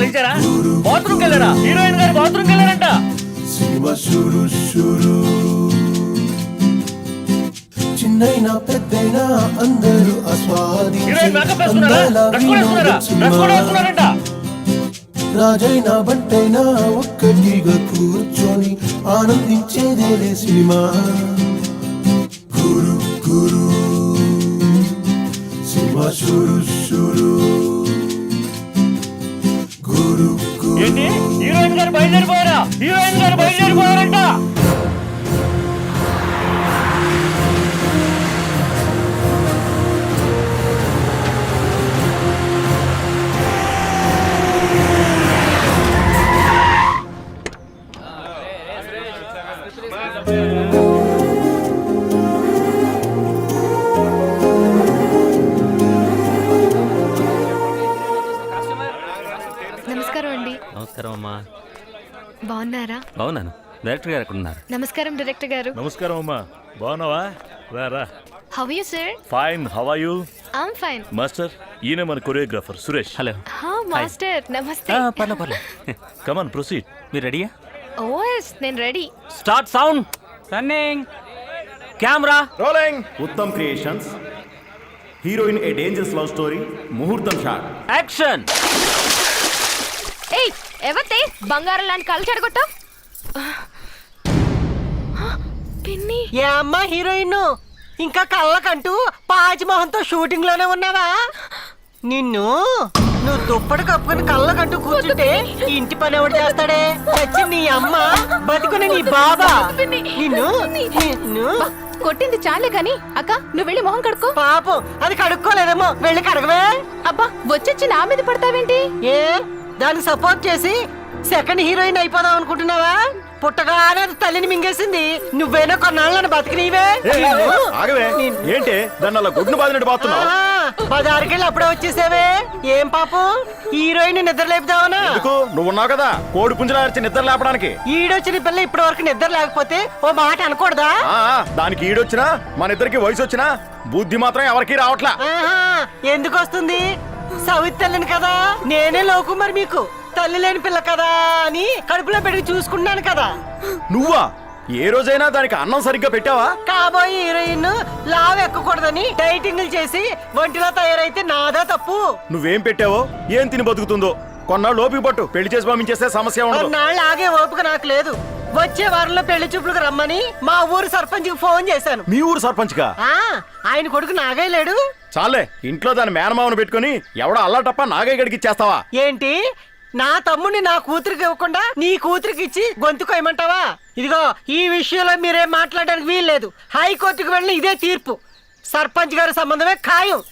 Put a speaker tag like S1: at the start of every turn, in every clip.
S1: లేచారా? బాత్రూమ్కి వెళ్ళారా? హీరోయిన్ గారు బాత్రూమ్కి వెళ్ళారంట.
S2: చిన్నైనా పెద్దైనా అందరూ
S1: హీరోయిన్ మేకప్ వేసుకున్నారా? డ్రెస్ కూడా వేసుకున్నారా? డ్రెస్ కూడా వేసుకున్నారంట.
S2: రాజైనా బంటైనా ఒక్కటిగా కూర్చొని ఆనందించేదే సినిమా. గురు గురు సినిమా షురు షురు. గురు
S1: ఏంటి హీరోయిన్ గారు బయలుదేరిపోయారా? హీరోయిన్ గారు బయలుదేరిపోయారంట.
S3: నమస్కారం అండి.
S4: నమస్కారం అమ్మా.
S3: బాగున్నారా?
S4: బాగున్నాను. డైరెక్టర్ గారు ఎక్కడ ఉన్నారు?
S3: నమస్కారం డైరెక్టర్ గారు.
S5: నమస్కారం అమ్మా. బాగున్నావా? రా.
S3: How are you sir?
S5: Fine. How are you?
S3: I am fine.
S5: Master, ఈయన మన కొరియోగ్రాఫర్ సురేష్.
S4: హలో.
S3: మాస్టర్ నమస్తే.
S4: పర్లే.
S5: Come on proceed.
S4: మీరు రెడీయా?
S3: ఓఎస్ నేను ready.
S4: Start sound. Running. Camera
S6: rolling. Uttam creations. Heroine a dangerous love story. ముహూర్తం షాట్.
S4: యాక్షన్.
S3: ఏయ్ ఎవతే బంగారం లాంటి కళ్ళు చెడగొట్టావ్? పిన్ని.
S7: ఏ అమ్మా హీరోయిన్, ఇంకా కళ్ళకంటూ పాచిమోహంతో షూటింగ్ లోనే ఉన్నావా? నువ్వు దుప్పటి కప్పుకుని కళ్ళకంటూ కూర్చుంటే ఇంటి పని ఎవడు చేస్తాడే? వచ్చి నీ అమ్మ బతుకుని నీ బాబా నిన్ను
S3: కొట్టింది చాలే గాని అక్క నువ్వు వెళ్ళి మొహం కడుక్కో.
S7: పాపం అది కడుక్కోలేదేమో, వెళ్ళి కడగవే.
S3: అబ్బా వచ్చొచ్చి నా మీద పడతావేంటి?
S7: ఏ దాన్ని సపోర్ట్ చేసి సెకండ్ హీరోయిన్ అయిపోదాం అనుకుంటున్నావా? పుట్టగానే అది తల్లిని మింగేసింది. నువ్వేనా కొన్నాళ్ళని బతికినీవే.
S6: ఆగవే. ఏంటి దాన్ని అలా గుడ్ను బాదినట్టు బాతున్నావు?
S7: 16 అప్పుడే వచ్చేసావే. ఏం పాపం హీరోయిన్ నిద్ర లేపుదావనా?
S6: ఎందుకు? నువ్వు ఉన్నావు కదా కోడి పుంజులా అరిచి నిద్ర లేపడానికి.
S7: ఈడొచ్చిన పిల్ల ఇప్పటి వరకు నిద్ర లేకపోతే ఓ మాట అనకూడదా?
S6: దానికి ఈడొచ్చినా మన ఇద్దరికి వయసు వచ్చినా బుద్ధి మాత్రం ఎవరికి రావట్లా.
S7: ఎందుకు వస్తుంది? సవితి తల్లిని కదా నేనే లోకు. మరి మీకు తల్లి లేని పిల్ల కదా అని కడుపులో పెట్టి చూసుకున్నాను కదా.
S6: నువ్వా? ఏ రోజైనా దానికి అన్నం సరిగ్గా పెట్టావా?
S7: కాబోయే హీరోయిన్ లావ్ ఎక్కకూడదని డైటింగ్లు చేసి ఒంటిలో తయారైతే నాదా తప్పు.
S6: నువ్వేం పెట్టావో ఏం తిని బతుకుతుందో కొన్నాళ్ళు ఓపిక పట్టు. పెళ్లి చేసి పంపించేస్తే సమస్య ఉండదు.
S7: కొన్నాళ్ళు ఆగే ఓపిక నాకు లేదు. వచ్చే వారంలో పెళ్లి చూపులకు రమ్మని మా ఊరు సర్పంచ్ కి ఫోన్ చేశాను.
S6: మీ ఊరు సర్పంచ్ గా?
S7: ఆయన కొడుకు నాగయ్య లేడు.
S6: చాలే, ఇంట్లో దాని మేనమావను పెట్టుకుని ఎవడో అల్లాటప్ప నాగయ్య గడికి ఇచ్చేస్తావా
S7: ఏంటి? నా తమ్ముడిని నా కూతురికి ఇవ్వకుండా నీ కూతురికి ఇచ్చి గొంతుకోయమంటావా? ఇదిగో ఈ విషయంలో మీరేం మాట్లాడడానికి వీల్లేదు. హైకోర్టుకు వెళ్ళిన ఇదే తీర్పు. సర్పంచ్ గారి సంబంధమే ఖాయం.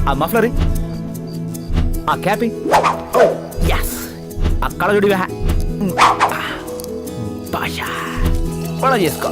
S1: ఆ మఫ్లరీ, ఆ క్యాపి, ఆ కళజుడి భాష ఫాలో చేసుకో.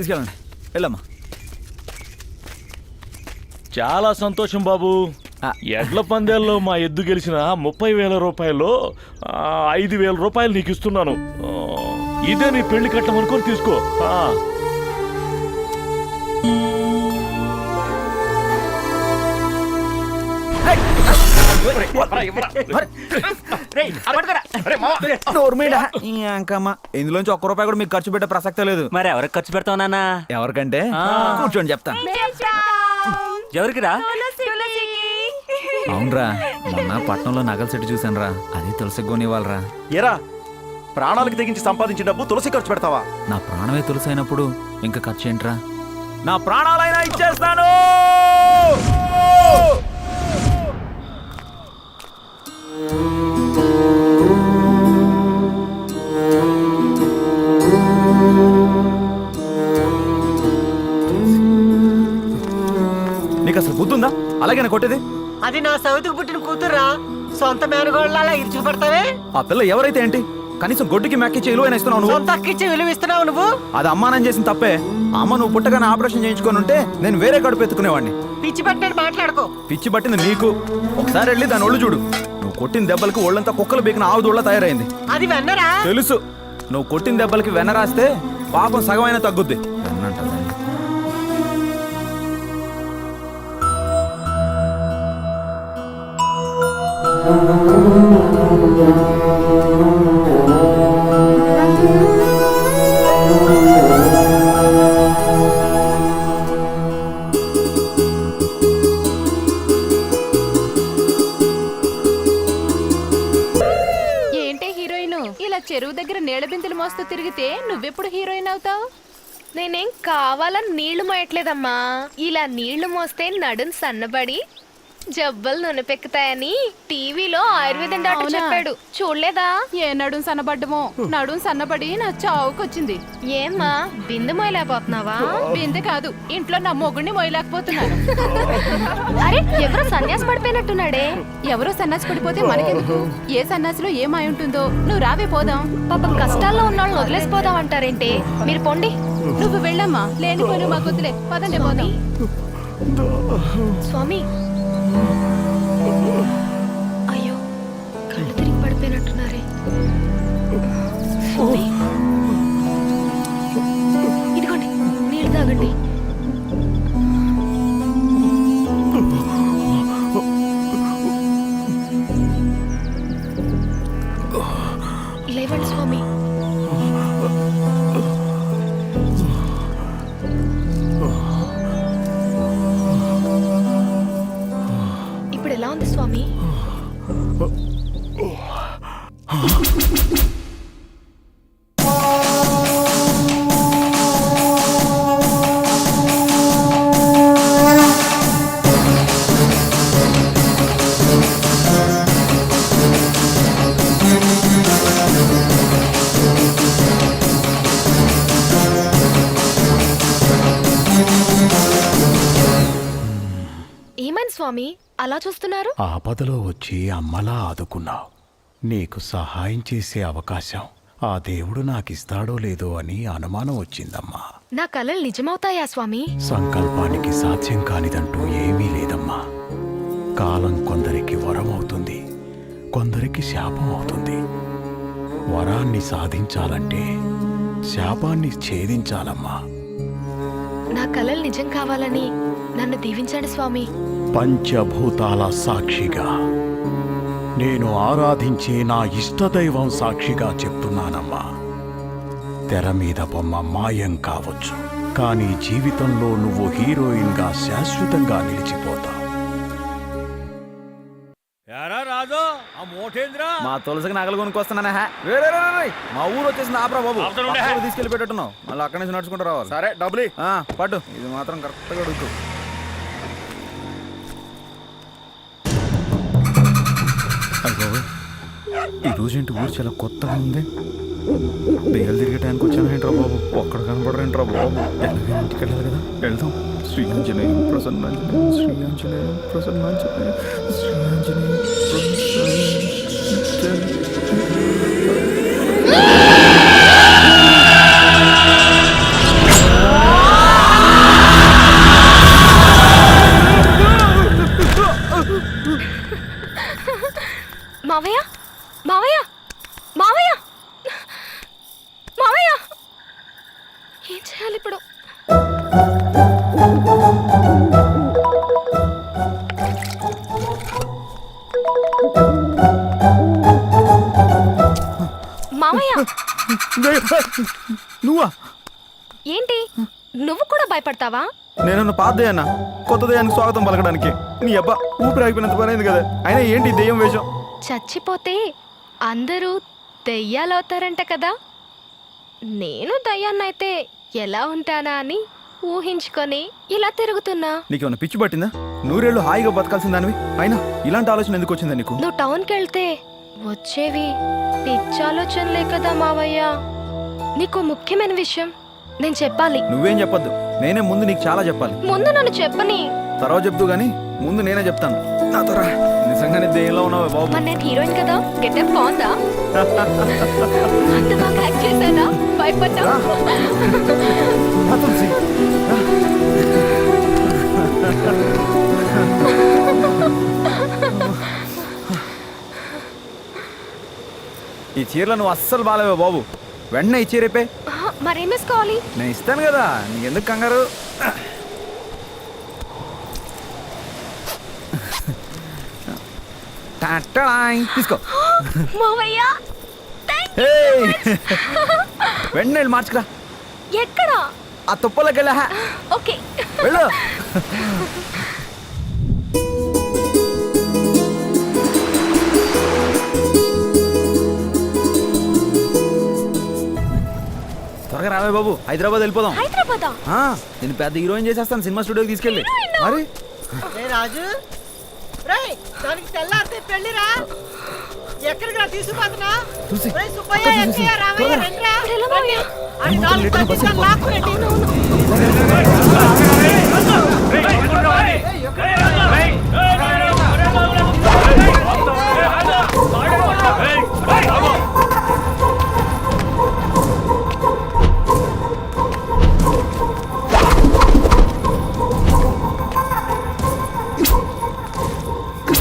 S8: తీసుకెళ్ళండి, వెళ్ళమ్మా.
S5: చాలా సంతోషం బాబు. ఎడ్ల పందేల్లో మా ఎద్దు గెలిచిన 30,000 రూపాయల్లో 5,000 రూపాయలు నీకు ఇస్తున్నాను. ఇదే నీ పెళ్లి కట్టం అనుకొని తీసుకో.
S8: ఇంకమ్మా ఇందులోంచి ఒక్క రూపాయి కూడా మీకు ఖర్చు పెట్టే ప్రసక్తే లేదు.
S4: మరి ఎవరికి ఖర్చు పెడతావు నాన్న?
S8: ఎవరికంటే కూర్చోండి చెప్తాను.
S4: ఎవరికిరా?
S8: అవునరా, మొన్న పట్నంలో నగల సెట్ చూసాను రా, అది తులసి కొనివ్వాలరా.
S6: ఎరా ప్రాణాలకు తెగించి సంపాదించిన డబ్బు తులసి ఖర్చు పెడతావా?
S8: నా ప్రాణమే తులసి అయినప్పుడు ఇంకా ఖర్చు ఏంట్రా? నా ప్రాణాలైనా ఇచ్చేస్తాను. నీకు అసలు బుద్ధుందా? అలాగే కొట్టేది.
S7: అది నా సౌతికి పుట్టిన కూతుర్రా, సొంత మేనగోళ్ళ ఇరుచు పడతావే.
S8: ఆ పిల్ల ఎవరైతే ఏంటి, కనీసం గొడ్డుకి మెక్కిచ్చి విలువైన ఇస్తున్నావు నువ్వు.
S7: సొంత అక్కిచ్చి విలువ ఇస్తున్నావు నువ్వు.
S8: అది అమ్మా నేను చేసిన తప్పే. అమ్మ నువ్వు పుట్టగానే ఆపరేషన్ చేయించుకొని ఉంటే నేను వేరే కడుపు ఎత్తుకునేవాడిని.
S7: పిచ్చి పట్టినట్టు మాట్లాడుకో.
S8: పిచ్చి పట్టింది నీకు. ఒకసారి వెళ్ళి దాని ఒళ్ళు చూడు. నువ్వు కొట్టిన దెబ్బలకి ఒళ్ళంతా కుక్కలు బీకిన ఆవుదోళ్ళ తయారైంది.
S7: అది వెన్నరా?
S8: తెలుసు. నువ్వు కొట్టిన దెబ్బలకి వెన్న రాస్తే పాపం సగమైనా తగ్గుద్ది. వెన్నంట
S3: ఏంటే హీరోయిన్ ఇలా చెరువు దగ్గర నీళ్ళ బిందెలు మోస్తూ తిరిగితే నువ్వెప్పుడు హీరోయిన్ అవుతావు? నేనేం కావాలని నీళ్లు మోయట్లేదమ్మా. ఇలా నీళ్లు మోస్తే నడుం సన్నబడి జబ్బలు నొనపెక్కుతాయని టీవీలో ఆయుర్వేదం డాక్టర్ చెప్పాడు. చూడలేదా? ఏ నడుం సన్నబడ్డమో. నడుం సన్నబడి నా చావుకొచ్చింది. ఏమ్మా బిందె మోయలేకపోతున్నావా? బిందె కాదు, ఇంట్లో నా మొగుడిని మోయలేకపోతున్నాను. అరే ఎవరో సన్యాసి పడిపోయినట్టున్నాడే. ఎవరో సన్యాసి పడిపోతే మనకెందుకు? ఏ సన్యాసిలో ఏమై ఉంటుందో. నువ్వు రావే పోదాం. పాపం కష్టాల్లో ఉన్న వాళ్ళని వదిలేసిపోదాం అంటారేంటే? మీరు పొండి. నువ్వు వెళ్ళమ్మా, లేనిపోయిన మాకు వదిలే. పదండి పోదాం. స్వామి అయ్యో కళ్ళు తిరిగి పడిపోయినట్టున్నారే. ఇదిగోండి నీళ్ళు తాగండి. లేవండి స్వామి. ఎలా ఉంది స్వామి? ఏమైంది స్వామి అలా చూస్తున్నారు?
S2: ఆపదలో వచ్చి అమ్మలా ఆదుకున్నావు. నీకు సహాయం చేసే అవకాశం ఆ దేవుడు నాకిస్తాడో లేదో అని అనుమానం వచ్చిందమ్మా.
S3: నా కలలు నిజమవుతాయా స్వామి?
S2: సంకల్పానికి సాధ్యం కానిదంటూ ఏమీ లేదమ్మా. కాలం కొందరికి వరం అవుతుంది, కొందరికి శాపం అవుతుంది. వరాన్ని సాధించాలంటే శాపాన్ని ఛేదించాలమ్మా.
S3: నా కలలు నిజం కావాలని నన్ను దీవించండి స్వామి.
S2: పంచభూతాల సాక్షిగా, నేను ఆరాధించే నా ఇష్టదైవం సాక్షిగా చెప్తున్నానమ్మా. తెర మీద బొమ్మ మాయం కావచ్చు, కానీ జీవితంలో నువ్వు హీరోయిన్గా శాశ్వతంగా నిలిచిపోతావు.
S8: మా తులసికి నగలు కొనుక్కొస్తున్నానా? మా ఊరు వచ్చేసింది. ఆపరా బాబు, తీసుకెళ్ళి పెట్టట్టున్నావు. మళ్ళీ అక్కడి నుంచి నడుచుకుంటూ రావాలి.
S6: సరే డబ్బులు
S8: పట్టు. ఇది మాత్రం కరెక్ట్గా అడుగుతూ. ఈ రోజేంటి ఊరు చాలా కొత్తగా ఉంది. దెయ్యాలు తిరిగే టైంకి వచ్చాను ఏంట్రా బాబు, ఒక్కడ కనపడరేంట్రా బాబు. ఎలాగైనా ఇంటికి వెళ్ళాలి కదా, వెళ్దాం. శ్రీ ఆంజనేయం ప్రసన్నాంజనేయం, శ్రీ ఆంజనేయం ప్రసన్నాంజనేయం, శ్రీ ఆంజనేయం ప్రసన్నాంజనేయం.
S3: చేయాలి ఇప్పుడు? మామయ్య
S8: నువ్వా?
S3: ఏంటి, నువ్వు కూడా భయపడతావా?
S8: నేనన్న పాత దయ్యాన్న కొత్త దయ్యానికి స్వాగతం పలకడానికి. నీ అబ్బా ఊపిరి ఆగిపోయినంత పని అయింది కదా. అయినా ఏంటి ఈ దెయ్యం వేషం?
S3: చచ్చిపోతే అందరూ దెయ్యాలవుతారంట కదా. నేను దయ్యాన్నైతే ఎలా ఉంటానా అని ఊహించుకొని ఇలా తిరుగుతున్నా.
S8: నీకేమన్నా పిచ్చి పట్టిందా? నూరేళ్ళు హాయిగా బతకాల్సిన దానివి అయినా ఇలాంటి ఆలోచన ఎందుకు వచ్చిందా నీకు?
S3: నువ్వు టౌన్కి వెళ్తే వచ్చేవి పిచ్చాలోచనలే కదా మావయ్య. నీకు ముఖ్యమైన విషయం నేను చెప్పాలి.
S8: నువ్వేం చెప్పొద్దు, నేనే ముందు నీకు చాలా చెప్పాలి.
S3: ముందు నన్ను చెప్పని.
S8: తర్వాత చెప్తూ గానీ ముందు నేనే చెప్తాను. నాతో రా. నిజంగానే దెయ్యంలో ఉన్నావే బాబు.
S3: మరి నేను హీరోయిన్ కదా, గెటప్ బాగుందా? అంత బాగా యాక్ట్ చేశానా? భయపడ్డా?
S8: రా తులసి, రా. ఈ చీరలో నువ్వు అస్సలు బాలేవే బాబు. వెంటనే ఈ చీర రేపే.
S3: మరేం వేసుకోవాలి?
S8: నేను ఇస్తాను కదా, నీకెందుకు కంగారు? టాటాయ్, తీసుకో.
S3: మావయ్య
S8: ఏయ్! వెంటనే వెళ్ళి మార్చుకురా.
S3: ఎక్కడ?
S8: ఆ తుప్పలోకి వెళ్ళా.
S3: ఓకే.
S8: వెళ్ళు. త్వరగా రావే బాబు, హైదరాబాద్ వెళ్ళిపోదాం.
S3: హైదరాబాదా?
S8: నేను పెద్ద హీరోయిన్ చేసేస్తాను సినిమా స్టూడియోకి తీసుకెళ్ళి. మరి
S7: రాజు రేయ్, దానికి తెల్లారితే పెళ్లిరా. ఎక్కడికి రా తీసుకుపోతున్నా?
S8: చూసి
S7: సుబ్బయ్య, ఎక్కయ్య, రామయ్య, రండిరా.
S3: ఎలా మావయ్య?
S7: అని నాలుగు పట్టించాలి, లాక్కురండి.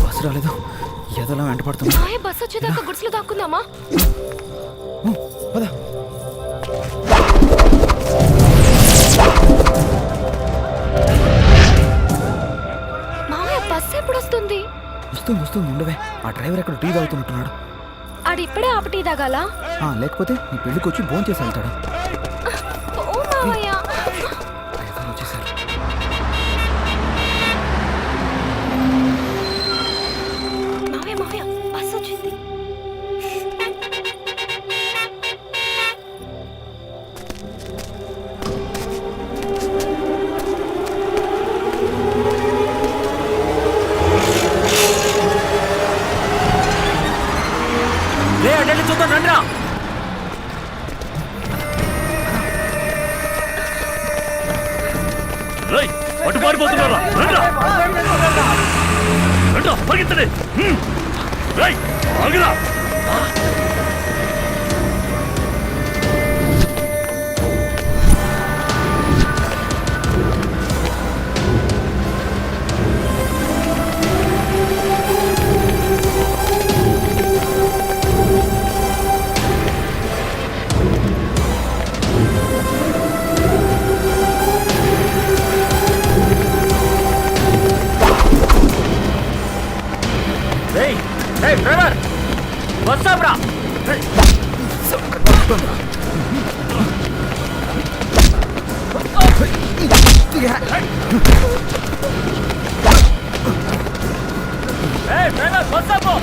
S8: బస్సు రాలేదు, ఏదోలా వెంట పడుతున్నా.
S3: మావయ్య బస్సు వచ్చేదాకా గుడిసెలో దాక్కుందామా?
S8: పద.
S3: మావయ్య బస్సు ఎప్పుడు వస్తుంది?
S8: వస్తుంది వస్తుంది, ఉండవే. ఆ డ్రైవర్ ఎక్కడ టీ తాగుతున్నట్టున్నాడు.
S3: ఆడు ఇప్పుడే ఆపటి తాగాలా?
S8: లేకపోతే నీ పెళ్ళికి వచ్చి భోంచేసి చేసి వెళ్తాడు.
S3: ఓ మావయ్య.
S8: డ్రైవర్ వచ్చేసారు.
S3: మావయ్య మావయ్య బస్సు వచ్చింది.
S4: లే అటెండ్ చూద్దాం రండిరా.
S5: రేయ్, అటు పారిపోతున్నారా? రండిరా. రండిరా, పరిగెత్తండి. రేయ్, ఆగురా.
S4: ఏయ్ డ్రైవర్, బస్ ఆపురా. ఏయ్ డ్రైవర్, బస్ ఆపు.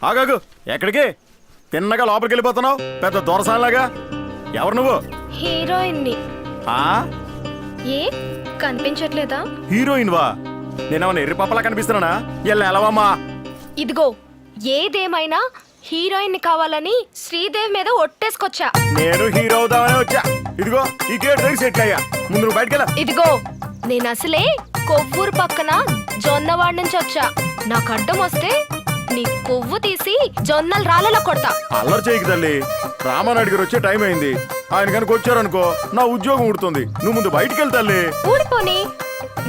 S6: ఆగాగు. ఎక్కడికి? తిన్నగా లోపలికి వెళ్ళిపోతున్నావు పెద్ద దొరసాలాగా. ఎవరు నువ్వు?
S3: హీరోయిన్ ని.
S6: ఆ
S3: ఏ కనిపించట్లేదా?
S6: హీరోయిన్ వా? నేనేమన్నా ఎర్రి పప్పలా కనిపిస్తున్నానా? ఎలావమ్మా?
S3: ఇదిగో ఏదేమైనా హీరోయిన్ ని కావాలని శ్రీదేవి మీద ఒట్టేసుకొచ్చా.
S6: నేను హీరో అవుదామని వచ్చా. ఇదిగో ఈ గేట్ దగ్గర సెట్ అయ్యా. ముందు నువ్వు బయటకెళ్ళా.
S3: ఇదిగో నేను అసలే కొవ్వూరు పక్కన జొన్నవాడ నుంచి వచ్చా. నాకు అడ్డం వస్తే నీ కొవ్వు తీసి జొన్నలు రాళ్ళలో కొడతా.
S6: అల్లరి చేయకు తల్లి. రామానాయుడు గారు వచ్చే టైం అయింది. ఆయన కనుక వచ్చారనుకో నా ఉద్యోగం ఉడుతుంది. నువ్వు ముందు బయటికి వెళ్తా తల్లి.
S3: ఊడిపోని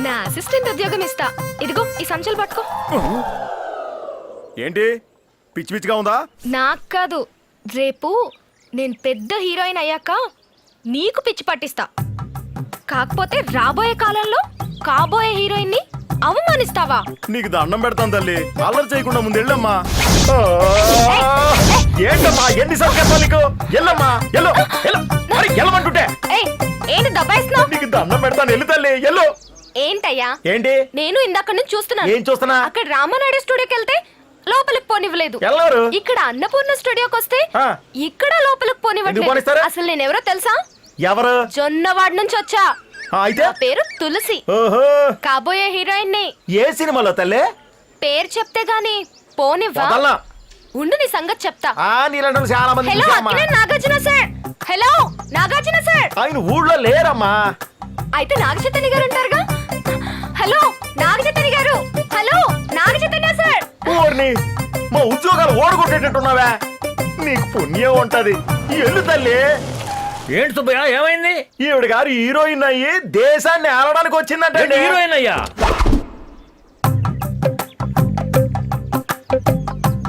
S3: నా అసిస్టెంట్ ఉద్యోగం ఇస్తా. ఇదిగో ఈ సంచులు పట్టుకో.
S6: ఏంటి పిచ్చి పిచ్చిగా ఉందా?
S3: నాకు కాదు, రేపు నేను పెద్ద హీరోయిన్ అయ్యాక నీకు పిచ్చి పట్టిస్తా. కాకపోతే రాబోయే కాలంలో కాబోయే హీరోయిన్ ని అవమానిస్తావా?
S6: నీకు దండం పెడతాను తల్లి. అల్లరి చేయకుండా ముందు వెళ్ళమ్మా. ఏంటమ్మా ఎన్నిసార్లు చెప్పాలి నీకు? ఎల్లమ్మా ఎల్లు. ఎల్లమంటుంటే
S3: ఏయ్, ఏంటి దబాయిస్తున్నావ్?
S6: నీకు దండం పెడతాను. ఎల్లు తల్లి ఎల్లు.
S3: ఏంటయ్యా?
S6: ఏంటి?
S3: నేను ఇందాక నుంచి చూస్తున్నాను.
S6: ఏం చూస్తున్నా?
S3: అక్కడ రామానాయుడు స్టూడియోకి వెళ్తే లోపలికి పోనివ్వలేదు.
S6: ఎల్లరు?
S3: ఇక్కడ అన్నపూర్ణ స్టూడియోకి వస్తే
S6: ఆ.
S3: ఇక్కడ లోపలికి
S6: ఎందుకు
S3: పోనివ్వట్లేదు.
S6: పోనిస్తారు?
S3: అసలు నేనెవరో తెలుసా?
S6: ఎవరు?
S3: జొన్నవాడ నుంచి వచ్చా.
S6: అయితే
S3: నా పేరు తులసి.
S6: ఓహో,
S3: కాబోయే హీరోయిన్ ని.
S6: ఏ సినిమాలో తల్లి?
S3: పేరు చెప్తే గాని పోనివ్వా?
S6: వదల్లా.
S3: ఉండు నీ సంగతి చెప్తా.
S6: నీళ్ళంటే చాలా మంది
S3: హలో
S6: చూశామ్మా.
S3: Akkineni Nagarjuna sir. Hello Nagarjuna sir.
S6: ఆయన ఊళ్ళో లేరమ్మా.
S3: అయితే నాగచైతన్య గారు ఉంటారుగా. హలో నాగచైతన్య గారు. Hello Naga Chaitanya sir.
S6: ఊరిని మా ఉద్యోగాలు ఓడగొట్టేటట్టున్నావా? నీకు పుణ్యం ఉంటది. ఎల్లు తల్లి.
S5: ఏంటి సుబ్బయ్య ఏమైంది?
S6: ఈవిడ గారు హీరోయిన్ అయ్యి దేశాన్ని ఆడడానికి వచ్చిందంటే
S5: హీరోయిన్ అయ్యా?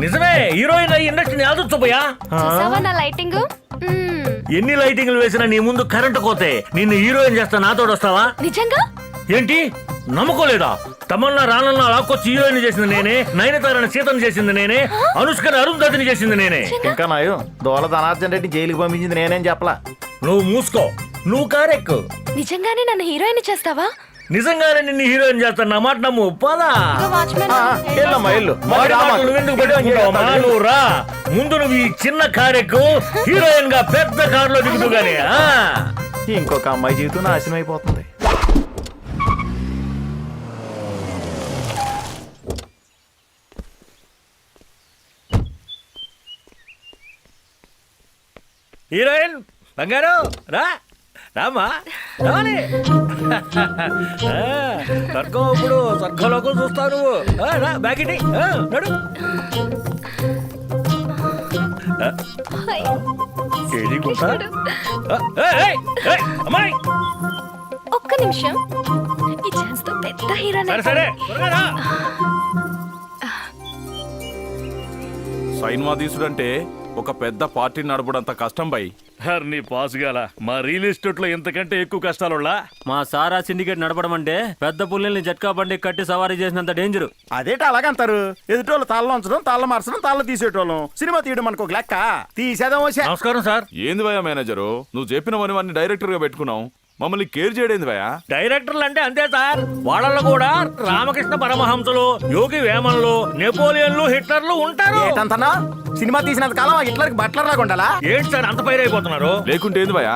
S5: నిజమే, హీరోయిన్ అయ్యి ఇండస్ట్రీని ఆదు సుబ్బయ్య.
S3: చూసావా నా లైటింగ్?
S5: ఎన్ని లైటింగ్లు వేసినా నీ ముందు కరెంటు కోతే నిన్ను హీరోయిన్ చేస్తా నాతోడు వస్తావా?
S3: నిజంగా?
S5: ఏంటి నమ్మకోలేదా? తమన్నా రానన్నా లాక్కొచ్చి హీరోయిన్ చేసింది నేనే, నయనతారని సీతను చేసింది నేనే, అనుష్కని అరుంధతిని చేసింది నేనే.
S6: ఇంకా నాయో దోల ధనార్జన్ రెడ్డి జైలుకి పంపించింది నేనేం చెప్పలా.
S5: నువ్వు మూసుకో, నువ్వు కారెక్కు.
S3: నిజంగానే నన్ను హీరోయిన్ చేస్తావా?
S5: నిజంగానే నిన్ను హీరోయిన్ చేస్తాను, నా మాట నమ్ము. పదా
S3: ఇదిగో వాచ్మెన్.
S6: ఎల్లమ్మా ఎల్లు.
S5: వాడి మాటలు నువ్వెందుకు పెట్టుకుంటావమ్మా? నువ్వు రా ముందు, నువ్వు ఈ చిన్న కారెక్కు, హీరోయిన్ గా పెద్ద కారులో దిగుతూ గానీ.
S6: ఇంకొక అమ్మాయి జీవితం నాశనం అయిపోతుంది.
S5: హీరోయిన్ బంగారు రా, రామా రాని. స్వర్గం ఇప్పుడు స్వర్గంలోకి చూస్తావు నువ్వు. రా బ్యాగిటి నడు.
S3: హాయ్.
S5: ఏది గుంటా? అమ్మాయి
S3: ఒక్క నిమిషం. ఈ ఛాన్స్ తో పెద్ద హీరోయిన్
S5: సరే సరే త్వరగా రా.
S8: సైన్మా తీసుడంటే ఒక పెద్ద పార్టీ నడపడంత కష్టం బై.
S5: నీ పాస్ గాల మా రియల్ ఎస్టేట్ లో ఎంతకంటే ఎక్కువ కష్టాలులా.
S4: మా సారా సిండికేట్ నడపడం అంటే పెద్ద పుల్లల్ని జట్కా బండి కట్టి సవారీ చేసినంత డేంజర్.
S6: అదేట అలాగంటారు. ఎదుటోళ్ళు తాళ్ళ ఉంచడం, తాళ్ళ మార్చడం, తాళ్ళ తీసేటోళ్ళం. సినిమా తీయడం మనకు ఒక లెక్క. తీసేదాం వచ్చా.
S5: నమస్కారం సార్.
S8: ఏంది భయ మేనేజరు, నువ్వు చెప్పినవన్నీ డైరెక్టర్ గా పెట్టుకున్నావు, మమ్మల్ని కేర్ చేయడేంది భయ?
S5: డైరెక్టర్లు అంటే అంతే సార్. వాళ్ళలో కూడా రామకృష్ణ పరమహంసలు, యోగి వేమన్లు, నెపోలియన్లు, హిట్లర్లు ఉంటారు.
S6: ఏంటంతనా? సినిమా తీసినంత కాలం హిట్లర్కి బట్లర్ లాగా ఉండాలా?
S5: ఏంటి సార్ అంత పైరైపోతున్నారు?
S8: లేకుంటే ఏంది భయ,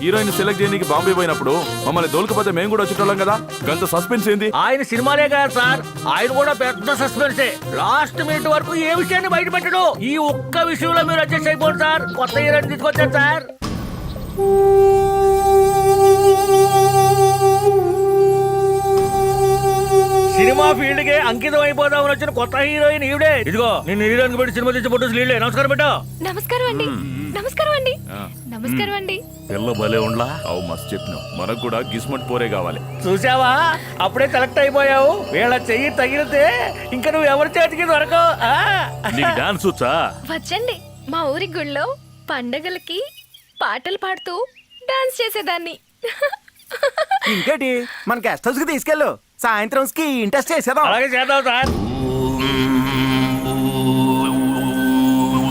S8: హీరోయిన్ సెలెక్ట్ చేయడానికి బాంబే పోయినప్పుడు మమ్మల్ని దోలుకపోతే మేము కూడా వచ్చేటోళ్ళం కదా, గంత సస్పెన్స్ ఏంది?
S5: ఆయన సినిమాలే కాదు సార్, ఆయన కూడా పెద్ద సస్పెన్సే. లాస్ట్ మినిట్ వరకు ఏ విషయాన్ని బయట పెట్టడు. ఈ ఒక్క విషయంలో మీరు అడ్జస్ట్ అయిపోండి సార్. కొత్త హీరోయిన్ తీసుకొచ్చారు సార్. సినిమా ఫీల్డ్ కి అంకితం అయిపోదామని వచ్చిన కొత్త హీరోయిన్ ఈవిడే. ఇదిగో నిన్ను హీరోయిన్ పెట్టి సినిమా తెచ్చి ఫోటోస్ లీడ్లే. నమస్కారం పెట్టా.
S3: నమస్కారం అండి. నమస్కారం అండి. నమస్కారం అండి.
S5: పిల్ల భలే ఉండ్లా.
S8: అవు మస్తు చెప్పినావు, మనకు కూడా గిస్మట్ పోరే కావాలి.
S5: చూసావా అప్పుడే సెలెక్ట్ అయిపోయావు. వీళ్ళ చెయ్యి తగిలితే ఇంకా నువ్వు ఎవరి చేతికి దొరకవు. నీకు డాన్స్ వచ్చా?
S3: వచ్చండి. మా ఊరి గుళ్ళో పండగలకి పాటలు పాడుతూ డాన్స్ చేసేదాన్ని.
S6: ఇంకేటి మన గెస్ట్ హౌస్ కి తీసుకెళ్ళు. సాయంత్రం కి ఇంట్రెస్ట్ చేసేదాం.
S5: అలాగే చేద్దాం సార్.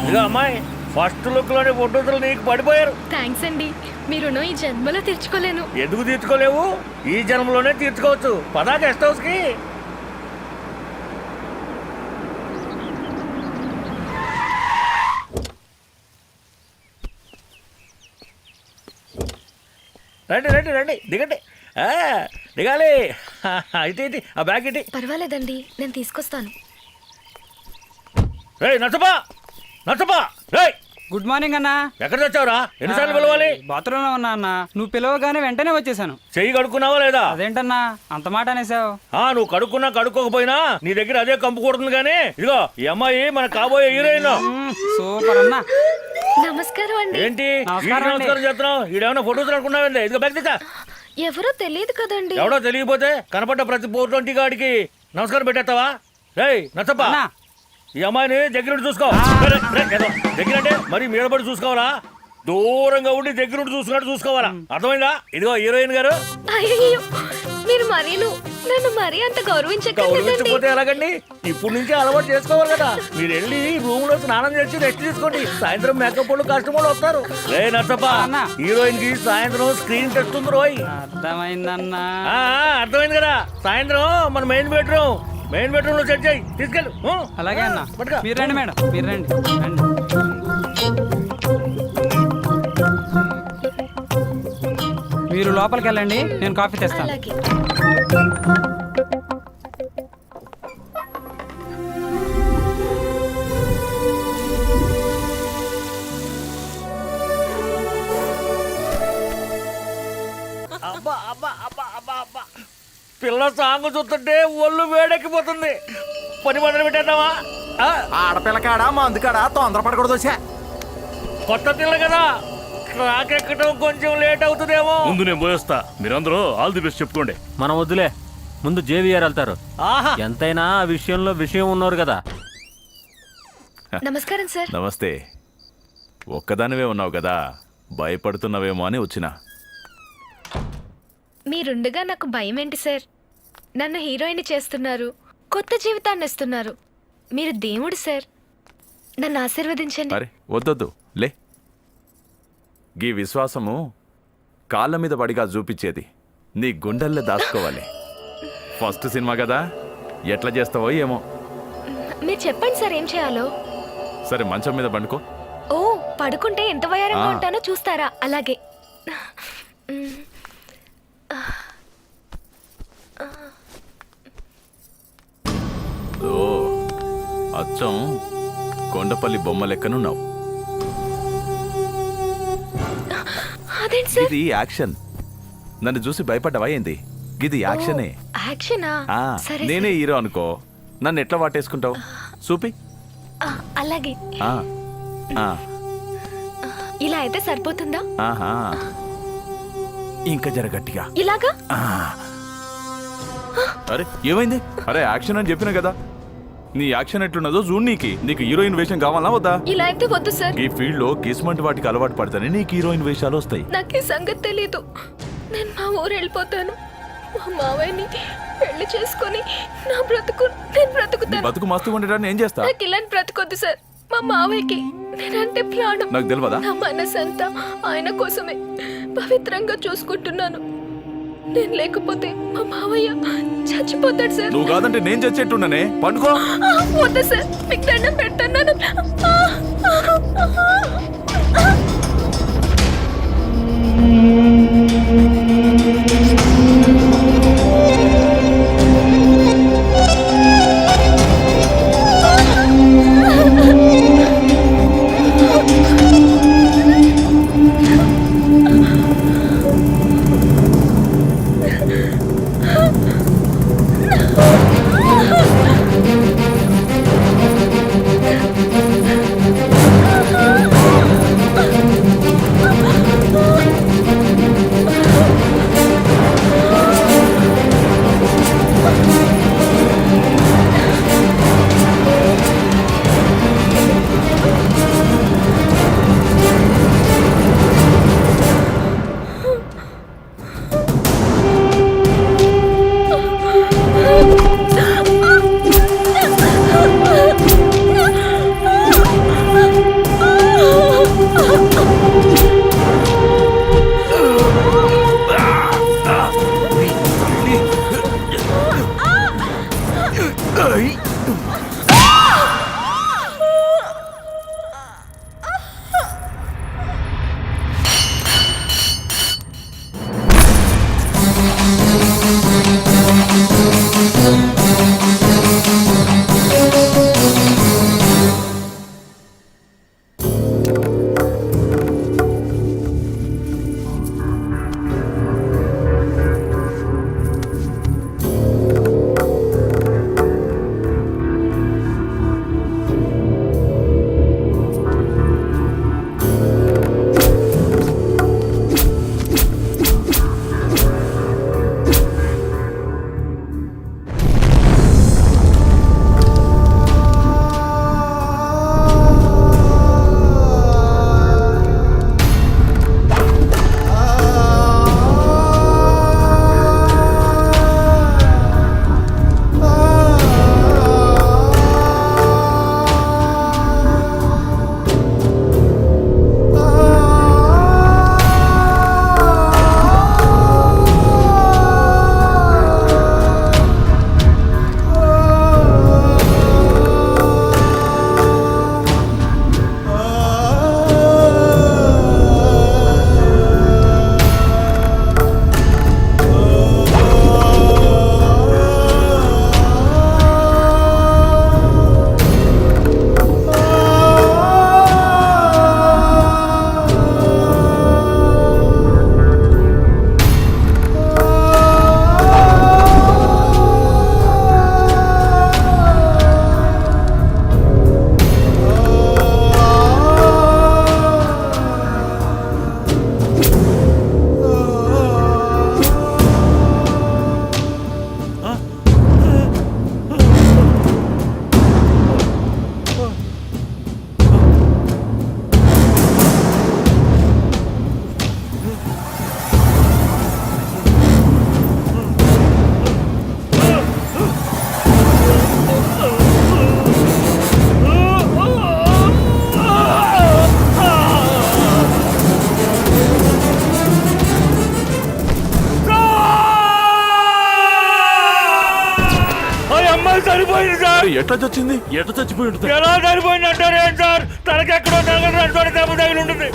S5: ఇదిగో అమ్మాయి, ఫస్ట్ లుక్ లోనే ఫోటోలు నీకు పడిపోయారు.
S3: థ్యాంక్స్ అండి. మీ రుణం ఈ జన్మలో తీర్చుకోలేను.
S5: ఎందుకు తీర్చుకోలేవు? ఈ జన్మలోనే తీర్చుకోవచ్చు. పదా గెస్ట్ హౌస్ కి. రండి రండి రండి దిగండి దిగాలి ఇటు ఇటు ఆ బ్యాగ్ ఇటు
S3: పర్వాలేదండి, నేను తీసుకొస్తాను.
S5: రే నచ్చపా నచ్చపా రే
S9: గుడ్ మార్నింగ్ అన్నా.
S5: ఎక్కడ తెచ్చావురా? ఎన్నిసార్లు పిలవాలి?
S9: బాత్రూంలో ఉన్నా అన్న. నువ్వు పిలవగానే వెంటనే వచ్చేసాను.
S5: చెయ్యి కడుక్కున్నావా లేదా?
S9: అదేంటన్నా అంత మాట అనేసావు?
S5: నువ్వు కడుక్కున్నా కడుక్కోకపోయినా నీ దగ్గర అదే కంపు కూడుతుంది కానీ ఇదిగో ఈ అమ్మాయి మన కాబోయే హీరోయిన్.
S9: సూపర్ అన్నా.
S3: నమస్కారం అండి.
S5: ఏంటి
S9: నమస్కారం అండి.
S5: నమస్కారం చేస్తున్నావు? ఈడేమన్నా ఫోటోస్ అనుకున్నావండి? ఇదిగో బ్యాగ్ తెచ్చా.
S3: ఎవరో తెలియదు కదండి.
S5: ఎవడో తెలియకపోతే కనపడ్డ ప్రతి 420 గాడికి నమస్కారం పెట్టేస్తావా? రేయ్ నచ్చప్ప,
S9: అన్నా.
S5: ఈ అమ్మాయిని దగ్గరుండి చూసుకో. దగ్గరంటే మరి మీడబడి చూసుకోవాలా? దూరంగా ఉండి దగ్గరుండి చూసుకున్నట్టు చూసుకోవాలా? అర్థమైందా? ఇదిగో హీరోయిన్ గారు.
S3: అయ్యో, మీరు నన్ను మరీ అంత గౌరవించకండి.
S5: గౌరవించకపోతే ఎలాగండి? ఇప్పుడు నుంచి అలవాటు చేసుకోవాలి కదా. మీరు వెళ్ళి రూమ్ లో స్నానం చేసి రెస్ట్ తీసుకోండి. సాయంత్రం మేకప్ వాళ్ళు కస్టమర్లు వస్తారు. రే నచ్చప్ప,
S9: అన్నా.
S5: హీరోయిన్ కి సాయంత్రం స్క్రీన్ టెస్ట్ ఉంది రోయ్.
S9: అర్థమైందన్నా.
S5: అర్థమైంది కదా. సాయంత్రం మన మెయిన్ బెడ్రూమ్ లో సెట్ చేయి, తీసుకెళ్ళు.
S9: అలాగే అన్న.
S5: పట్టుకో.
S9: మీరు రండి మేడం, మీరు రండి రండి. మీరు లోపలికి వెళ్ళండి, నేను కాఫీ తెస్తాను.
S3: అలాగే.
S5: అబ్బా అబ్బా అబ్బా అబ్బా అబ్బా, పిల్ల సాంగ్ చూస్తుంటే ఒళ్ళు వేడెక్కిపోతుంది. పని మొదలు పెట్టేద్దామా?
S6: ఆడపిల్లకాడా మందుకాడా తొందరపడకూడదు.
S5: కొత్త పిల్ల కదా, క్రాక్ ఎక్కడం కొంచెం లేట్ అవుతుందేమో. ముందు నేను పోయేస్తా, మీరందరూ ఆల్ ది బెస్ట్ చెప్పుకోండి.
S4: మనం వద్దులే, ముందు జేవిఆర్ వెళ్తారు.
S5: ఆహా,
S4: ఎంతైనా ఆ విషయంలో విషయం ఉన్నారు కదా.
S3: నమస్కారం సార్.
S10: నమస్తే. ఒక్కదానివే ఉన్నావు కదా, భయపడుతున్నావేమో అని వచ్చినా.
S3: మీరుండగా నాకు భయం ఏంటి సార్? నన్ను హీరోయిన్ చేస్తున్నారు, కొత్త జీవితాన్ని ఇస్తున్నారు. మీరు దేవుడు సార్, నన్ను ఆశీర్వదించండి.
S10: అరే వద్దొద్దు, లే. గీ విశ్వాసము కాళ్ళ మీద పడిగా చూపించేది, నీ గుండెల్లో దాచుకోవాలి. ఫస్ట్ సినిమా కదా, ఎట్లా చేస్తావో ఏమో.
S3: మీరు చెప్పండి సార్, ఏం చేయాలో.
S10: సరే మంచం మీద పండుకో.
S3: ఓ, పడుకుంటే ఎంత వయారంగా ఉంటానో చూస్తారా? అలాగే.
S10: ఓ, అచ్చం కొండపల్లి బొమ్మ లెక్కనున్నావు.
S3: అదేంటి సార్?
S10: ఇది యాక్షన్. నన్ను చూసి భయపడ్డావా ఏంది? ఇది యాక్షనే.
S3: యాక్షనా?
S10: ఆ,
S3: సరే
S10: నేనే హీరో అనుకో, నన్ను ఎట్లా వాటేసుకుంటావు? చూపి.
S3: అలాగే.
S10: ఆ, ఆ,
S3: ఇలా అయితే సరిపోతుందా?
S10: ఆహా, ఇంకా జరగట్టిగా.
S3: ఇలాగా?
S10: అరే ఏమైంది? అరే యాక్షన్ అని చెప్పిన కదా, నీ యాక్షన్ ఎట్లున్నదో చూడు. నీకు హీరోయిన్ వేషం కావాలా వద్దా?
S3: ఇలా అయితే వద్దు సార్.
S10: ఈ ఫీల్డ్ లో కిస్మంటి వాటికి అలవాటు పడతానే నీకు హీరోయిన్ వేషాలు వస్తాయి.
S3: నాకు ఈ సంగతి తెలీదు. నేను మా ఊరు వెళ్ళిపోతాను. మా మావయ్యని పెళ్లి చేసుకొని నా బ్రతుకు నేను
S10: నీ
S3: బ్రతుకుతాను.
S10: బతుకు మస్తు ఉండటాన్ని ఏం చేస్తా?
S3: నాకు ఇలాంటి బ్రతుకొద్దు సార్. మా మావయ్యకి నేనంటే ప్రాణం.
S10: నాకు తెలియదా?
S3: నా మనసంతా ఆయన కోసమే పవిత్రంగా చూసుకుంటున్నాను. నేను లేకపోతే మా మావయ్య చచ్చిపోతాడు సార్.
S10: నువ్వు కాదంటే నేను చచ్చేట్టున్నానే. పండుకో.
S3: వద్దు సార్, మీకు దండం పెడతాను.
S10: ఎట్లా చచ్చింది?
S5: ఎట్లా చచ్చిపోయి ఉంటుంది?
S1: ఎలా చనిపోయింది అంటారు ఏంటి సార్? తనకెక్కడో తనగడ దెబ్బ తగిలి ఉంటుంది.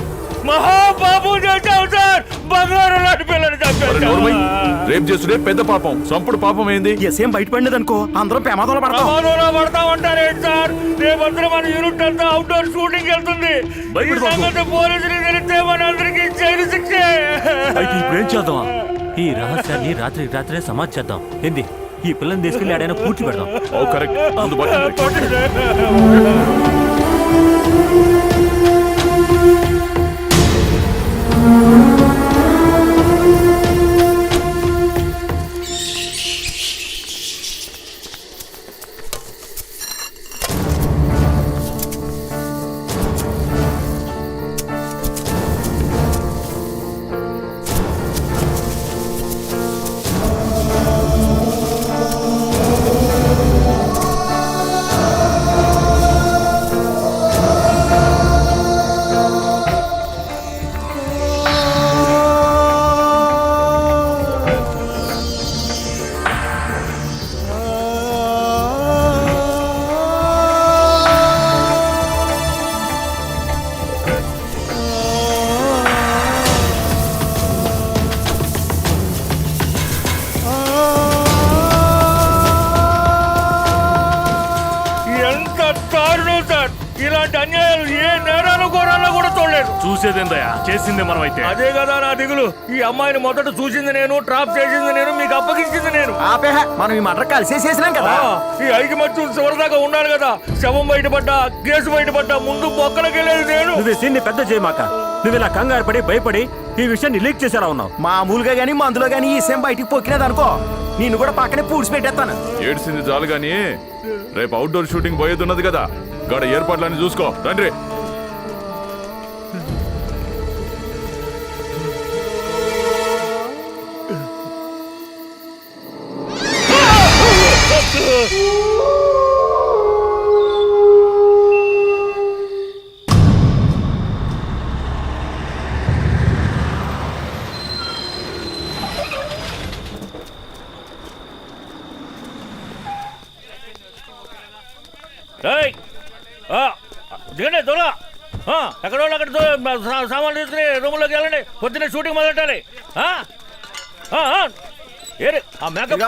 S1: మహాపాపం చేశావు సార్. బంగారం లాంటి పిల్లని
S10: అరే నోర్మై,
S1: చంపేశావు.
S10: రేప్ చేసుడే పెద్ద పాపం, సంపుడు పాపం ఏంది?
S8: ఎస్ఏం బయటపడినది అనుకో అందరం ప్రమాదంలో పడతాం.
S1: ప్రమాదంలో పడతామంటారు ఏంటి సార్? రేపొద్దున మన యూనిట్ అంతా అవుట్డోర్ షూటింగ్ వెళ్తుంది. ఈ
S5: భయపడి బాబు.
S1: సంగతి పోలీసులు తెలిస్తే మనందరికీ జైలు శిక్షే.
S4: అయితే ఇప్పుడు ఏం చేద్దాం? ఈ రహస్యాన్ని రాత్రికి రాత్రే సమాధి చేద్దాం. ఏంది? ఈ పిల్లని తీసుకెళ్లి ఆడైనా పూడ్చి పెడదాం.
S10: ఓ కరెక్ట్. ముందు బట్టలు
S1: ఎంత దారుణం సార్. ఇలాంటి అన్యాయాలు ఏ నేరాలు ఘోరాల్లో కూడా చూడలేదు.
S5: చూసేదేందయ్యా, చేసిందే మనం అయితే.
S1: అదే కదా నా దిగులు. ఈ అమ్మాయిని మొదట చూసింది నేను, ట్రాప్ చేసింది నేను, మీకు అప్పగించింది నేను.
S8: ఆపేహ మనం ఈ మటర్ కలిసే చేసినాం కదా.
S1: ఈ ఐకమత్యం చివరిదాకా ఉన్నారు కదా. శవం బయటపడ్డా, కేసు బయటపడ్డా ముందు బొక్కలకి వెళ్ళేది నేను.
S4: నువ్వు సీన్ని పెద్ద చేయమాక. నువ్వు ఇలా కంగారు పడి భయపడి ఈ విషయాన్ని లీక్ చేసేలా ఉన్నావు.
S8: మామూలుగా గానీ మందులో గానీ ఈ సేమ్ బయటికి పొక్కినది అనుకో నిన్ను కూడా పక్కనే పూడ్చి పెట్టేస్తాను.
S10: ఏడ్చింది చాలు గాని రేపు అవుట్డోర్ షూటింగ్ పోయేది ఉన్నది కదా, గడ ఏర్పాట్లన్నీ చూసుకో. రండి.
S1: ఏయ్! దిగండి దొర. ఎక్కడ వాళ్ళు అక్కడ సామాన్లు తీసుకుని రూమ్లోకి వెళ్ళండి. పొద్దున్నే షూటింగ్ మొదలెట్టాలి.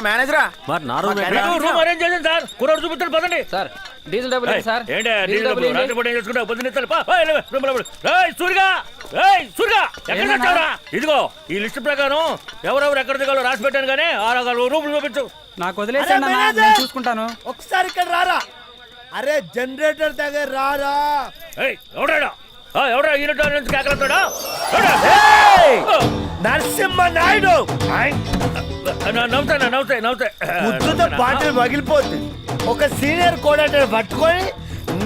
S8: మేనేజరా
S4: మరి నా రూమ్ ఎక్కడ?
S1: రూమ్ అరేంజ్ చేసింది సార్. కుర్రాడు చూపిస్తాడు పదండి.
S9: సార్ డీజిల్ డబ్బులు ఏంటి సార్?
S1: ఏంటి
S9: డీజిల్ డబ్బులు ఏంటి?
S1: రాత్రిపూట ఏం చేసుకుంటావు? పొద్దున్న సూరిగా ఎక్కడ తెచ్చావురా? ఇదిగో ఈ లిస్ట్ ప్రకారం ఎవరెవరు ఎక్కడ దిగాలో రాసి పెట్టాను కానీ ఆ రూమ్ చూపించు.
S9: నాకు వదిలేసాను అన్న, నేను చూసుకుంటాను.
S11: ఒకసారి ఇక్కడ రారా. అరే జనరేటర్ దగ్గర రారా.
S1: ఎవడా ఎవడా యూనిట్ నుంచి కేకలుతాడా?
S11: నరసింహ నాయుడు
S1: నవ్వుతాయి
S11: ముద్దుతో బాటిల్ పగిలిపోతుంది. ఒక సీనియర్ కోఆర్డినేటర్ పట్టుకొని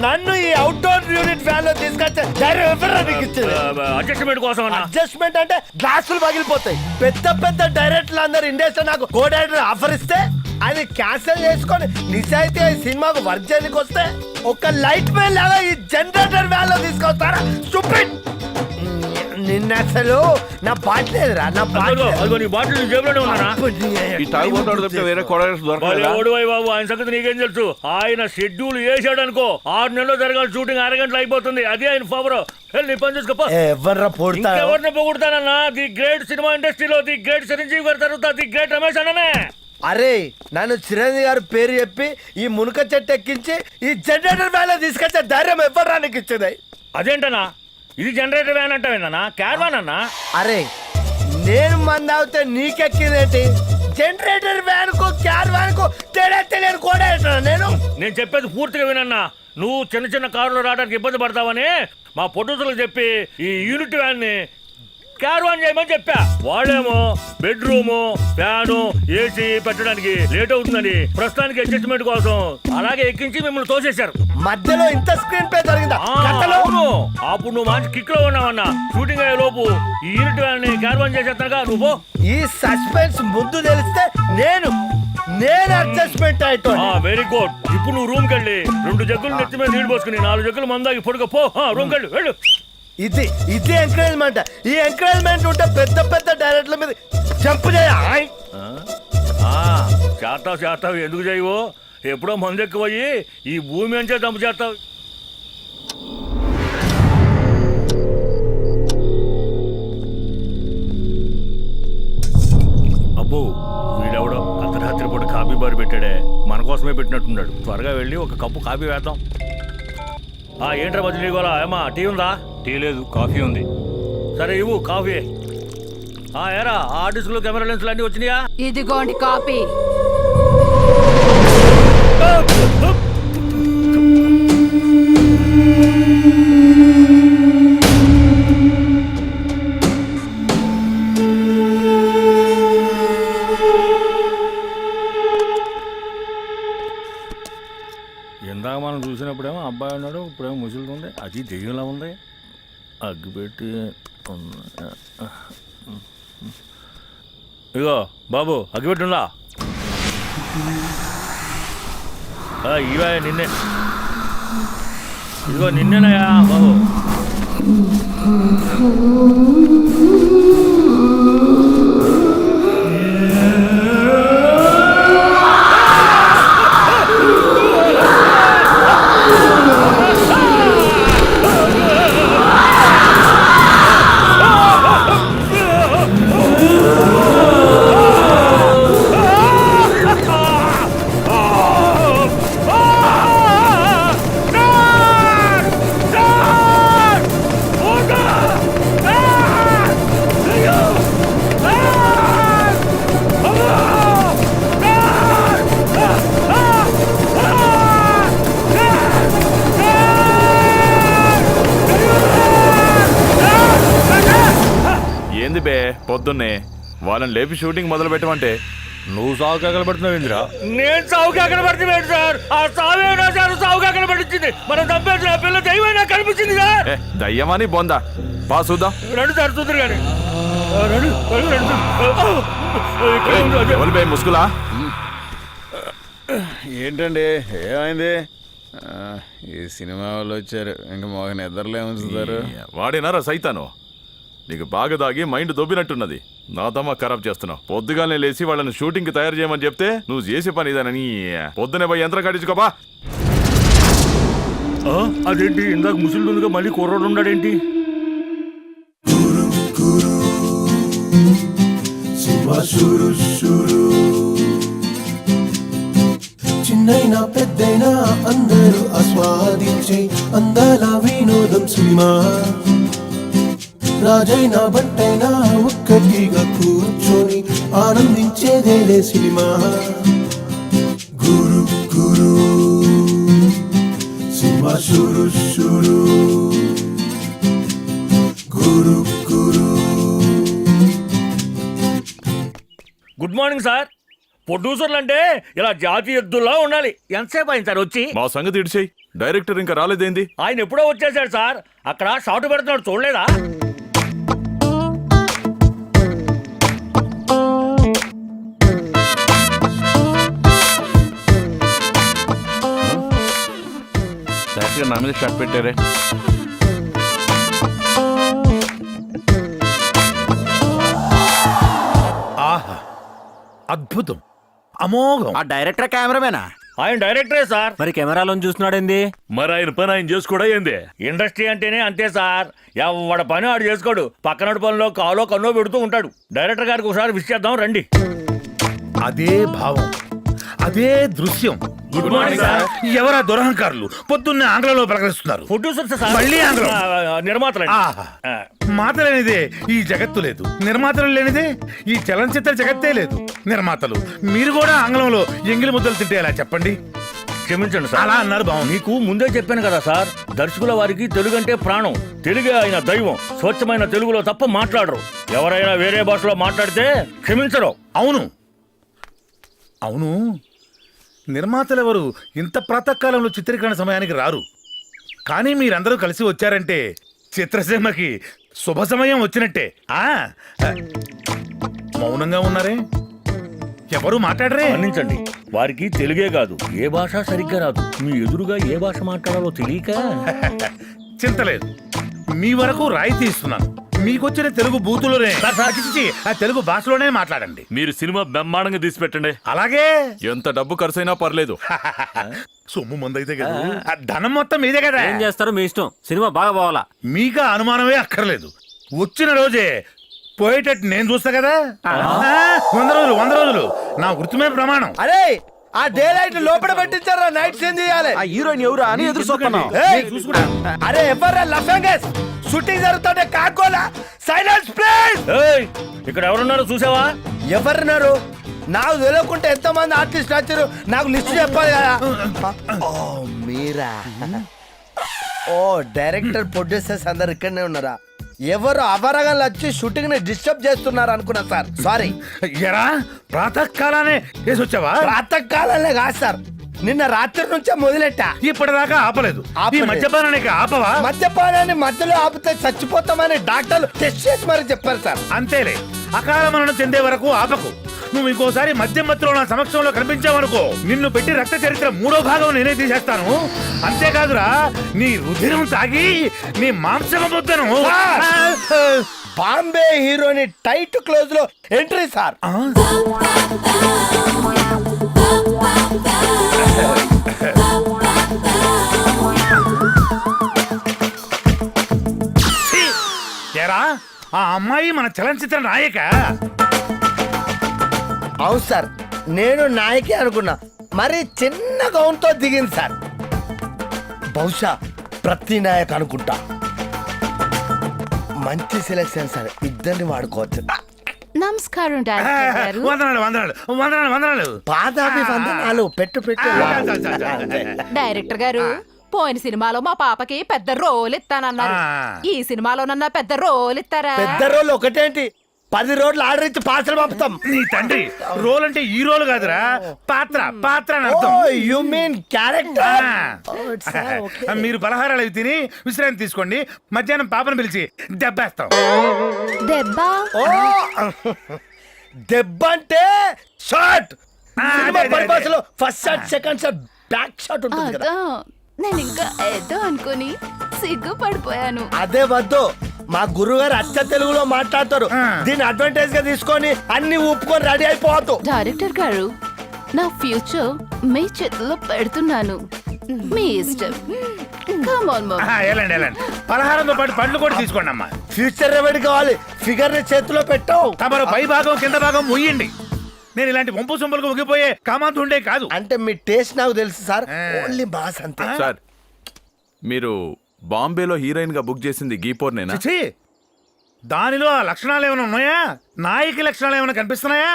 S11: నన్ను ఈ అవుట్డోర్ యూనిట్ ఫ్యాన్ లో తీసుకొచ్చే ధైర్యం ఎవరు నీకు ఇచ్చింది?
S1: అడ్జస్ట్మెంట్ కోసం
S11: అడ్జస్ట్మెంట్ అంటే గ్లాసులు పగిలిపోతాయి. పెద్ద పెద్ద డైరెక్టర్లు అందరు ఇండస్ట్రీ నాకు కోఆర్డినేటర్ ఆఫర్ ఇస్తే అది క్యాన్సిల్ చేసుకొని నిజాయితీ ఈ సినిమాకు వర్క్ చేయడానికి వస్తే ఒక లైట్ మ్యాన్ లాగా ఈ జనరేటర్ వ్యాన్ లో తీసుకొస్తారా? స్టూపిడ్. నిన్న అసలు నా బాటిల్ లేదురా. నా
S1: బాటిల్ జేబులోనే ఉన్నానా?
S10: ఈ తాగుబోతాడు తప్పితే వేరే కొడగేసి దొరకలేదా?
S1: బాబు ఆయన సంగతి నీకేం తెలుసు? ఆయన షెడ్యూల్ వేసాడు అనుకో 6 నెలల్లో జరగాలి షూటింగ్ 6 గంటలు అయిపోతుంది. అదే ఆయన ఫవర్. నీ పని చూసుకో. ఎవరిని పొగుడతానన్నా? ది గ్రేట్ సినిమా ఇండస్ట్రీలో ది గ్రేట్ చిరంజీవి గారి తర్వాత ది గ్రేట్ రమేష్ అన్ననే.
S11: అరే నన్ను చిరంజీవి గారు పేరు చెప్పి ఈ మునక చెట్టు ఎక్కించి ఈ జనరేటర్ వ్యాన్ లో తీసుకొచ్చే ధైర్యం ఎవరు నీకు ఇచ్చింది?
S1: అదేంటనా ఇది జనరేటర్ వ్యాన్ అంటావేందన్నా? క్యార్వాన్ అన్నా?
S11: అరే నేను మంది అవుతే నీకెక్కిందేంటి? జనరేటర్ వ్యాన్ కు క్యార్వాన్ కు తేడా తెలియని కూడా
S1: నేను చెప్పేది పూర్తిగా వినన్నా. నువ్వు చిన్న చిన్న కారులో రావడానికి ఇబ్బంది పడతావని మా పొట్టులకు చెప్పి ఈ యూనిట్ వ్యాన్ ని క్యార్వాన్ చేయమని చెప్పా. వాళ్ళేమో బెడ్రూము, ఫ్యాను, ఏసీ పెట్టడానికి లేట్ అవుతుందని ప్రస్తుతానికి అడ్జస్ట్మెంట్ కోసం అలాగే ఎక్కించి మిమ్మల్ని తోసేశారు.
S11: మధ్యలో ఇంత స్క్రీన్ ప్లే జరిగిందా?
S1: అప్పుడు నువ్వు మంచి కిక్ లో ఉన్నావన్నా. షూటింగ్ అయ్యే లోపు ఈ యూనిట్ వ్యాన్ ని క్యార్వాన్ చేసేస్తానుగా నువ్వు.
S11: ఈ సస్పెన్స్ ముందు తెలిస్తే నేను అడ్జస్ట్మెంట్ అయితో.
S1: Very good. ఇప్పుడు నువ్వు రూమ్ కెళ్ళి 2 జగ్గులు నెత్తి మీద నీళ్ళు పోసుకుని 4 జగ్గులు మందాకి పొడుగపో. రూమ్ కెళ్ళి వెళ్ళు.
S11: ఇది ఎంకరేజ్మెంట్. ఈ ఎంకరేజ్మెంట్ ఉంటే పెద్ద పెద్ద డైరెక్టర్ల మీద జంప్ చేస్తావు.
S1: ఎందుకు చేయవు? ఎప్పుడో మందు ఎక్కువయ్యి ఈ భూమి అంచే దంపు చేస్తావు. అబ్బో వీడెవడో అర్ధరాత్రి పూట కాఫీ బార్ పెట్టాడే, మన కోసమే పెట్టినట్టున్నాడు. త్వరగా వెళ్ళి ఒక కప్పు కాఫీ వేద్దాం. ఏంట్రా మధ్య నీకోలా ఏమా టీ ఉందా?
S4: టీ లేదు, కాఫీ ఉంది.
S1: సరే ఇవ్వు కాఫీ. ఏరా ఆర్టిస్టులు కెమెరా లెన్స్లు అన్నీ వచ్చినాయా?
S3: ఇదిగోండి కాపీ.
S1: ఇందాక మనం చూసినప్పుడేమో అబ్బాయి ఉన్నాడు, ఇప్పుడేమో ముసలిది ఉంది. అది దెయ్యంలా ఉంది. అగ్గిపెట్టి ఇగో బాబు అగ్గిపెట్టి ఉందా? ఇవా నిన్నే, ఇదిగో నిన్నేనయా బాబు.
S10: ఏంది బే పొద్దున్నే వాళ్ళని లేపి షూటింగ్ మొదలు పెట్టమంటే
S1: నువ్వు సాగు కాకలు పడుతున్నావు ఇందిరా? నేను సాగు కాకలు పడుతున్నాను సార్. ఆ సావేనా సార్ సాగు కాకలు పట్టించింది. మనం తప్పేసిన పిల్ల దైవైనా కనిపించింది సార్.
S10: దయ్యమని బొందా బా చూద్దాం.
S1: రెండు సార్ చూద్దరు కానీ
S10: ఎవరు బే ముసుగులా?
S6: ఏంటండి ఏమైంది? ఈ సినిమా వాళ్ళు వచ్చారు, ఇంకా మాకు నిద్రలే ఉంచుతారు.
S10: వాడినారా సైతాను? నీకు బాగా దాగి మైండ్ దొబ్బినట్టున్నది. నా తమ్మ ఖరాబ్ చేస్తున్నావు. పొద్దుగానే లేచి వాళ్ళని షూటింగ్ కి తయారు చేయమని చెప్తే నువ్వు చేసే పని ఇదేనని పొద్దునే పోయి యంత్రం కట్టించుకోపా.
S1: అదేంటి ఇందాక ముసలిగా మళ్ళీ కుర్రోడు ఉన్నాడేంటి?
S11: చిన్నైనా పెద్దైనా అందరూ ఆస్వాదించే అందాల వినోదం సినిమా. రాజైనా బంటైనా ఒక్కటిగా కూర్చొని ఆనందించేదేలే సినిమా. గురు గురు సినిమా షురు షురు గురు గురు.
S1: Good morning sir. ప్రొడ్యూసర్లు అంటే ఇలా జాతీయ ఎద్దుల్లా ఉండాలి. ఎంతసేపు అయింది సార్ వచ్చి?
S10: మా సంగతి ఇడిచేయి. డైరెక్టర్ ఇంకా రాలేదేంది?
S1: ఆయన ఎప్పుడో వచ్చేసాడు సార్. అక్కడ షాట్ పెడుతున్నాడు చూడలేదా?
S10: నా మీద షాట్ పెట్టారే.
S2: ఆహా, అద్భుతం, అమోఘం.
S4: ఆ డైరెక్టర్ కెమెరామేనా?
S1: ఆయన డైరెక్టరే సార్.
S4: మరి కెమెరాలో చూస్తున్నాడేంది?
S1: మరి ఆయన పని ఆయన చేసుకోడా ఏంది? ఇండస్ట్రీ అంటేనే అంతే సార్. ఎవడ పని ఆడు చేసుకోడు. పక్కనడు పనిలో కాలో కన్నో పెడుతూ ఉంటాడు. డైరెక్టర్ గారికి ఒకసారి విష్ చేద్దాం రండి.
S2: అదే భావం, అదే దృశ్యం.
S1: Good morning sir.
S2: ఎవరా దురహంకారులు పొద్దున్నే ఆంగ్లంలో ప్రకటిస్తున్నారు?
S1: Producers sir.
S2: మళ్ళీ ఆంగ్లం.
S1: నిర్మాతలండి.
S2: ఆహా, మాట లేనిదే ఈ జగత్తు లేదు, నిర్మాతలు లేనిదే ఈ చలనచిత్ర జగత్తే లేదు. నిర్మాతలు మీరు కూడా ఆంగ్లంలో ఎంగిలి ముద్దలు తింటే ఎలా చెప్పండి?
S1: క్షమించండి సార్.
S2: అలా అన్నారు బాగుంది.
S1: మీకు ముందే చెప్పాను కదా సార్, దర్శకుల వారికి తెలుగు అంటే ప్రాణం. తెలుగే ఆయన దైవం. స్వచ్ఛమైన తెలుగులో తప్ప మాట్లాడరు. ఎవరైనా వేరే భాషలో మాట్లాడితే క్షమించరు.
S2: అవును అవును, నిర్మాతలు ఎవరు ఇంత ప్రాతకాలంలో చిత్రీకరణ సమయానికి రారు. కానీ మీరందరూ కలిసి వచ్చారంటే చిత్రసీమకి శుభ సమయం వచ్చినట్టే. మౌనంగా ఉన్నారే, ఎవరు మాట్లాడరే?
S1: మన్నించండి, వారికి తెలుగే కాదు ఏ భాష సరిగ్గా రాదు. మీ ఎదురుగా ఏ భాష మాట్లాడాలో తెలియక.
S2: చింతలేదు, మీ వరకు రాయితీ ఇస్తున్నాను. మీకొచ్చిన తెలుగు బూతులోనే చిచి, ఆ తెలుగు భాషలోనే మాట్లాడండి.
S5: మీరు సినిమా బ్రహ్మాండంగా తీసి పెట్టండి.
S2: అలాగే
S10: ఎంత డబ్బు ఖర్చైనా పర్లేదు.
S2: సొమ్ము మందైతే కదా, ఆ ధనం మొత్తం మీదే కదా.
S4: ఏం చేస్తారో మీ ఇష్టం, సినిమా బాగా పోవాలా.
S2: మీకు ఆ అనుమానమే అక్కర్లేదు. వచ్చిన రోజే పోయేటట్టు నేను చూస్తా కదా. 100 రోజులు నా వృత్తి మీద ప్రమాణం.
S11: అరే ఆ డే లైట్ లోపల పెట్టించారా, నైట్ సీన్ చేయాలి.
S8: ఆ హీరోయిన్ ఎవరు అని ఎదురు చూస్తున్నాం.
S11: ఏయ్, అరే ఎవర్రా లఫంగస్, షూటింగ్ జరుగుతుంటే కాకోలా. Silence please.
S1: ఏయ్, ఇక్కడ ఎవరున్నారో చూసావా?
S11: ఎవరున్నారు? నాకు తెలియకుంటే ఎంతో మంది ఆర్టిస్ట్ వచ్చారు, నాకు లిస్ట్ చెప్పాలి కదా. ఓ మీరా? ఓ డైరెక్టర్ ప్రొడ్యూసర్స్ అందరు ఇక్కడనే ఉన్నారా? ఎవరు అవరగాలు వచ్చి షూటింగ్ ని డిస్టర్బ్ చేస్తున్నారు అనుకున్నా సార్. సారీ.
S2: ఎరా ప్రాతకాలానే వేసి వచ్చావా?
S11: ప్రాతకాలనే కాదు సార్, నిన్న రాత్రి నుంచే మొదలెట్టా.
S2: ఇప్పటిదాకా ఆపలేదు. ఈ మద్యపానానికి ఆపవా?
S11: మద్యపానాన్ని మధ్యలో ఆపితే చచ్చిపోతామని డాక్టర్లు టెస్ట్ చేసి మరి చెప్పారు సార్.
S2: అంతేలే, అకాల మరణం చెందే వరకు ఆపకు. నువ్వు ఇంకోసారి మద్యం మత్తులో నా సమక్షంలో కనిపించావనుకో, నిన్ను పెట్టి రక్త చరిత్ర 3వ భాగం నేనే తీసేస్తాను. అంతేకాదురా, నీ రుధిరం తాగి నీ మాంసం ముద్దను.
S11: బాంబే హీరోని టైట్ క్లోజ్ లో ఎంట్రీ సార్.
S2: ఎరా, ఆ అమ్మాయి మన చలనచిత్ర నాయక.
S11: అవును సార్, నేను నాయకే అనుకున్నా, మరి చిన్న గౌన్ తో దిగింది సార్. బహుశా ప్రతి నాయక్ అనుకుంటా. మంచి సెలెక్షన్ సార్, ఇద్దరిని వాడుకోవచ్చు.
S3: నమస్కారం
S2: వందనాలు.
S11: పాదాభి వందనాలు. పెట్టు పెట్టు.
S3: డైరెక్టర్ గారు, పోయిన సినిమాలో మా పాపకి పెద్ద రోల్ ఇస్తానన్నారు. ఈ సినిమాలోనన్నా పెద్ద రోల్ ఇస్తారా?
S11: పెద్ద రోల్ ఒకటేంటి, 10 రోజులు ఆర్డర్ ఇచ్చి పార్సల్ పంపుతాం.
S2: నీ తండ్రి రోల్ అంటే ఈ రోల్ కాదురా, పాత్ర అని అర్థం.
S11: You mean character.
S2: మీరు పలహారాలు అవి తిని విశ్రాంతి తీసుకోండి. మధ్యాహ్నం పాపను పిలిచి దెబ్బేస్తాం.
S3: దెబ్బ?
S11: దెబ్బ అంటే shot. First shot, second shot, back shot ఉంటుంది కదా.
S3: నేను ఇంకా ఏదో అనుకుని సిగ్గుపడిపోయాను.
S11: అదే వద్దు, మా గురుగారు అచ్చ తెలుగులో మాట్లాడతారు. దీన్ని అడ్వాంటేజ్ గా తీసుకొని అన్ని ఊపుకొని రెడీ అయిపోవద్దు.
S3: డైరెక్టర్ గారు, నా ఫ్యూచర్ మీ చేతిలో పెడుతున్నాను, మీ ఇష్టం.
S2: వెళ్ళండి. పలహారంతో పాటు పండ్లు కూడా తీసుకోండి అమ్మా.
S11: ఫ్యూచర్ రెమెడీ కావాలి, ఫిగర్ ని చేతిలో పెట్టావు.
S2: తమరు పై భాగం కింద భాగం ముయ్యండి. నేను ఇలాంటి వంపు సొంపులకు ఉగిపోయే కామాంతుండే కాదు.
S11: అంటే మీ టేస్ట్ నాకు తెలుసు సార్, ఓన్లీ బాస్ అంతే.
S10: సార్, మీరు బాంబేలో హీరోయిన్ గా బుక్ చేసింది గీపోర్నేనా?
S2: చిచి, దానిలో ఆ లక్షణాలు ఏమైనా ఉన్నాయా? నాయకి లక్షణాలు ఏమైనా కనిపిస్తున్నాయా?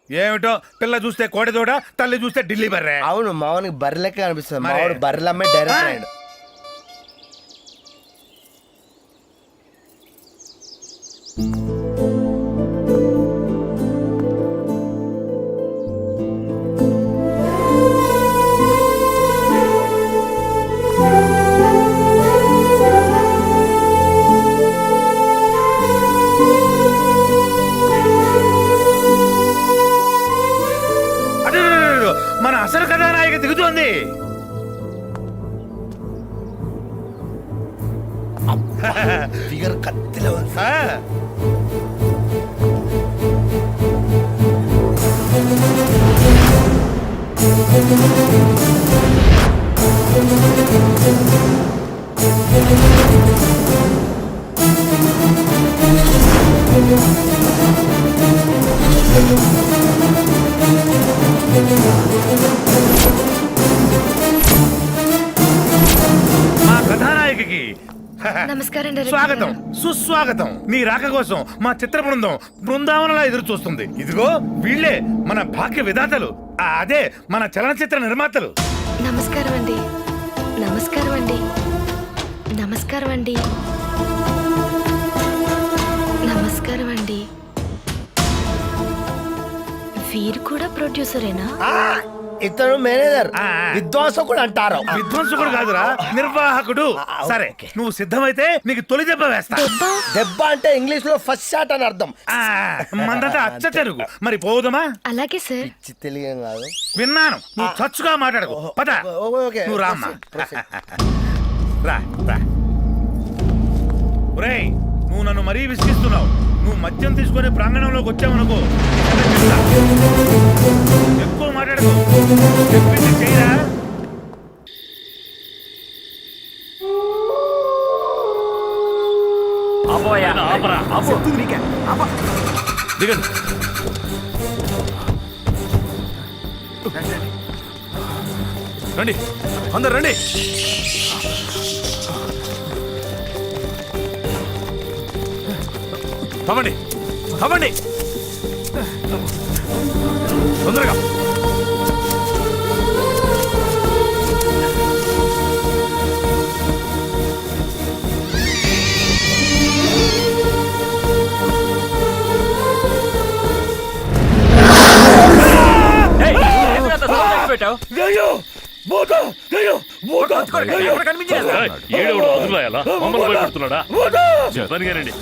S2: ఏమిటో, పిల్ల చూస్తే కోడెదోడ, తల్లి చూస్తే ఢిల్లీ బర్రె.
S11: అవును, మావనికి బర్రెలెక్క కనిపిస్తుంది. మావాడు బర్రెలమ్మే డైరెక్టర్ అయ్యాడు.
S2: మన అసలు కథానాయక దిగుతోంది.
S11: ఫిగర్ కత్తిలో ఉంది.
S2: మా కథానాయకి
S3: నమస్కారం.
S2: స్వాగతం, సుస్వాగతం. నీ రాక కోసం మా చిత్ర బృందావనంలా ఎదురు చూస్తుంది. ఇదిగో వీళ్ళే మన భాగ్య విధాతలు, అదే మన చలనచిత్ర నిర్మాతలు.
S3: నమస్కారం అండి. నమస్కారం అండి. నమస్కారం అండి. నమస్కారం అండి. వీరు కూడా ప్రొడ్యూసరేనా?
S11: ఇతను మేనేజర్, విద్వాంసకుడు అంటారు.
S2: విధ్వంసకుడు కాదురా, నిర్వాహకుడు. సరే, నువ్వు సిద్ధమైతే నీకు తొలి దెబ్బ వేస్తా.
S11: దెబ్బ అంటే ఇంగ్లీష్ లో ఫస్ట్ షాట్ అని అర్థం.
S2: మందంతా అచ్చ తెలుగు. మరి పోదుమా?
S3: అలాగే సార్.
S11: తెలియదు కాదు,
S2: విన్నాను. నువ్వు చచ్చుగా మాట్లాడకు. పద, నువ్వు రామ్మా. రా. ఒరేయ్, నువ్వు నన్ను నన్ను మరీ విసిగిస్తున్నావు. నువ్వు మద్యం తీసుకొని ప్రాంగణంలోకి వచ్చావనుకో, ఎక్కువ మాట్లాడకు. చెప్పింది చేయరా.
S1: ఆపరా, ఆపు.
S10: దిగండి. రండి, అందరు రండి. తవ్వండి, తవ్వండి తొందరగా.
S4: పెట్టావు
S1: దయ్యం, భూతం, దయ్యం, భూతం, దయ్యం.
S4: ఎక్కడ కనిపించలేదు.
S1: ఏయ్, ఈడెవడు వదిలేయాలా? మమ్మల్ని భయపెడుతున్నాడా? చెప్పనిగానండి.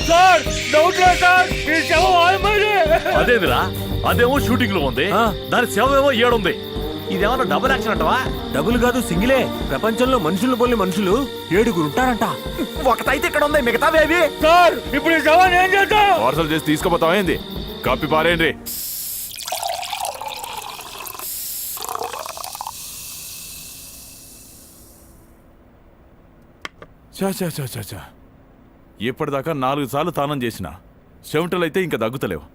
S1: సార్, డౌట్ లేదు సార్, ఈ శవం ఆయమ్మదే. అదేందిరా, అదేమో షూటింగ్ లో ఉంది, దాని శవం ఏమో ఏడుంది. ఇదేమన్నా డబుల్ యాక్షన్ అంటవా?
S4: డబుల్ కాదు, సింగిలే. ప్రపంచంలో మనుషులను పోలి మనుషులు 7 ఉంటారంట.
S11: ఒకటైతే ఇక్కడ ఉంది, మిగతా బేబీ.
S1: సార్, ఇప్పుడు ఈ శవాన్ని ఏం చేద్దాం?
S10: పార్సల్ చేసి తీసుకుపోతావా ఏంది? కప్పి పారేయండి. చా చా చా చా చా. ఇప్పటిదాకా 4 సార్లు తానం చేసిన చెమటలైతే ఇంకా దగ్గుతలేవు.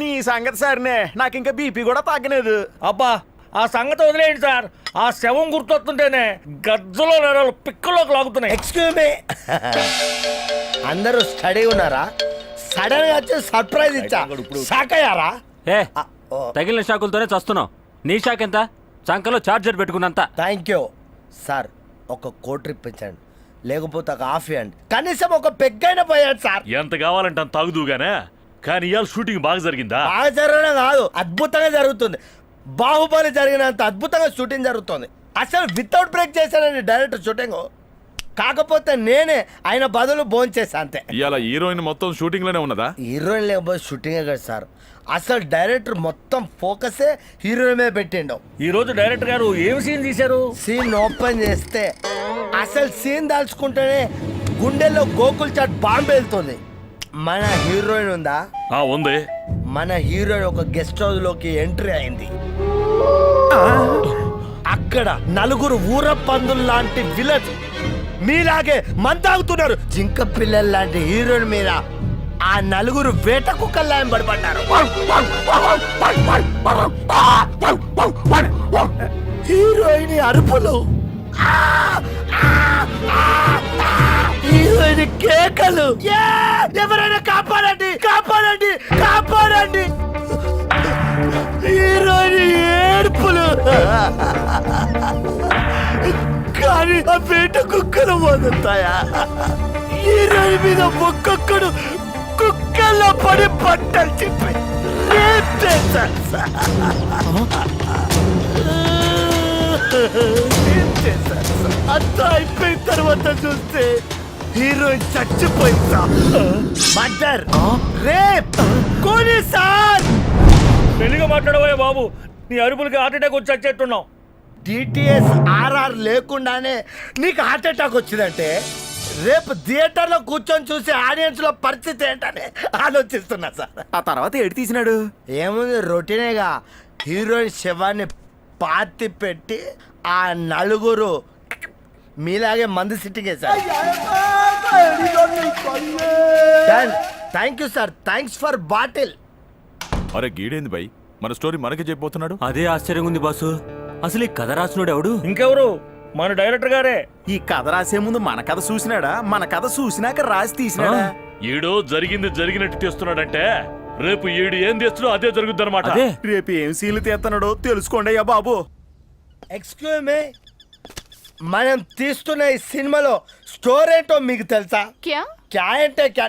S11: నీ సంగతి సరేనే, నాకు ఇంకా బీపీ కూడా తగ్గలేదు.
S1: అబ్బా, ఆ సంగతి వదిలేయండి సార్. ఆ శవం గుర్తొస్తుంటేనే గజ్జలో నరాలు పిక్కలోకి లాగుతున్నాయి.
S11: ఎక్స్క్యూజ్ మీ, అందరూ స్టడీ ఉన్నారా? సడన్ గా వచ్చి సర్ప్రైజ్ ఇచ్చా, షాక్ అయ్యారా?
S4: ఏ తగిలిన షాకులతోనే చస్తున్నావు. నీ షాక్ ఎంత? చంకలో చార్జర్ పెట్టుకున్నంత.
S11: Thank you sir. ఒక కోట్ ఇప్పించండి, లేకపోతే ఒక హాఫ్ ఇవ్వండి. కనీసం ఒక పెగ్గైనా పోయాడు సార్.
S1: ఎంత కావాలంటే అంత తాగుదుగానే. కానీ ఇవాళ షూటింగ్ బాగా జరిగిందా?
S11: బాగా జరగడం కాదు, అద్భుతంగా జరుగుతుంది. బాహుబలి జరిగినంత అద్భుతంగా షూటింగ్ జరుగుతుంది. అసలు వితౌట్ బ్రేక్ చేశానండి డైరెక్టర్ షూటింగ్. కాకపోతే నేనే ఆయన బదులు భోన్ చేశా అంతే.
S10: ఇవాళ హీరోయిన్ మొత్తం షూటింగ్ లోనే ఉన్నదా?
S11: హీరోయిన్ లేకపోతే షూటింగే కదా సార్. అసలు డైరెక్టర్ మొత్తం ఫోకసే హీరోయిన్ మీద పెట్టిండు.
S1: ఈ రోజు డైరెక్టర్ గారు ఏం సీన్ తీశారు?
S11: సీన్ ఓపెన్ చేస్తే అసలు సీన్ దాల్చుకుంటేనే గుండెల్లో గోకుల్ చాట్ బాంబు వెళ్తుంది. మన హీరోయిన్ ఉందా?
S1: ఉంది.
S11: మన హీరోయిన్ ఒక గెస్ట్ హౌస్ లోకి ఎంట్రీ అయింది. అక్కడ 4 ఊర పందులు లాంటి విలన్ మీలాగే మంతాగుతున్నారు. జింక పిల్లల లాంటి హీరోయిన్ మీద ఆ 4 వేట కుక్కల్లా పడిపడ్డారు. హీరోయిన్ అరుపులు, హీరోయిన్ కేకలు, ఎవరైనా కాపాడండి, కాపాడండి, కాపాడండి. హీరోయిన్ ఏడుపులు. కానీ ఆ వేట కుక్కలు వదులుతాయా? హీరోయిన్ మీద ఒక్కొక్కడు కుక్కల్లో పడి బట్టలు చెప్పి రేప్ చేశారు సార్. అంతా అయిపోయిన తర్వాత చూస్తే హీరోయిన్ చచ్చిపోయిందా? మర్డర్, రేప్, కోని సార్.
S1: పెళ్లిగా మాట్లాడబోయే బాబు, నీ అరుపులకి హార్ట్ అటాక్ వచ్చి చచ్చేట్టున్నావు.
S11: డిటిఎస్ ఆర్ఆర్ లేకుండానే నీకు హార్ట్ అటాక్ వచ్చిందంటే రేపు థియేటర్ లో కూర్చొని చూసే ఆడియన్స్ లో పరిస్థితి ఏంటని ఆలోచిస్తున్నా సార్.
S8: ఆ తర్వాత ఎడి తీసినాడు?
S11: ఏముంది, రొటీనేగా. హీరోయిన్ శవాన్ని పాతి పెట్టి ఆ 4 మీలాగే మందు సిట్టింగ్ వేశారు. Thank you sir, thanks for bottle.
S10: అరే గీడేంది బై, మన స్టోరీ మనకే చెప్పబోతున్నాడు.
S4: అదే ఆశ్చర్యంగా ఉంది బాసు. అసలు ఈ కథ రాసినోడు ఎవడు?
S1: ఇంకెవరు, మన డైరెక్టర్ గారే.
S8: ఈ కథ రాసే ముందు మన కథ చూసినాడా? మన కథ చూసినాక రాసి తీసినాడా?
S1: ఈడో జరిగింది జరిగినట్టు తీస్తున్నాడంటే రేపు ఈడు ఏం తీస్తుడో అదే జరుగుద్ది అనమాట.
S4: అదే
S8: రేపు ఏం సీన్లు తీస్తున్నాడో తెలుసుకోండి అయ్యా బాబు.
S11: ఎక్స్క్యూజ్ మీ, మనం తీస్తున్న ఈ సినిమాలో స్టోరీ ఏంటో మీకు తెలుసా? క్యా అంటే క్యా?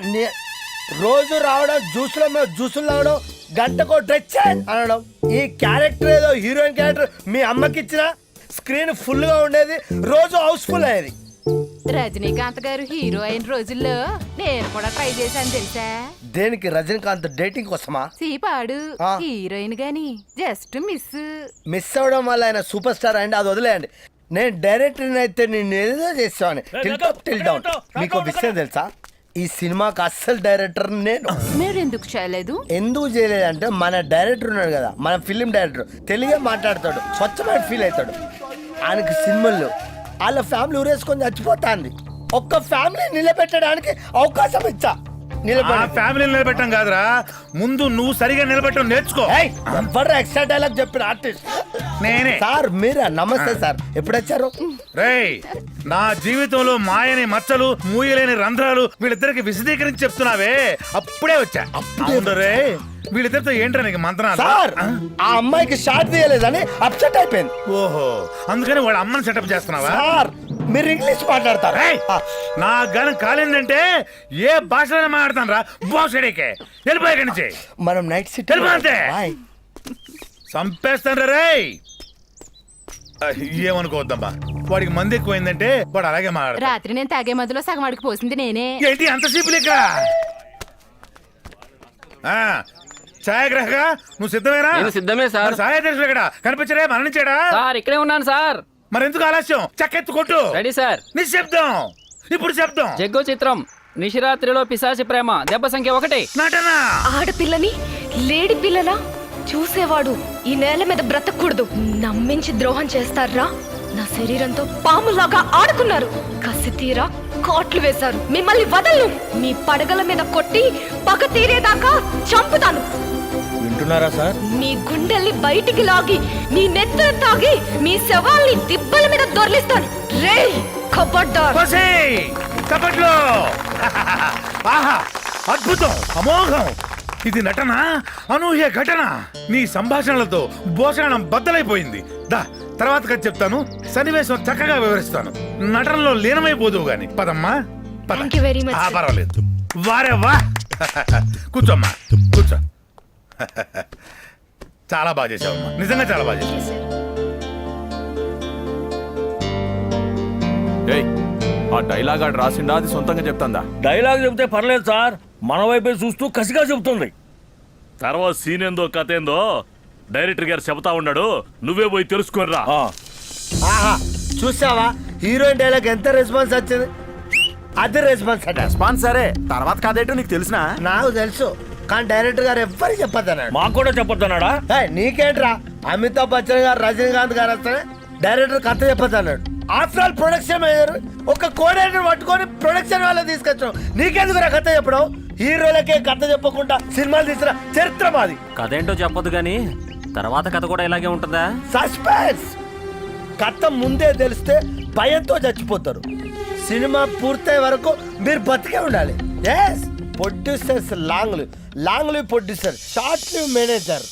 S11: రోజు రావడం, జ్యూసులు తాగడం, గంటకో డ్రెస్ అనడం. ఈ క్యారెక్టర్ ఏదో హీరోయిన్ క్యారెక్టర్ మీ అమ్మకి ఇచ్చిన స్క్రీన్ ఫుల్ గా ఉండేది, రోజు హౌస్ఫుల్ అయ్యేది.
S3: రజనీకాంత్ గారు హీరో అయిన రోజుల్లో నేను కూడా ట్రై చేశాను తెలుసా?
S11: దేనికి రజనీకాంత్ డేటింగ్ కోసమా?
S3: సీపాడు
S11: ఆ.
S3: హీరోయిన్ గాని జస్ట్ మిస్.
S11: మిస్ అవ్వడం వల్ల ఆయన సూపర్ స్టార్ అండి, అది వదిలేయండి. నేను డైరెక్టర్ అయితే నేను ఏదో చేసేవాడిని. Till top till down. మీకు విషయం తెలుసా, ఈ సినిమాకి అస్సలు డైరెక్టర్ నేను.
S3: మీరెందుకు చేయలేదు?
S11: ఎందుకు చేయలేదంటే మన డైరెక్టర్ ఉన్నాడు కదా, మన ఫిలిం డైరెక్టర్ తెలుగే మాట్లాడతాడు, స్వచ్ఛమైన ఫీల్ అవుతాడు. ఆయనకి సినిమాల్లో వాళ్ళ ఫ్యామిలీ ఊరేసుకొని చచ్చిపోతాంది. ఒక్క ఫ్యామిలీ నిలబెట్టడానికి అవకాశం ఇచ్చా.
S2: ఫ్యామిలీ నిలబెట్టం కాదురా, ముందు నువ్వు సరిగా నిలబెట్టడం నేర్చుకో.
S11: ఎవరు ఎక్స్ట్రా డైలాగ్ చెప్పిన ఆర్టిస్ట్
S2: నేనే.
S11: సార్ మీరా? నమస్తే సార్, ఎప్పుడు వచ్చారు?
S2: రేయ్, నా జీవితంలో మాయని మచ్చలు మూయలేని రంధ్రాలు వీళ్ళిద్దరికి విశదీకరించి చెప్తున్నావే, అప్పుడే వచ్చా. అవును రే, వీళ్ళిద్దరితో ఏంట్రా నీకు మంత్రాలు?
S11: సార్ ఆ అమ్మాయికి షాట్ తీయలేదని అప్సెట్ అయిపోయింది.
S2: ఓహో, అందుకని వాళ్ళ అమ్మని సెటప్ చేస్తున్నావా?
S11: సార్ మీరు ఇంగ్లీష్ మాట్లాడతారు.
S2: రేయ్, నా గనం కాలేందంటే ఏ భాషలో మాట్లాడతాను రా బాసడికే. వెళ్ళిపోయి ఇక్కడి నుంచి.
S11: మనం నైట్ సిటీ
S2: అంతే చంపేస్తాను రే. ఏమనుకోవద్దమ్మా, వాడికి మంది ఎక్కువైందంటే వాడు అలాగే మాట్లాడతాడు.
S3: రాత్రి నేను తాగే మందులో సగం అడిగి పోసింది నేనే.
S2: ఏంటి అంత సీపు లెక్క? ఛాయాగ్రహగా నువ్వు సిద్ధమేనా?
S9: సిద్ధమే సార్.
S2: ఛాయాగ్రహుడు ఎక్కడ కనిపించడే? మరణించాడా?
S9: సార్ ఇక్కడే ఉన్నాను సార్.
S2: మరెందుకు ఆలస్యం? చెక్కెత్తు కొట్టు.
S9: Ready sir.
S2: నిశ్శబ్దం. ఇప్పుడు శబ్దం.
S9: జగ్గు చిత్రం నిశిరాత్రిలో పిశాచి ప్రేమ దెబ్బ సంఖ్య 1.
S2: నటన.
S3: ఆడపిల్లని లేడి పిల్లలా చూసేవాడు ఈ నేల మీద బ్రతకూడదు. నమ్మించి ద్రోహం చేస్తారా? నా శరీరంతో పాములాగా ఆడుకున్నారు. కసి తీరా కోట్లు వేశారు. మిమ్మల్ని వదలను. మీ పడగల మీద కొట్టి పగ తీరేదాకా చంపుతాను.
S11: వింటున్నారా సార్?
S3: మీ గుండెల్ని బయటికి లాగి మీ నెత్తులు తాగి మీ శవాల్ని దిబ్బల మీద దొర్లిస్తాను. రే కబడ్డార్.
S2: కబడ్లో. ఆహా, అద్భుతం, అమోఘం. ఇది నటన, అనూహ్య ఘటన. నీ సంభాషణలతో భోషణం బద్దలైపోయింది. దా తర్వాత కథ చెప్తాను, సన్నివేశం చక్కగా వివరిస్తాను. నటనలో లీనమైపోదువు గాని. పదమ్మా పద.
S3: Thank you very much, sir.
S2: పర్వాలేదు. వారే వా. కూర్చోమ్మా, కూర్చో. చాలా బాగా చేసావమ్మా, నిజంగా చాలా బాగా చేసావు.
S10: ఏయ్, ఆ డైలాగ్ ఆడు రాసిండా, అది సొంతంగా చెప్తాందా?
S1: డైలాగ్ చెబితే పర్లేదు సార్, మన వైపే చూస్తూ కసిగా చెబుతుంది.
S5: తర్వాత సీన్ ఏందో కథ ఏందో డైరెక్టర్ గారు చెబుతా ఉన్నాడు, నువ్వే పోయి తెలుసుకోర్రా.
S11: ఆహా చూసావా, హీరోయిన్ డైలాగ్ ఎంత రెస్పాన్స్ వచ్చింది? అది రెస్పాన్స్ అట.
S6: రెస్పాన్స్ సరే, తర్వాత కాదేటో నీకు తెలిసినా?
S11: నాకు తెలుసు, కానీ డైరెక్టర్ గారు ఎవ్వరికి చెప్పొద్దన్నాడు.
S1: మాకు కూడా చెప్పొద్దన్నాడా?
S11: నీకేంట్రా, అమితాబ్ బచ్చన్ గారు రజనీకాంత్ గారు వస్తానే డైరెక్టర్ కథ చెప్పొద్దన్నాడు. ఆఫ్టర్ ఆల్ ప్రొడక్షన్ మేనేజర్ ఒక కోఆర్డినేటర్ పట్టుకొని ప్రొడక్షన్ వాళ్ళ తీసుకొచ్చాం. నీకెందుకు కథ చెప్పడం? హీరోలకే కథ చెప్పకుండా సినిమాలు తీసిన చరిత్ర మాది.
S4: కథ ఏంటో చెప్పొద్దు కానీ తర్వాత కథ కూడా ఇలాగే ఉంటుందా?
S11: సస్పెన్స్. కథ ముందే తెలిస్తే భయంతో చచ్చిపోతారు. సినిమా పూర్తయ్యే వరకు మీరు బతికే ఉండాలి. Yes, producers long live producer, short live manager.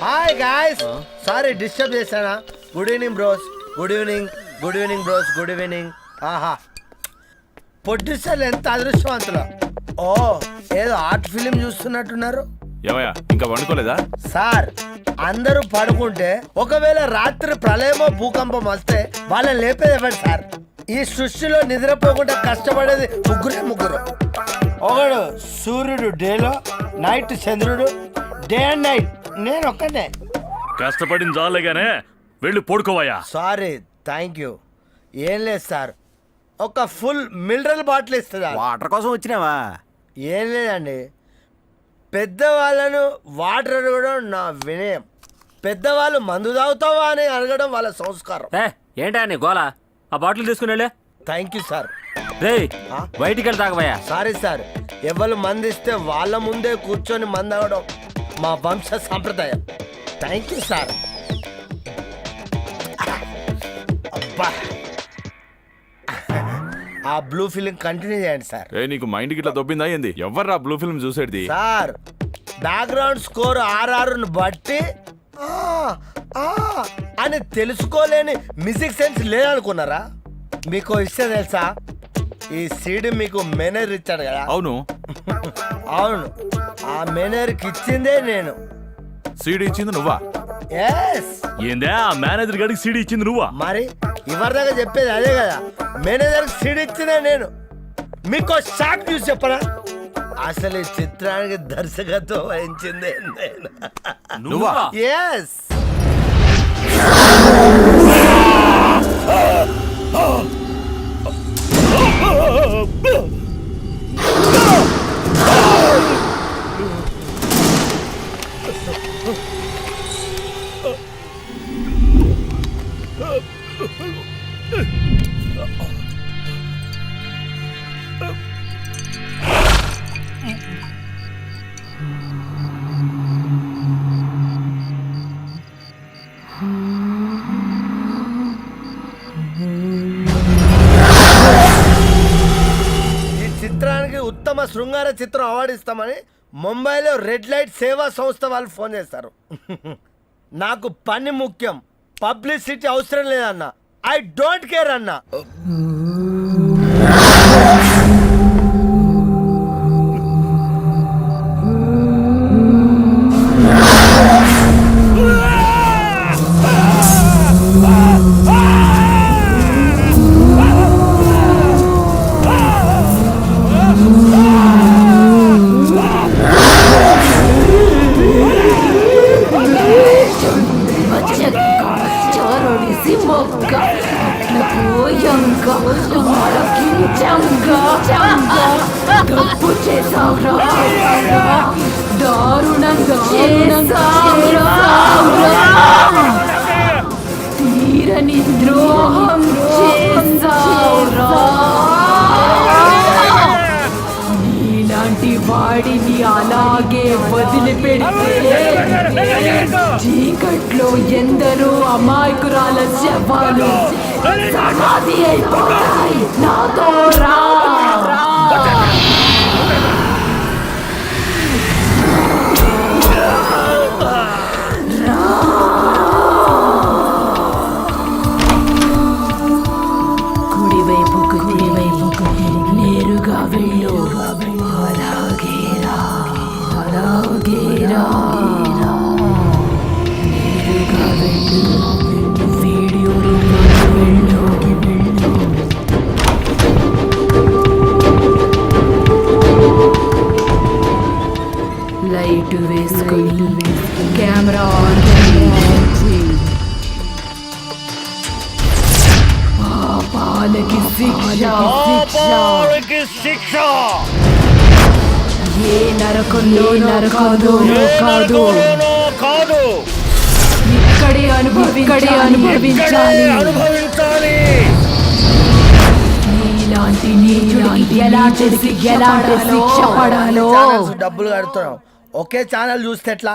S11: Hi guys, sorry disturb చేశానా? Good evening bros. Good evening bros. Good evening. ఆహా, ప్రొడ్యూసర్లు ఎంత అదృష్టవంతులు. ఓ, ఏదో ఆర్ట్ ఫిలిం చూస్తున్నట్టున్నారు.
S10: ఏమయ్యా, ఇంకా వండుకోలేదా?
S11: సార్, అందరూ పడుకుంటే ఒకవేళ రాత్రి ప్రళయమో భూకంపం వస్తే వాళ్ళని లేపేది ఎవరు సార్? ఈ సృష్టిలో నిద్రపోకుండా కష్టపడేది ముగ్గురు. ఒకడు సూర్యుడు డేలో, నైట్ చంద్రుడు. డే అండ్ నైట్ నేను ఒక్కనే.
S5: కష్టపడిన జాలేగానే వెళ్ళి పడుకోవయ్యా.
S11: Sorry, thank you. ఏం లేదు సార్, ఒక ఫుల్ మినరల్ బాటిల్ ఇస్తుందా?
S6: వాటర్ కోసం వచ్చినావా?
S11: ఏం లేదండి, పెద్దవాళ్ళను వాటర్ అడగడం నా వినయం. పెద్దవాళ్ళు మందు తాగుతావా అని అడగడం వాళ్ళ సంస్కారం.
S4: ఏంటా నీ గోల? ఆ బాటిల్ తీసుకుని వెళ్ళే.
S11: Thank you sir.
S4: రేయ్, బయటికి వెళ్ళి తాగబోయా.
S11: సారీ సార్, ఎవరు మందిస్తే వాళ్ళ ముందే కూర్చొని మందవడం మా వంశ సాంప్రదాయం. Thank you sir. అబ్బా, ఆ బ్లూ ఫిలిం కంటిన్యూ చేయండి సార్.
S10: నీకు మైండ్ గిట్లా దొబ్బిందా ఏంది? ఎవర్రా బ్లూ ఫిల్మ్ చూసేది?
S11: సార్ బ్యాక్గ్రౌండ్ స్కోర్ ఆర్ఆర్ను బట్టి ఆ, ఆ అని తెలుసుకోలేని మ్యూజిక్ సెన్స్ లేదనుకున్నారా? మీకు ఇష్టం తెలుసా, ఈ సీడీ మీకు మేనేజర్ ఇచ్చాడు కదా.
S10: అవును.
S11: అవును, ఆ మేనేజర్కి ఇచ్చిందే నేను.
S10: సీడీ ఇచ్చింది నువ్వా?
S11: ఎస్.
S5: ఏందే ఆ మేనేజర్ గారికి సీడీ ఇచ్చింది నువ్వా?
S11: మరి ఎవరిదాకా చెప్పేది అదే కదా, మేనేజర్కి సీడీ ఇచ్చిందే నేను. మీకు షాక్ న్యూస్ చెప్పనా, అసలు ఈ చిత్రానికి దర్శకత్వం వహించిందే నేను.
S10: నువ్వా?
S11: ఎస్. చిత్రానికి ఉత్తమ శృంగార చిత్రం అవార్డు ఇస్తామని ముంబైలో రెడ్ లైట్ సేవా సంస్థ వాళ్ళు ఫోన్ చేస్తారు. నాకు పని ముఖ్యం, పబ్లిసిటీ అవసరం లేదన్న. ఐ డోంట్ కేర్ అన్న.
S3: తీరని ద్రోహం చేసావురా, నీలాంటి వాడిని అలాగే వదిలిపెడితే చీకట్లో ఎందరో అమాయకురాల శవాలు సమాధి అయిపోతాయి. నాతో రా. నేరుగా వెళ్ళు, అలాగే రా, అలాగే రా. నేరుగా వెళ్ళు, వీడియో వెళ్ళు. లైట్ వేసుకొని కెమెరా ఆన్ చేయి. పాపాలకి శిక్ష. ఏ నరకంలో నరకాదో కాదు, ఇక్కడే అనుభవించాలి. నీలాంటి ఎలాంటి శిక్ష పడాలో. డబ్బులు కడుతున్నాం, ఒకే ఛానల్ చూస్తే ఎట్లా?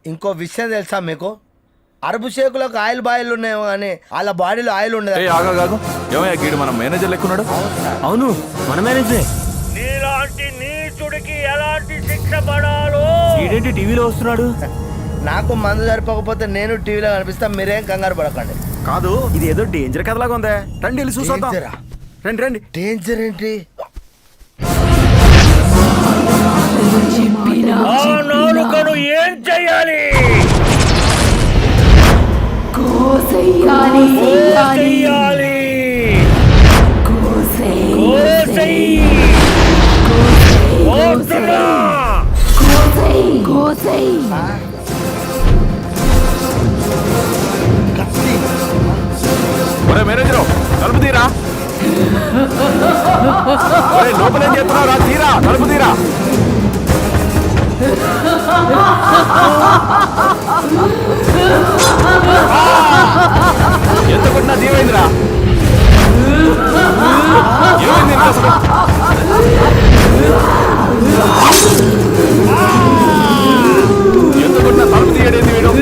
S3: ఇంకో విషయం తెలుసా మీకు, అరబు షేకులకు ఆయిల్ బాయిల్ ఉన్నాయో కానీ వాళ్ళ బాడీలో ఆయిల్ ఉండదు.
S10: ఏమయ్యా గీడు మన మేనేజర్ లెక్కున్నాడు?
S4: అవును, మన మేనేజరే.
S1: నీలాంటి నీచుడికి ఎలాంటి శిక్ష పడాలో.
S4: ఈడేంటి టీవీలో వస్తున్నాడు?
S11: నాకు మందు సరిపోకపోతే నేను టీవీలో కనిపిస్తా, మీరేం కంగారు పడకండి.
S8: కాదు, ఇది ఏదో డేంజర్ కథలాగా ఉందే. రండి వెళ్ళి చూసొద్దాం. రండి రండి.
S11: డేంజర్ ఏంటి?
S1: ఆ నాలుకను ఏం చెయ్యాలి?
S3: కోసేయాలి.
S10: మేనేజరు తలుపు తీరా. లోపలేం చేస్తున్నావు? తీరా, తలుపు తీరా. ఎంత కొట్టినా దీవైందిరా. ఏమైంది అసలు? ఎంత కొట్టినా తలుపు తీయడేంది వీడు?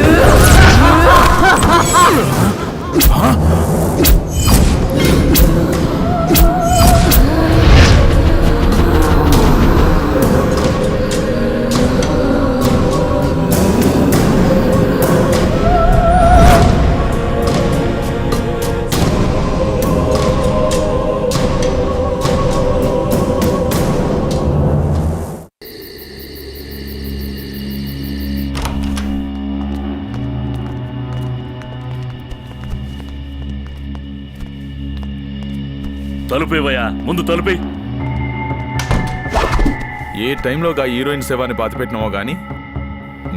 S5: తలుపేవయ్యా, ముందు తలుపే.
S10: ఏ టైంలో గా హీరోయిన్ శవాన్ని బాతిపెట్టినామో గానీ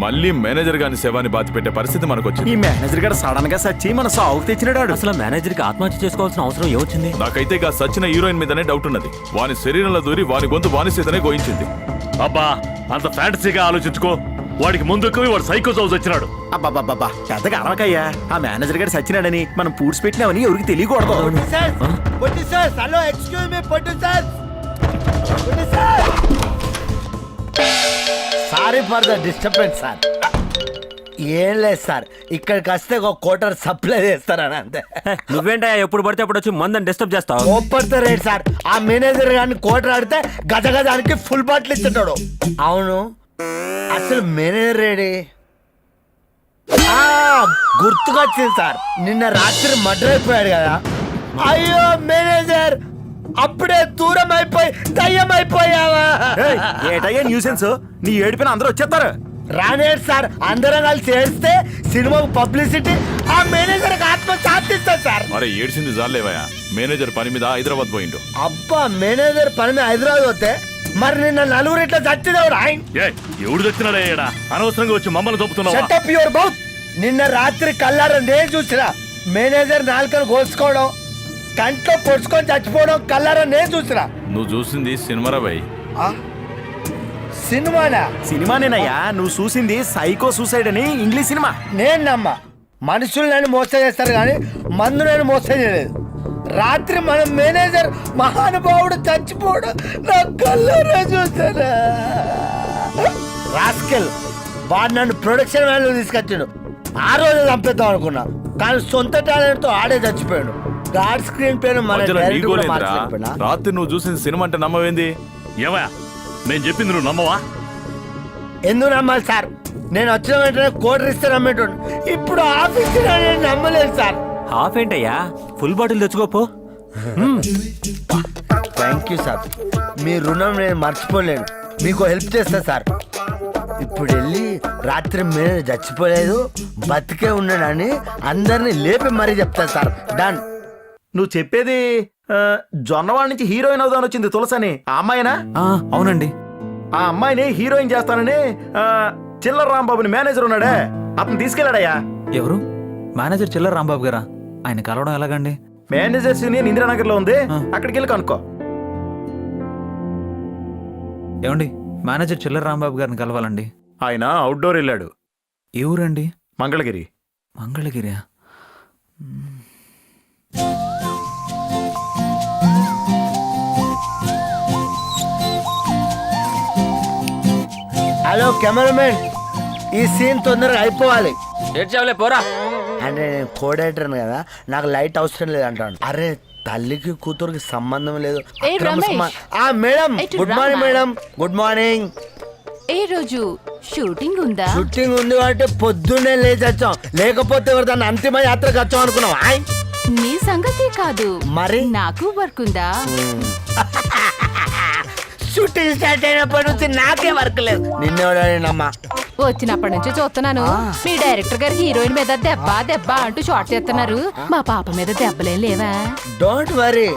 S10: మళ్ళీ మేనేజర్ గాని శవాన్ని బాతిపెట్టే పరిస్థితి మనకు
S8: ఈ
S10: వచ్చింది.
S8: మేనేజర్ గారు సడన్ గా సచ్చి మన సాగుకు తెచ్చినాడు.
S4: అసలు మేనేజర్కి ఆత్మహత్య చేసుకోవాల్సిన అవసరం ఏమొచ్చింది?
S10: నాకైతే గా సచిన హీరోయిన్ మీదనే డౌట్ ఉన్నది. వాని శరీరంలో దూరి వాని గొంతు వాని చేతనే గోయించింది.
S5: అబ్బా, అంత ఫ్యాంటసీగా ఆలోచించుకో. వాడికి ముందు ఎక్కువ వాడు సైకో చౌస్ వచ్చినాడు.
S8: అబ్బాబ్బాబ్బా పెద్దగా అరవకయ్యా. ఆ మేనేజర్ గారు సచ్చినాడని మనం పూడ్చి పెట్టినామని ఎవరికి తెలియకూడదు.
S11: Producers hello excuse me producers. Sorry for the disturbance sir. ఏం లేదు సార్, ఇక్కడికి వస్తే ఒక కోటర్ సప్లై చేస్తారని అంతే.
S4: నువ్వేంటయ్యా ఎప్పుడు పడితే అప్పుడు వచ్చి మందని డిస్టర్బ్ చేస్తావు?
S11: ఓపర్తో రేట్ సార్. ఆ మేనేజర్ గారిని కోటర్ ఆడితే గజ గజానికి ఫుల్ బాటిల్ ఇచ్చేటాడు. అవును, అసలు మేనేజర్ రేడి? గుర్తుకొచ్చింది సార్, నిన్న రాత్రి మర్డర్ అయిపోయాడు కదా. అయ్యో మేనేజర్, అప్పుడే దూరం అయిపోయి దయ్యం అయిపోయావా?
S8: ఏటయ్యా న్యూసెన్స్, నీ ఏడిపోయిన అందరూ వచ్చేస్తారు.
S11: రానేడు సార్, అందరం కలిసి చేస్తే సినిమాకు పబ్లిసిటీ, ఆ మేనేజర్ ఆత్మ శాంతిస్తారు సార్.
S10: అరే ఏడ్చింది జాలేవయ్యా, మేనేజర్ పని మీద హైదరాబాద్ పోయిండు.
S11: అబ్బా, మేనేజర్ పని మీద హైదరాబాద్ పోతే మరి నిన్న నలుగురు ఇట్లా చచ్చిదేవుడు ఆయన.
S5: ఎవడు తెచ్చినాడా? అనవసరంగా వచ్చి మమ్మల్ని చంపుతున్నావా?
S11: Shut up your mouth. నిన్న రాత్రి కల్లారా నేను చూసినా మేనేజర్ నాలుకను కోల్చుకోవడం, కంట్లో పొడుచుకొని చచ్చిపోవడం కల్లారా నేను చూసినా.
S10: నువ్వు చూసింది సినిమారా భయ్.
S11: సినిమానా?
S8: సినిమానేనయ్యా, నువ్వు చూసింది సైకో సూసైడ్ అని ఇంగ్లీష్ సినిమా.
S11: నేను నమ్మ, మనుషులు నన్ను మోసం చేస్తారు కానీ మందు నేను మోసం చేయలేదు. రాత్రి మన మేనేజర్ మహానుభావుడు చచ్చిపోవడం నా కళ్ళారా చూసానా. రాస్కెల్ వాడు నన్ను ప్రొడక్షన్ వ్యాల్యూ తీసుకొచ్చాడు. ఆ రోజు చంపేద్దాం అనుకున్నా, కానీ సొంత టాలెంట్ తో ఆడే చచ్చిపోయాడు. గాడ్ స్క్రీన్ పేరు మన
S10: మధ్యలో
S11: డైరెక్టర్ కూడా
S10: నీకోలేదురా.
S11: మార్చలేకపోయినా.
S10: రాత్రి నువ్వు చూసిన సినిమా అంటే నమ్మవేంది?
S5: ఏమయ్యా, నేను చెప్పింది నువ్వు నమ్మవా?
S11: ఎందుకు నమ్మాలి సార్? నేను వచ్చిన వెంటనే కోటర్ ఇస్తే నమ్మేటోడు. ఇప్పుడు ఆఫీస్ నేను నమ్మలేదు సార్.
S4: హాఫ్ ఏంటయ్యా, ఫుల్ బాటిల్ తెచ్చుకోపో.
S11: థ్యాంక్ యూ సార్, మీ రుణం నేను మర్చిపోలేను. మీకు హెల్ప్ చేస్తా సార్. ఇప్పుడు వెళ్ళి రాత్రి మీరు చచ్చిపోలేదు, బతికే ఉన్నాడని అందరినీ లేపి మరీ చెప్తా సార్. డన్.
S8: నువ్వు చెప్పేది జొన్నవాడ నుంచి హీరోయిన్ అవుదాని వచ్చింది తులసని ఆ అమ్మాయినా?
S4: అవునండి.
S8: ఆ అమ్మాయిని హీరోయిన్ చేస్తానని చిల్లర రాంబాబుని మేనేజర్ ఉన్నాడే, అతను తీసుకెళ్ళాడయ్యా.
S9: ఎవరు? మేనేజర్ చిల్లర రాంబాబు గారా? ఆయన కలవడం ఎలాగండి?
S8: మేనేజర్స్ యూనియన్ ఇందిరానగర్ లో ఉంది, అక్కడికి వెళ్ళి కనుక్కో.
S9: ఏమండి, మేనేజర్ చిల్లర రాంబాబు గారిని కలవాలండి.
S10: ఆయన అవుట్డోర్ వెళ్ళాడు.
S9: ఏ ఊరండి?
S10: మంగళగిరి.
S9: మంగళగిరియా?
S11: హలో కెమెరామెన్, ఈ సీన్ తొందరగా అయిపోవాలి.
S4: పోరా.
S11: అంటే నేను కోడేటర్ను కదా, నాకు లైట్ అవసరం లేదు అంటాను. అరే తల్లికి కూతురికి సంబంధం లేదు. Madam good morning. Madam good morning.
S3: ఏ రోజు షూటింగ్ ఉందా?
S11: షూటింగ్ ఉంది కాబట్టి పొద్దున్నే లేచి వచ్చాం, లేకపోతే ఎవరు దాన్ని అంతిమ యాత్రకు వచ్చాం అనుకున్నాం.
S3: నీ సంగతి కాదు,
S11: మరి
S3: నాకు వర్క్ ఉందా?
S11: షూటింగ్ స్టార్ట్ అయినప్పటి నుంచి నాకే వర్క్ లేదు. నిన్నేవాడమ్మా
S3: వచ్చినప్పటి నుంచి చూస్తున్నాను, మీ డైరెక్టర్ గారు హీరోయిన్ మీద దెబ్బ దెబ్బ అంటూ షార్ట్ చేస్తున్నారు. మా పాప మీద దెబ్బలేం లేవా?
S11: డోంట్ వరీ,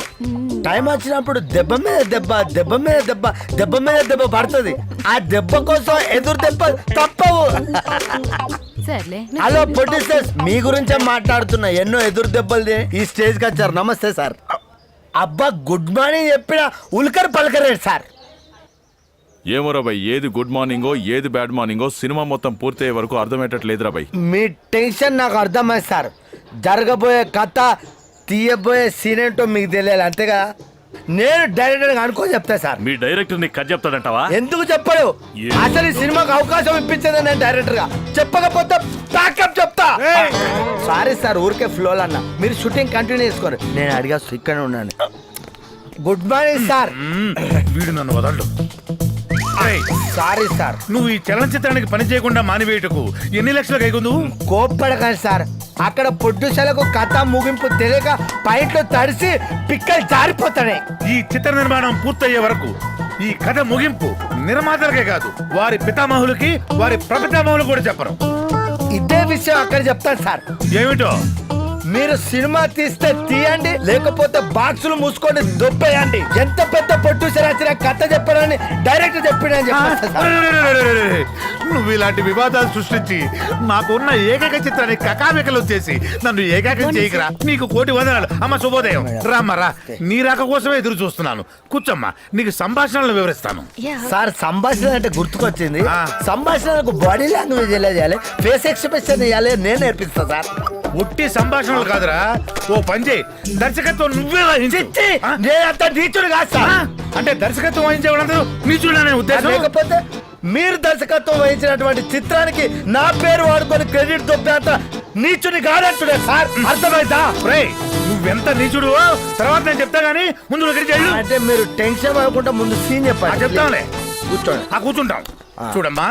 S11: టైం వచ్చినప్పుడు దెబ్బ మీద దెబ్బ, దెబ్బ మీద దెబ్బ, దెబ్బ మీద దెబ్బ పడుతుంది. ఆ దెబ్బ కోసం ఎదురు దెబ్బ తప్పవు.
S3: సర్లే.
S11: హలో ప్రొడ్యూసర్స్, మీ గురించే మాట్లాడుతున్నా. ఎన్నో ఎదురు దెబ్బలు ఈ స్టేజ్కి వచ్చారు. నమస్తే సార్. అబ్బా గుడ్ మార్నింగ్ చెప్పిన ఉల్కర్ పలకరేడు సార్.
S10: ఏమోరా భయ్, ఏది గుడ్ మార్నింగో ఏది బ్యాడ్ మార్నింగో సినిమా మొత్తం పూర్తయ్యే వరకు అర్థమయ్యేటట్లేదురా భయ్.
S11: మీ టెన్షన్ నాకు అర్థమైంది సార్. జరగబోయే కథ, తీయబోయే సీన్ ఏంటో మీకు తెలియాలి అంతేగా. నేను డైరెక్టర్ అనుకోని చెప్తా సార్.
S5: మీ డైరెక్టర్ నీకు కథ చెప్తాడంటావా?
S11: ఎందుకు చెప్పడు? అసలు ఈ సినిమాకి అవకాశం ఇప్పించేది నేను డైరెక్టర్ గా. చెప్పకపోతే ప్యాకప్ చెప్తా. సారీ సార్, ఊరికే ఫ్లోల్ అన్న. మీరు షూటింగ్ కంటిన్యూ చేసుకోరు, నేను అడిగా ఇక్కడే ఉన్నాను. Good morning sir.
S2: వీడు నన్ను వదలడు.
S11: Sorry sir.
S2: నువ్వు ఈ చలనచిత్రానికి పని చేయకుండా మానివేయటకు ఎన్ని లక్షలు కైకుందు?
S11: కోప్పడకండి సార్, అక్కడ ప్రొడ్యూసర్లకు కథ ముగింపు తెలియక పైట్లో తడిసి పిక్కలు జారిపోతాయి.
S2: ఈ చిత్ర నిర్మాణం పూర్తయ్యే వరకు ఈ కథ ముగింపు నిర్మాతలకే కాదు, వారి పితామహులకి వారి ప్రపితామహులు కూడా చెప్పరు.
S11: ఇదే విషయం అక్కడ చెప్తాను సార్.
S2: ఏమిటో?
S11: మీరు సినిమా తీస్తే తీయండి, లేకపోతే బాక్సులు మూసుకొని దొబ్బేయండి. ఎంత పెద్ద ప్రొడ్యూసర్ వచ్చినా కథ చెప్పారని డైరెక్ట్ చెప్పినని చెప్పేస్తా సార్.
S2: నువ్వు ఇలాంటి వివాదాలు సృష్టించి నాకున్న ఏకైక చిత్రాన్ని కకామికలు చేసి నన్ను ఏకాకం చేయకరా. నీకు కోటి వందనాలు. అమ్మ శుభోదయం. రామ్మా రా, నీ రాక కోసమే ఎదురు చూస్తున్నాను. కూర్చోమ్మా, నీకు సంభాషణలు వివరిస్తాను.
S11: సార్ సంభాషణ అంటే గుర్తుకొచ్చింది. సంభాషణకు బాడీ లాంగ్వేజ్ ఎలా చేయాలి, ఫేస్ ఎక్స్ప్రెషన్ వేయాలి నేను నేర్పిస్తా సార్.
S2: ఉట్టి సంభాషణలు కాదురా, ఓ పని చేయి, దర్శకత్వం నువ్వే వహించు.
S11: నేనంత నీచుడు కాదు సార్.
S2: అంటే దర్శకత్వం వహించేవాళ్ళందరూ నీచుడనే ఉద్దేశం?
S11: లేకపోతే మీరు దర్శకత్వం వహించినటువంటి చిత్రానికి నా పేరు వాడుకొని క్రెడిట్ దొబ్బేంత నీచుని కాదంటుడే సార్. అర్థమైందా?
S2: రేయ్, నువ్వెంత నీచుడు తర్వాత నేను చెప్తా గానీ ముందు నువ్వు ఇక్కడికి వెళ్ళు.
S11: అంటే మీరు టెన్షన్ అవ్వకుండా ముందు సీన్ చెప్పండి.
S2: చెప్తాంలే,
S11: కూర్చోండి.
S2: కూర్చుంటాం. చూడమ్మా,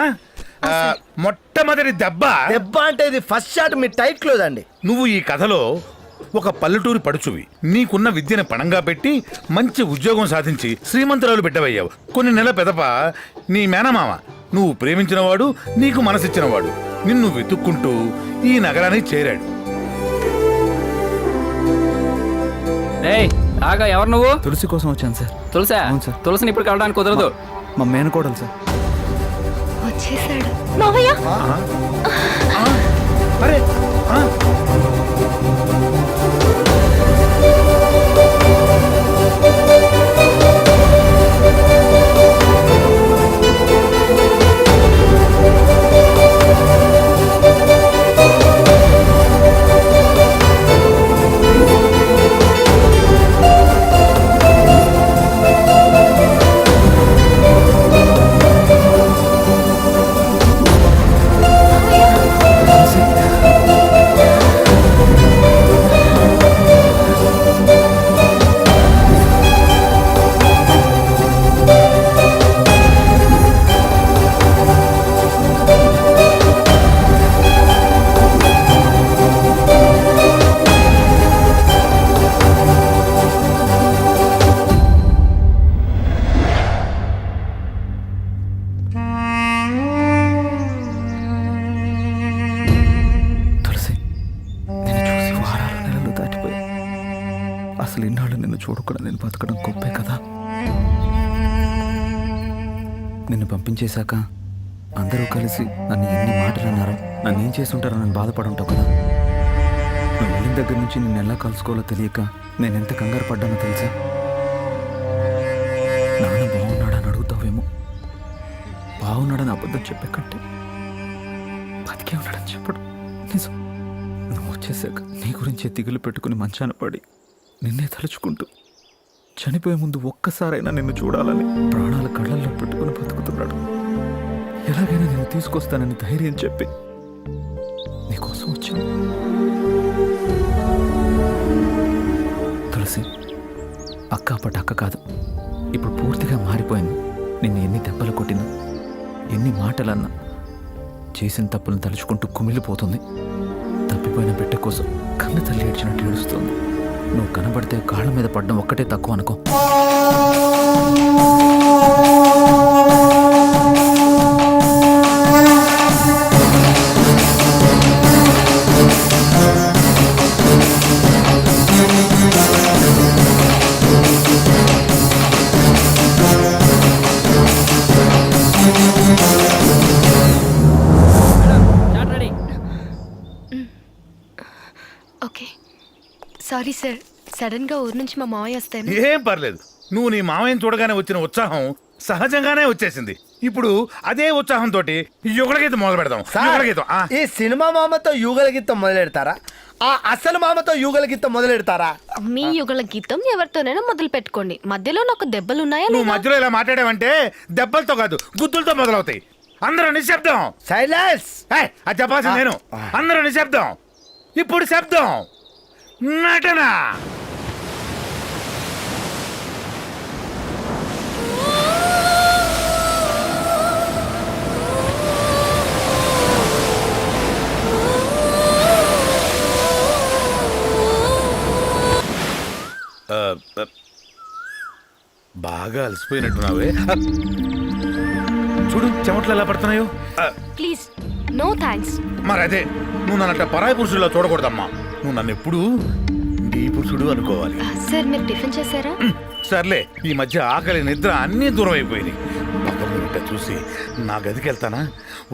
S2: మొట్టమొదటి దెబ్బ
S11: అంటే ఇది ఫస్ట్ షాట్ మీ టైట్ క్లోజ్ అండి.
S2: నువ్వు ఈ కథలో ఒక పల్లెటూరి పడుచువి. నీకున్న విద్యను పణంగా పెట్టి మంచి ఉద్యోగం సాధించి శ్రీమంతురాలు బిడ్డవయ్యావు. కొన్ని నెలల పెదప నీ మేనమామ, నువ్వు ప్రేమించినవాడు, నీకు మనసిచ్చినవాడు, నిన్ను వెతుక్కుంటూ ఈ నగరానికి చేరాడు.
S9: ఆగా, ఎవరు నువ్వు?
S8: తులసి కోసం వచ్చాను సార్.
S9: తులసా?
S8: అవును సార్.
S9: తులసిని ఇప్పుడు కలవడానికి కుదరదు.
S8: మా మేనకోడలు సార్.
S3: వచ్చేసాడు మావయ్య.
S2: అరే
S8: అసలు ఇన్నాళ్ళు నిన్ను చూడకుండా నేను బతకడం గొప్పే కదా. నిన్ను పంపించేశాక అందరూ కలిసి నన్ను ఎన్ని మాటలు అన్నారో, నన్ను ఏం చేస్తుంటారో నన్ను బాధపడుంటావు కదా. నువ్వు వెళ్ళిన దగ్గర నుంచి నిన్ను ఎలా కలుసుకోవాలో తెలియక నేను ఎంత కంగారు పడ్డానో తెలుసా. నాన్న బాగున్నాడని అడుగుతావేమో. బాగున్నాడని అబద్ధం చెప్పే కంటే బతికే ఉన్నాడని చెప్పడం నిజం. నువ్వు వచ్చేసాక నీ గురించే దిగులు పెట్టుకుని మంచాన పడి నిన్నే తలుచుకుంటూ చనిపోయే ముందు ఒక్కసారైనా నిన్ను చూడాలని ప్రాణాల కళ్ళల్లో పెట్టుకుని బతుకుతున్నాడు. ఎలాగైనా నేను తీసుకొస్తానని ధైర్యం చెప్పి నీకోసం వచ్చాను. తులసి, అక్క అప్పటి అక్క కాదు, ఇప్పుడు పూర్తిగా మారిపోయింది. నిన్ను ఎన్ని దెబ్బలు కొట్టినా, ఎన్ని మాటలన్నా చేసిన తప్పులను తలుచుకుంటూ కుమిలిపోతుంది. తప్పిపోయిన బిడ్డ కోసం కన్న తల్లి ఏడ్చినట్టు ఏడుస్తుంది. నువ్వు కనబడితే కాళ్ళ మీద పడ్డం ఒక్కటే తక్కువ అనుకో.
S3: ఓకే, సారీ సార్, సడన్ గా ఊరు నుంచి మా మావయ్య వస్తాను.
S2: ఏం పర్లేదు, నువ్వు నీ మామయ్యని చూడగానే వచ్చిన ఉత్సాహం సహజంగానే వచ్చేసింది. ఇప్పుడు అదే ఉత్సాహంతో యుగల గీతం మొదలు పెడదాం. యుగల గీతం.
S11: ఈ సినిమా మామతో యుగల గీతం మొదలెడతారా, ఆ అసలు మామతో యుగల గీతం మొదలెడతారా?
S3: మీ యుగల గీతం ఎవరితోనైనా మొదలు పెట్టుకోండి. మధ్యలో నాకు దెబ్బలు ఉన్నాయా?
S2: నువ్వు మధ్యలో ఇలా మాట్లాడావంటే దెబ్బలతో కాదు గుద్దులతో మొదలవుతాయి. అందరూ నిశ్శబ్దం.
S11: సైలెన్స్.
S2: అది చెప్పాల్సింది నేను. అందరూ నిశ్శబ్దం. ఇప్పుడు శబ్దం. నటన. బాగా అలసిపోయినట్టున్నావే. చూడు చెమట్లు ఎలా పడుతున్నాయో.
S3: Please, no thanks.
S2: మరి అదే, నువ్వు నన్నట్ట పరాయి పురుషుల్లో చూడకూడదమ్మా. నువ్వు నన్ను ఎప్పుడు నీ పురుషుడు అనుకోవాలి.
S3: సార్ మీరు టిఫిన్ చేశారా?
S2: సర్లే, ఈ మధ్య ఆకలి నిద్ర అన్నీ దూరం అయిపోయినాయి. పక్కన నింట చూసి నా గదికి వెళ్తానా,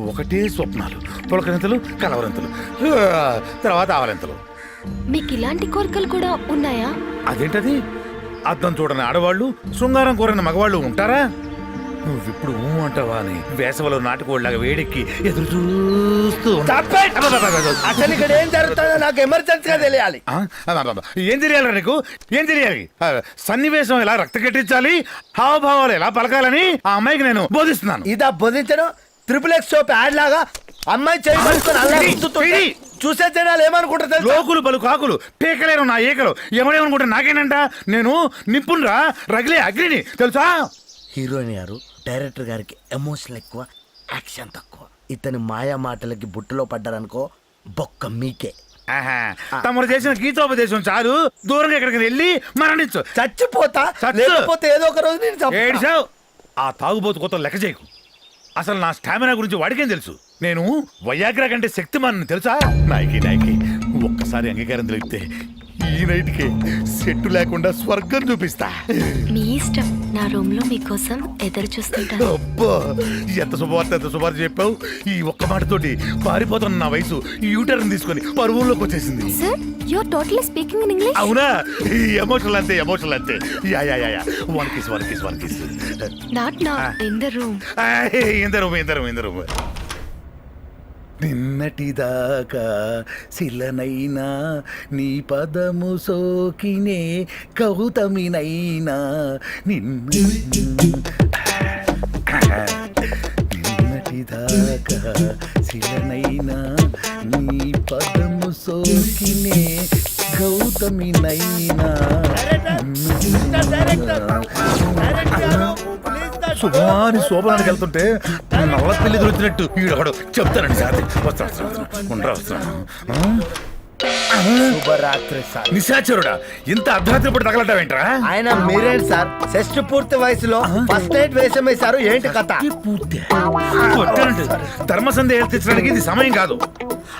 S2: ఒకటే స్వప్నాలు, పులకరింతలు, కలవరింతలు, తర్వాత ఆవలింతలు.
S3: మీకు ఇలాంటి కోరికలు కూడా ఉన్నాయా?
S2: అదేంటది? అద్దం చూడని ఆడవాళ్ళు, శృంగారం కోరని మగవాళ్ళు ఉంటారా? నువ్విప్పుడు అంటావా అని వేసవలో నాటుకోళ్ళగా వేడెక్కి ఎదురు చూస్తూ ఉన్నా.
S11: అసలు ఇక్కడ ఏం జరుగుతుందో నాకు ఎమర్జెన్సీగా తెలియాలి.
S2: ఏం తెలియాలి నీకు? ఏం తెలియాలి? సన్నివేశం ఎలా రక్త కట్టించాలి, హావభావాలు ఎలా పలకాలని ఆ అమ్మాయికి నేను బోధిస్తున్నాను.
S11: ఇదా బోధించడం? ట్రిపుల్ ఎక్స్ షోప్ యాడ్ లాగా అమ్మాయి చేయబడుతున్న చూసే జనాలు ఏమనుకుంటారు?
S2: లోకులు బలు కాకులు పీకలేరు నా ఏకలు. ఎవడేమనుకుంటా నాకేనంట? నేను నిప్పుండ్రా, రగిలే అగ్నిని, తెలుసా?
S11: హీరోయిన్ గారు డైరెక్టర్ గారికి ఎమోషన్ ఎక్కువ, యాక్షన్ తక్కువ. ఇతని మాయా మాటలకి బుట్టలో పడ్డారనుకో బొక్క మీకే.
S2: ఆహా, తమరు చేసిన గీతోపదేశం చాలు. దూరంగా ఎక్కడికి వెళ్ళి మరణించు.
S11: చచ్చిపోతా, లేకపోతే ఏదో ఒక రోజు నేను చంపుతా.
S2: ఏడిసావు. ఆ తాగుబోతు కొత్త లెక్క చేయకు. అసలు నా స్టామినా గురించి వాడికేం తెలుసు? నేను వయాగ్రా కంటే శక్తిమాన్ తెలుసా? నాయకి ఒక్కసారి అంగీకారం తెలిపితే ఈ నైట్కి సెట్టు లేకుండా స్వర్గం చూపిస్తా.
S3: మీ ఇష్టం. నా రూమ్ లో మీకోసం ఎదురు చూస్తుంటాను.
S2: అబ్బా, ఎంత శుభవార్త చెప్పావు. ఈ ఒక్క మాటతోటి పారిపోతున్న నా వయసు యూటర్న్ తీసుకొని పరువుల్లోకి వచ్చేసింది.
S3: Sir you are totally speaking in English.
S2: అవునా? ఎమోషనల్ అంతే. Yeah one kiss.
S3: Not in the room.
S2: ఇందరు నిన్నటిదాకా శిలనైనా నీ పదము సోకినే కౌతమినైనా నిన్నటిదాకా శిలనైనా నీ పదము సోకినే గౌతమినైనా. శుభమాని శోభనానికి వెళ్తుంటే నల్ల పిల్లి దొరికినట్టు ఈడొకడు చెప్తానండి సార్. వస్తున్నాను.
S11: శుభరాత్రి సార్.
S2: నిశాచరుడా, ఇంత అర్ధరాత్రి పూట తగలటమేంట్రా?
S11: ఆయన మీరేంటి సార్? షష్టి పూర్తి వయసులో ఫస్ట్ నైట్ వేషం వేశారు, ఏంటి కథ?
S2: ధర్మసంధి తెచ్చడానికి ఇది సమయం కాదు.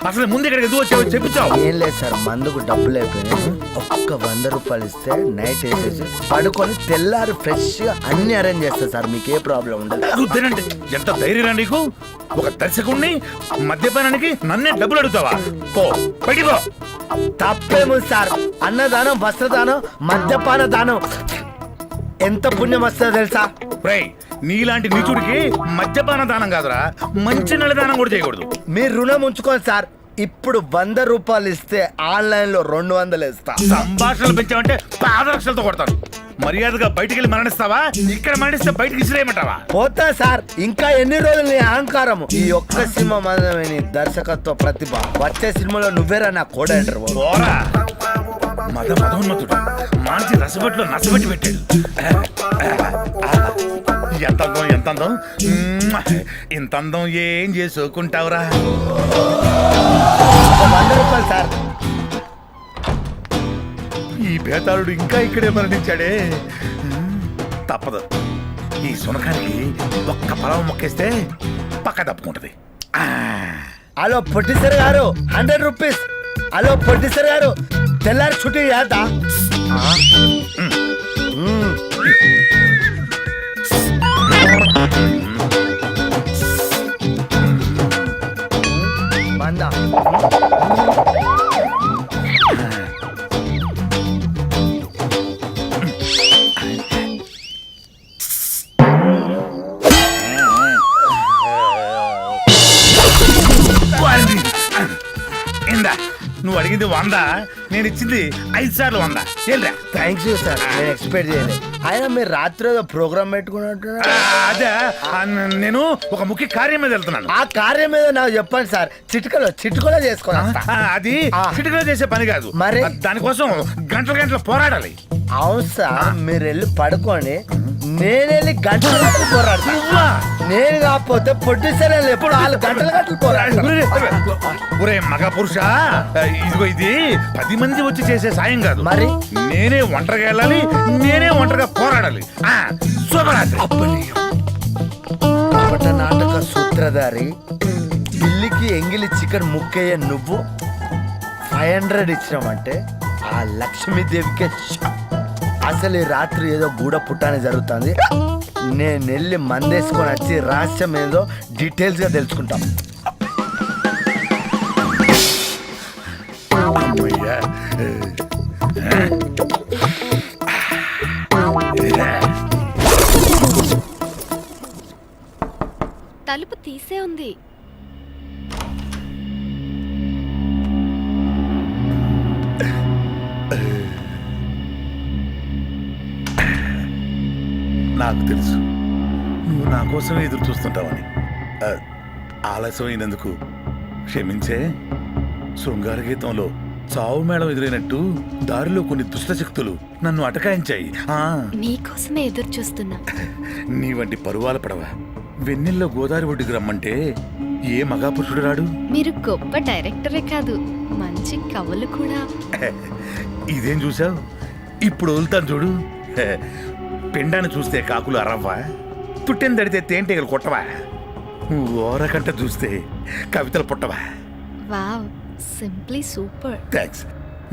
S2: అసలు ముందు ఇక్కడికి ఎందుకు వచ్చావు చెప్పించావు?
S11: ఏం లేదు సార్, మందుకు డబ్బులు అయిపోయినాయి. ఒక్క 100 రూపాయలు ఇస్తే నైట్ వేసేసి పడుకొని తెల్లారి ఫ్రెష్ గా అన్ని అరేంజ్ చేస్తా సార్. మీకు ఏ ప్రాబ్లం ఉండదు.
S2: తినండి. ఎంత ధైర్యం నీకు? ఒక దర్శకుడిని మద్యపానానికి నన్నే డబ్బులు అడుగుతావా? పో బయటికి పో.
S11: తప్పేమో సార్. అన్నదానం, వస్త్రదానం, మద్యపాన దానం ఎంత పుణ్యం వస్తుందో తెలుసా?
S2: రేయ్, నీలాంటి నీచుడికి మద్యపాన దానం కాదురా, మంచి నెల దానం కూడా చేయకూడదు.
S11: మీరు రుణం ఉంచుకోండి సార్. ఇప్పుడు 100 రూపాయలు ఇస్తే ఆన్లైన్ లో 200 ఇస్తా.
S2: సంభాషణలు పెంచామంటే పాదరక్షలతో కొడతాను. మర్యాదగా బయటికి వెళ్ళి మరణిస్తావా? ఇక్కడ మరణిస్తే బయటికి ఇసిరేయమంటావా?
S11: పోతా సార్. ఇంకా ఎన్ని రోజులు నీ అహంకారము? ఈ ఒక్క సినిమా మాత్రమే నీ దర్శకత్వ ప్రతిభ. వచ్చే సినిమాలో నువ్వేరా నా కోడైటర్.
S2: మదోన్మతుడు మాంచి రసబట్లో నసబెట్టి పెట్టాడు. ఎంత అందం. ఇంత అందం ఏం చేసుకోకుంటావురా?
S11: 100 రూపాయలు సార్.
S2: ఈ బేతాళుడు ఇంకా ఇక్కడే మరణించాడే. తప్పదు. ఈ సునకానికి ఒక్క పొలం మొక్కేస్తే పక్క తప్పుకుంటది.
S11: హలో ప్రొడ్యూసర్ గారు, 100 రూపీస్. హలో ప్రొడ్యూసర్ గారు, తెల్లారి షూటింగ్ చేద్దా? బందా
S2: నువ్వు అడిగింది 100, నేను ఇచ్చింది 5 సార్లు 100. ఏంట్రా?
S11: థ్యాంక్స్ యూ సార్, నేను ఎక్స్పెక్ట్ చేయలేదు. అయినా మీరు రాత్రి ఏదో ప్రోగ్రామ్ పెట్టుకున్నట్టు.
S2: అదే, నేను ఒక ముఖ్య కార్యం మీద వెళ్తున్నాను.
S11: ఆ కార్యం మీద నాకు చెప్పండి సార్. చిటికలో చేసుకోవాలి.
S2: అది చిటికలో చేసే పని కాదు.
S11: మరి
S2: దానికోసం గంటల పోరాడాలి.
S11: అవును సార్, మీరు వెళ్ళి పడుకోండి, నేను వెళ్ళి గంటలు పోరాడతా. నేను కాకపోతే ప్రొడ్యూసర్ ఎప్పుడు 4 గంటలు పోరాడతా.
S2: ఒరే మగ పురుష, ఇదిగో ఇది 10 మంది వచ్చి చేసే సాయం కాదు.
S11: మరి
S2: నేనే ఒంటరిగా వెళ్ళాలి, నేనే ఒంటరిగా పోరాడాలి.
S11: కపట నాటక సూత్రధారి, పిల్లికి ఎంగిలి చికెన్ ముక్కయ్య నువ్వు, 500 ఇచ్చినామంటే ఆ లక్ష్మీదేవికే అసలు ఈ రాత్రి ఏదో గూడ పుట్టానే జరుగుతుంది. నేను వెళ్ళి మందేసుకొని వచ్చి రహస్యం ఏదో డీటెయిల్స్ గా తెలుసుకుంటాం.
S2: అమ్మయ్యా.
S3: తలుపు తీసే ఉంది.
S2: నాకు తెలుసు నువ్వు నా కోసమే ఎదురు చూస్తుంటావని. ఆలస్యమైనందుకు క్షమించే. శృంగార గీతంలో చావు మేళం ఎదురైనట్టు దారిలో కొన్ని దుష్టశక్తులు నన్ను అటకాయించాయి.
S3: నీకోసమే ఎదురు చూస్తున్నా.
S2: నీ వంటి పరువాల పడవ వెన్నెల్లో గోదావరి ఒడ్డుకు రమ్మంటే ఏ మగాపురుషుడు రాడు?
S3: మీరు గొప్ప డైరెక్టరే కాదు, మంచి కవులు కూడా.
S2: ఇదేం చూసావు? ఇప్పుడు వదులుతాను చూడు. పిండాన్ని చూస్తే కాకులు అరవ్వా, తుట్టెని తడితే తేనెటీగలు కొట్టవా, ఓరకంట చూస్తే కవితలు పుట్టవా?
S3: Wow, simply super.
S2: థ్యాంక్స్.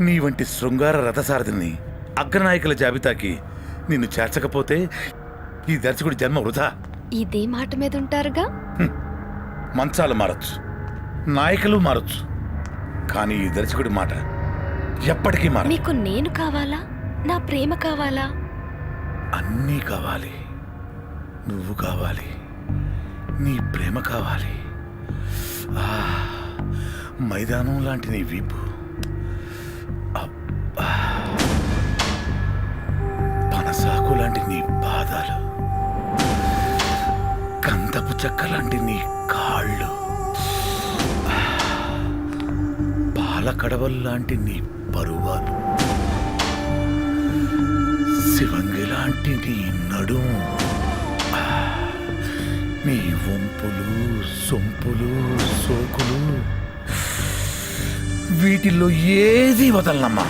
S2: నీ వంటి శృంగార రథసారథిని అగ్రనాయకుల జాబితాకి నిన్ను చేర్చకపోతే ఈ దర్శకుడి జన్మ వృధా.
S3: ఇదే మాట మీద ఉంటారుగా.
S2: మంచాలు మారచ్చు, నాయకులు మారచ్చు, కానీ ఈ దర్శకుడి మాట ఎప్పటికీ మారదు.
S3: మీకు నేను కావాలా, నా ప్రేమ కావాలా?
S2: అన్నీ కావాలి. నువ్వు కావాలి, నీ ప్రేమ కావాలి. మైదానం లాంటి నీ వీపు, పనసాకు లాంటి నీ పాదాలు, కందపు చెక్క లాంటి నీ కాళ్ళు, పాలకడవల్లాంటి నీ పరువాలు, శివంగి లాంటి నీ నడుము, నీ వంపులు సొంపులు సోకులు, వీటిల్లో ఏది వదలనమ్మా.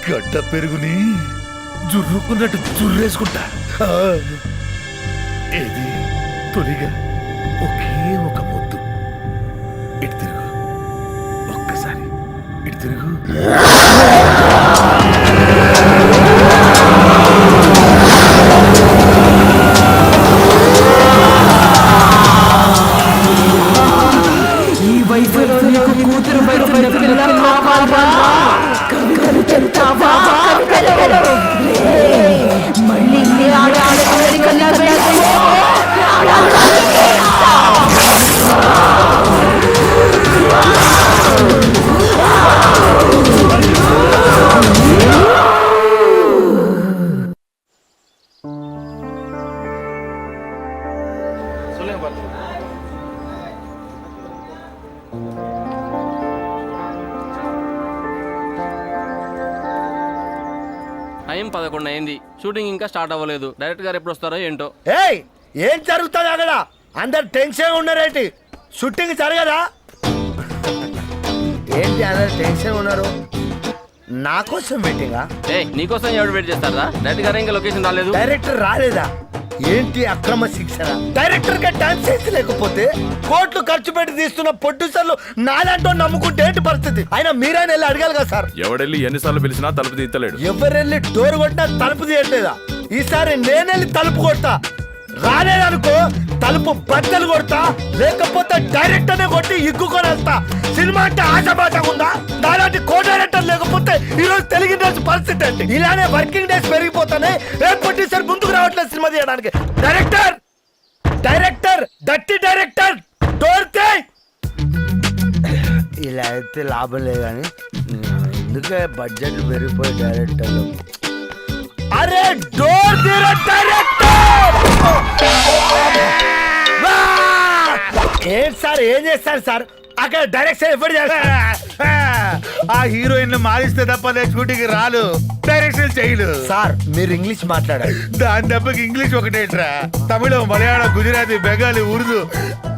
S2: గడ్డ పెరుగుని జుర్రుకున్నట్టు జుర్రేసుకుంటా. ఏది తొలిగా ఒకే ఒక ముద్దు. ఇటు తిరుగు, ఒక్కసారి ఇటు తిరుగు.
S7: ఈ వయసులో నీకు కూతురు కవితలు చెప్తావా? మళ్ళీ
S9: టైం 11 అయింది, షూటింగ్ ఇంకా స్టార్ట్ అవ్వలేదు. డైరెక్టర్ గారు ఎప్పుడు వస్తారో ఏంటో.
S11: ఏయ్, ఏం జరుగుతుంది అక్కడ? అందరు టెన్షన్ ఉన్నారేంటి? షూటింగ్ జరగదా ఏంటి? అందరు టెన్షన్ ఉన్నారు. నా కోసం వెయిటింగా?
S9: నీకోసం ఎవరు వెయిట్ చేస్తారా? డైరెక్టర్ గారు ఇంకా లొకేషన్ రాలేదు.
S11: డైరెక్టర్ రాలేదా? ఏంటి అక్రమ శిక్షణ? డైరెక్టర్ గా డాన్స్ చేసి లేకపోతే కోట్లు ఖర్చు పెట్టి తీస్తున్న ప్రొడ్యూసర్లు నాలంటో నమ్ముకుంటే ఏంటి పరిస్థితి? అయినా మీరైనా వెళ్ళి అడగాలి కదా సార్.
S10: ఎవడెళ్ళి ఎన్నిసార్లు పిలిచినా తలుపు తీయలేడు.
S11: ఎవరెళ్ళి డోర్ కొట్టినా తలుపు తీయట్లేదా? ఈసారి నేనెళ్ళి తలుపు కొడతా. రాలేదనుకో తలుపు బద్దలు కొడతా, లేకపోతే డైరెక్టర్ నే కొట్టి ఇగ్గుకొని వెళ్తా. సినిమా అంటే ఆశబాటగా ఉందా? దాని కో డైరెక్టర్ లేకపోతే ఈరోజు తెలుగు ఇండస్ట్రీ పరిస్థితి ఏంటి? ఇలానే వర్కింగ్ డేస్ పెరిగిపోతానే ఏ ప్రొడ్యూసర్ ముందుకు రావట్లేదు సినిమా తీయడానికి. డైరెక్టర్ డైరెక్టర్ డట్టి డైరెక్టర్ డోర్ తీయ్. ఇలా అయితే లాభం లేదు కానీ ఎందుకే బడ్జెట్ పెరిగిపోయి డైరెక్టర్లు. అరే డోర్ తీరా డైరెక్టర్! ఏం సార్, ఏం చేస్తారు సార్? అక్కడ డైరెక్షన్ ఎప్పుడు చేస్తారు?
S2: ఆ హీరోయిన్ మారిస్తే తప్ప షూటింగ్ రాలు, డైరెక్షన్ చేయలు.
S11: సార్ మీరు ఇంగ్లీష్ మాట్లాడారు,
S2: దాని దెబ్బకి ఇంగ్లీష్ ఒకటేట్రా. తమిళం, మలయాళం, గుజరాతీ, బెంగాలీ, ఉర్దూ,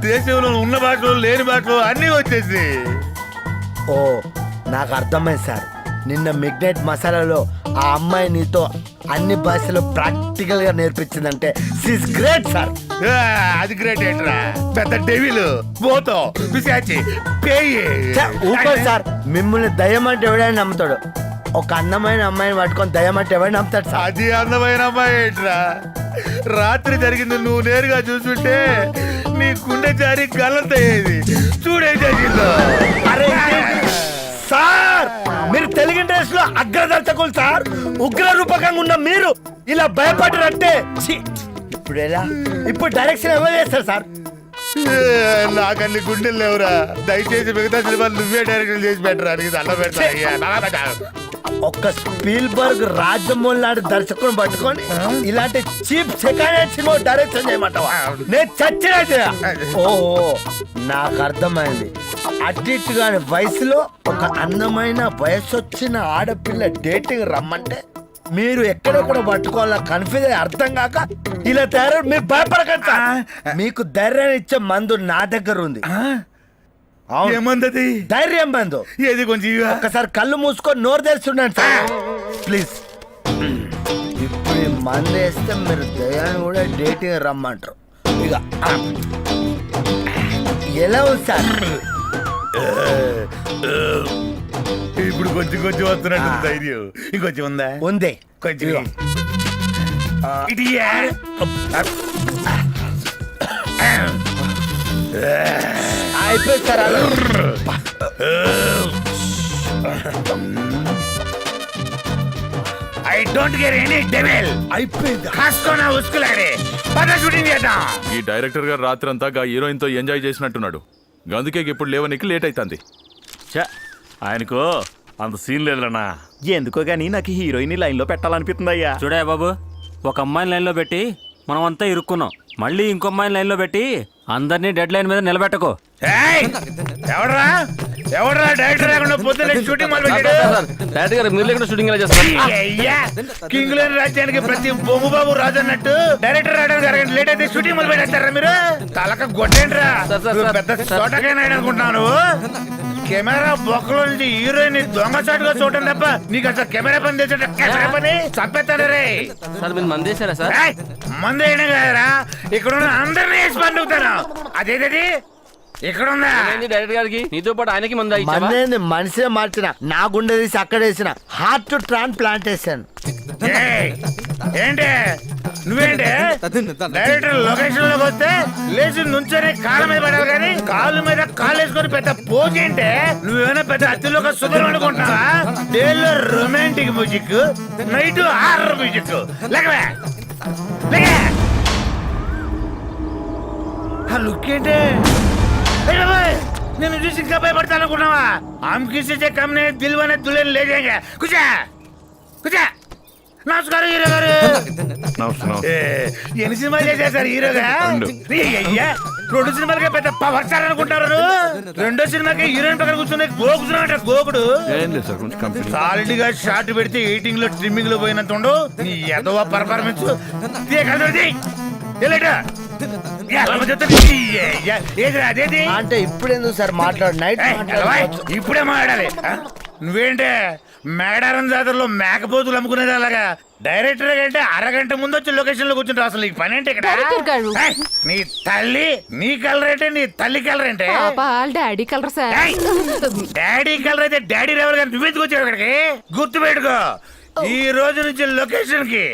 S2: దేశంలో ఉన్న భాషలు లేని భాషలు అన్నీ వచ్చేసి.
S11: ఓ నాకు అర్థమైంది సార్. నిన్న మిడ్నైట్ మసాలాలో ఆ అమ్మాయి నీతో అన్ని భాషలు ప్రాక్టికల్ గా నేర్పించిందంటే షీస్ గ్రేట్ సార్.
S2: అది గ్రేట్ ఏంట్రా, పెద్ద డెవిల్ పోతో పిశాచి పేయి.
S11: ఊపర్ సార్, మిమ్మల్ని దయ్యం అంటే ఎవడైనా నమ్ముతాడు, ఒక అందమైన అమ్మాయిని పట్టుకొని దయ్యం అంటే ఎవరైనా నమ్ముతాడు సార్.
S2: అది అందమైన అమ్మాయి ఏంట్రా, రాత్రి జరిగింది నువ్వు నేరుగా చూస్తుంటే నీ గుండె జారి గలంతయ్యేది. చూడే జరిగిందో.
S11: అరే సార్, మీరు తెలుగు ఇండస్ట్రీలో అగ్రదర్శకులు సార్. ఉగ్ర రూపకంగా ఉన్న మీరు ఇలా భయపడ్డారంటే ఛీ! ఇప్పుడు ఎలా, ఇప్పుడు డైరెక్షన్ ఎవరు చేస్తారు సార్?
S2: నాకన్ని గుండెలు లేవురా, దయచేసి మిగతా సినిమాలు నువ్వే డైరెక్షన్ చేసి పెట్టరా, నీకు దండం పెడతా.
S11: ఒక్క స్పీల్బర్గ్ రాజమౌళి లాంటి దర్శకుని పట్టుకొని ఇలాంటి cheap second hand cinema direction చేయమంటావా? నేను చచ్చినా. ఓహో, నాకు అర్థమైంది. అటు కాని వయసులో ఒక అందమైన వయసు వచ్చిన ఆడపిల్ల డేటింగ్ రమ్మంటే మీరు ఎక్కడెక్కడ పట్టుకోవాలా కన్ఫ్యూజ్ అయ్యి అర్థం కాక ఇలా తయారు. మీరు భయపడకండి సార్. మీకు ధైర్యాన్ని ఇచ్చే మందు నా దగ్గర ఉంది.
S2: ఏమందది?
S11: ధైర్యం మందు.
S2: ఏది కొంచెం
S11: ఒక్కసారి కళ్ళు మూసుకొని నోరు తెరుస్తున్నాను సార్ ప్లీజ్. ఇప్పుడు ఈ మందు వేస్తే మీరు దయాన్ని కూడా డేటింగ్ రమ్మంటారు. ఇక ఎలా ఉంది సార్?
S2: ఇప్పుడు కొంచెం కొంచెం వస్తున్నట్టు ధైర్యం. ఇంకొంచెం ఉందా?
S11: ఉంది
S2: కొంచెం
S11: అయిపోయింది సార్. అలా
S2: I don't care any devil.
S11: అయిపోయింది.
S2: కాసుకోనా ఉస్కులాడే పద షూటింగ్ చేద్దాం.
S10: ఈ డైరెక్టర్ గారు రాత్రంతా గా హీరోయిన్ తో ఎంజాయ్ చేసినట్టున్నాడు. అందుకే ఇప్పుడు లేవనికి లేట్ అవుతుంది.
S5: ఛ, ఆయనకు అంత సీన్ లేదన్నా.
S8: ఎందుకో గానీ నాకు హీరోయిన్ లైన్ లో పెట్టాలనిపిస్తుంది అయ్యా.
S4: చూడే బాబు, ఒక అమ్మాయిని లైన్లో పెట్టి మనం అంతా ఇరుక్కున్నాం. మళ్ళీ ఇంకో అమ్మాయిని లైన్లో పెట్టి అందరినీ డెడ్ లైన్ మీద నిలబెట్టకో.
S2: ఏయ్, ఎవడ్రా ఎవడ్రా డైరెక్టర్ లేకుండా పొద్దున్న షూటింగ్ మొదలు కింగ్ లేని రాజ్యానికి ప్రతి బొమ్ము బాబు రాజు అన్నట్టు డైరెక్టర్ రావడానికి అరగంట లేట్ అయితే షూటింగ్ మొదలు పెట్టేస్తారా మీరు? తలక గొడ్డేంట్రా, పెద్ద చోటకైనా అనుకుంటున్నాను. కెమెరా బొక్కలో నుంచి హీరోయిన్ దొంగచాటుగా చూడటం తప్ప నీకు అసలు కెమెరా పని తెచ్చే పని చంపేస్తాడు రే. మందు వేయడం కాదరా, ఇక్కడ ఉన్న అందరినీ వేసి పండుగుతాను. అదేది ఇక్కడ ఉందా?
S9: డైరెక్టర్ గారికి నీతో పాటు ఆయనకి మందు
S11: మందేంది మనిషే మార్చిన, నా గుండె తీసి అక్కడ వేసిన హార్ట్ ట్రాన్స్ప్లాంటేషన్.
S2: ఏంటి నువ్వేంటి డైరెక్టర్ లొకేషన్ లోకి వస్తే లేచి నుంచొని కాళ్ళ మీద పడాలి కానీ కాళ్ళ మీద కాళ్ళు వేసుకొని పెద్ద పోజ్ ఏంటి? నువ్వేమైనా పెద్ద అతిలో సుధరం అనుకుంటున్నావా? డేలో romantic music, night horror music. లేకవే లుక్ ఏంటి? నేను చూసి ఇంకా భయపడతాను అనుకున్నావా? ఆమె కిసి కమ్నే దిల్వనే దులేని లేజేంగా. కుచా కుచా. నమస్కారం హీరో గారు. ఎన్ని సినిమాలు చేశారు హీరోగా? రెండు సినిమాలకే పెద్ద పవర్ స్టార్ అనుకుంటారు. రెండో సినిమాకి హీరోయిన్ పక్కన కూర్చుని గోకుతున్నాడు. గోకుడు సాలిడ్ గా షార్ట్ పెడితే ఎయిటింగ్ లో ట్రిమ్మింగ్ లో పోయినంత ఉండు నీ ఎదవ పర్ఫార్మెన్స్.
S11: అంటే ఇప్పుడు ఎందుకు సార్ మాట్లాడు? నైట్
S2: ఇప్పుడే మాట్లాడాలి. నువ్వేంటే మేడారం జాతరలో మేకపోతులు అమ్ముకునేది అలాగా డైరెక్టర్ కంటే అరగంట ముందు వచ్చి లొకేషన్ లో కూర్చుంటావు. అసలు నీకు పని ఏంటి ఇక్కడ? నీ తల్లి నీ కలర్ ఏంటే, నీ తల్లి కలర్ ఏంటే?
S3: Daddy colour sir.
S2: Daddy colour అయితే డాడీ రేవర్ గారు నువ్వెందుకు వచ్చావు ఇక్కడికి? గుర్తు పెట్టుకో, ఈ రోజు నుంచి లొకేషన్ కి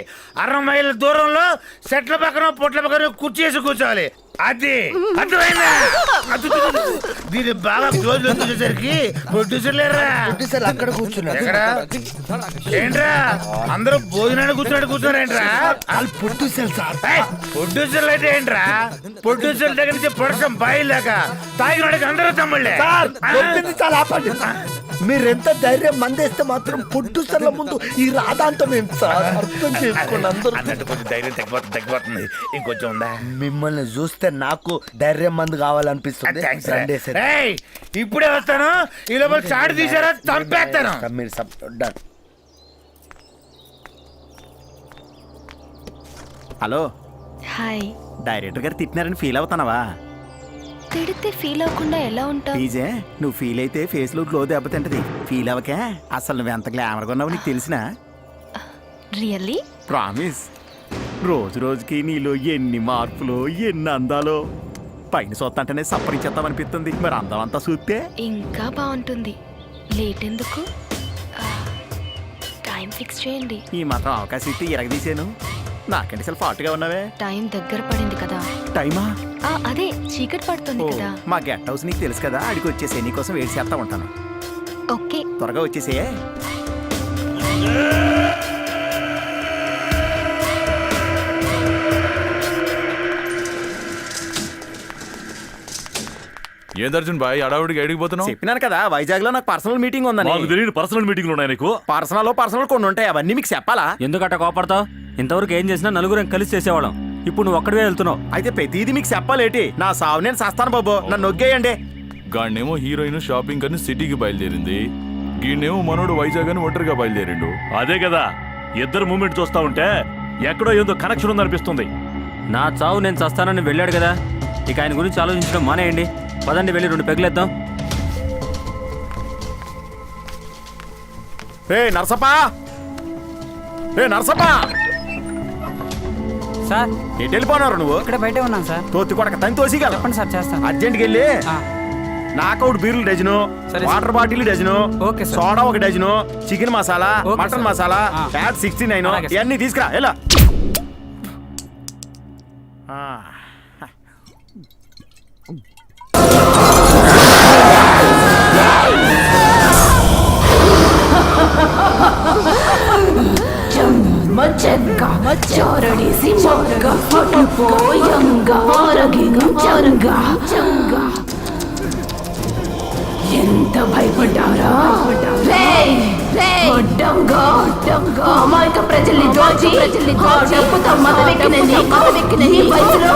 S2: 60 మైళ్ళ దూరంలో సెట్ల పక్కన పొట్ల పక్కన కుర్చీ వేసి కూర్చోవాలి. అది అర్థమైందా? దీన్ని బాగా క్లోజ్ లో చూసేసరికి ప్రొడ్యూసర్ లేరా?
S11: ప్రొడ్యూసర్ అక్కడ కూర్చున్నారు.
S2: ఎక్కడ ఏంట్రా అందరూ భోజనాన్ని కూర్చున్నారేంట్రా?
S11: వాళ్ళు ప్రొడ్యూసర్ సార్.
S2: ప్రొడ్యూసర్లు అయితే ఏంట్రా? ప్రొడ్యూసర్ దగ్గర నుంచి ప్రొడక్షన్ బాయిలేక తాగినోడికి అందరూ తమ్ముళ్ళే.
S11: చాలా ఆపండి. మీరెంత ధైర్యం మందేస్తే మాత్రం ప్రొడ్యూసర్ల ముందు ఈ రాధాంతం ఏంటి సార్? అర్థం చేసుకోండి అందరూ.
S2: కొంచెం ధైర్యం తగ్గిపోతుంది. ఇంకొంచెం ఉందా?
S11: మిమ్మల్ని చూస్తే నాకు ధైర్యం మందు కావాలనిపిస్తుంది.
S2: ఇప్పుడే వస్తాను. ఈ లోపల చాటు తీసారా చంపేస్తాను.
S11: మీరు డన్.
S8: Hello,
S3: hi.
S8: డైరెక్టర్ గారు తిట్టినారని ఫీల్ అవుతానవా?
S3: తిడితే ఫీల్ అవ్వకుండా ఎలా ఉంటావు?
S8: ప్లీజే, నువ్వు ఫీల్ అయితే ఫేస్ లో గ్లో దెబ్బతింటది. ఫీల్ అవ్వకే. అసలు నువ్వు ఎంత గ్లామర్ గా ఉన్నావు నీకు తెలిసినా?
S3: రియల్లీ?
S8: ప్రామిస్. రోజు రోజుకి నీలో ఎన్ని మార్పులు, ఎన్ని అందాలో. పైన చూస్తుంటేనే సప్పరించేద్దామనిపిస్తుంది. మరి అందం అంతా చూస్తే
S3: ఇంకా బాగుంటుంది. లేట్ ఎందుకు? టైం ఫిక్స్ చేయండి.
S8: ఈ మాత్రం అవకాశం ఇస్తే ఇరగదీశాను. నాకంటే అసలు ఫాట్గా ఉన్నావే.
S3: టైం దగ్గర పడింది కదా.
S8: టైమా?
S3: అదే చీకటి పడుతుంది
S8: ఓ,
S3: కదా.
S8: మా గెట్ హౌస్ నీకు తెలుసు కదా, అడిగి వచ్చేసే నీకోసం వెయిట్ చేస్తా ఉంటాను.
S3: ఓకే.
S8: త్వరగా వచ్చేసే.
S10: ఏం అర్జున్ బాయ్ అడావుడికి ఎడిగిపోతున్నావు?
S8: చెప్పినాను కదా వైజాగ్ లో నాకు పర్సనల్ మీటింగ్ ఉందని.
S5: మాకు తెలియని పర్సనల్ మీటింగ్లు ఉన్నాయి నీకు.
S8: పర్సనల్ కొన్ని ఉంటాయి, అవన్నీ మీకు చెప్పాలా?
S4: ఎందుకట్ట కోపడతావు? ఇంతవరకు ఏం చేసినా నలుగురం కలిసి చేసేవాళ్ళం. ఇప్పుడు నువ్వు ఒక్కడివే వెళ్తున్నావు.
S8: అయితే ప్రతిదీ మీకు చెప్పాలేటి? నా సావు నేను సస్తాను బాబు, నన్ను నొగ్గేయండి.
S10: గాడినేమో హీరోయిన్ షాపింగ్ అని సిటీకి బయలుదేరింది, గీడేమో మనోడు వైజాగ్ అని ఒంటరిగా బయలుదేరిండు.
S5: అదే కదా, ఇద్దరు మూమెంట్ చూస్తా ఉంటే ఎక్కడో ఏదో కనెక్షన్ ఉందనిపిస్తుంది.
S4: నా చావు నేను చస్తానని వెళ్ళాడు కదా, ఇక ఆయన గురించి ఆలోచించడం మానేయండి. పదండి వెళ్ళి 2 పెగ్గులేద్దాం.
S8: రే నరసప్పా, రే నరసప్పా,
S9: సార్
S8: ఎటు వెళ్ళిపోనారు నువ్వు?
S9: ఇక్కడ బయటే ఉన్నాను సార్.
S8: తోతి కొడక తని తోసిగల.
S9: చెప్పండి సార్, చేస్తాను.
S8: అర్జెంట్కి వెళ్ళి నాకౌట్ బీర్లు డజను,
S9: సరే.
S8: Water bottle dozen,
S9: okay sir.
S8: Soda 1 dozen, chicken masala,
S9: okay
S8: mutton
S9: sir.
S8: Masala, fat 69
S9: అలాగే సార్.
S8: ఇవన్నీ తీసుకురా. ఎలా
S3: ఎంత భయపడ్డారా? అమాయక ప్రజల్ని దోచి డబ్బుతో మదవెక్కిన నీ వయసులో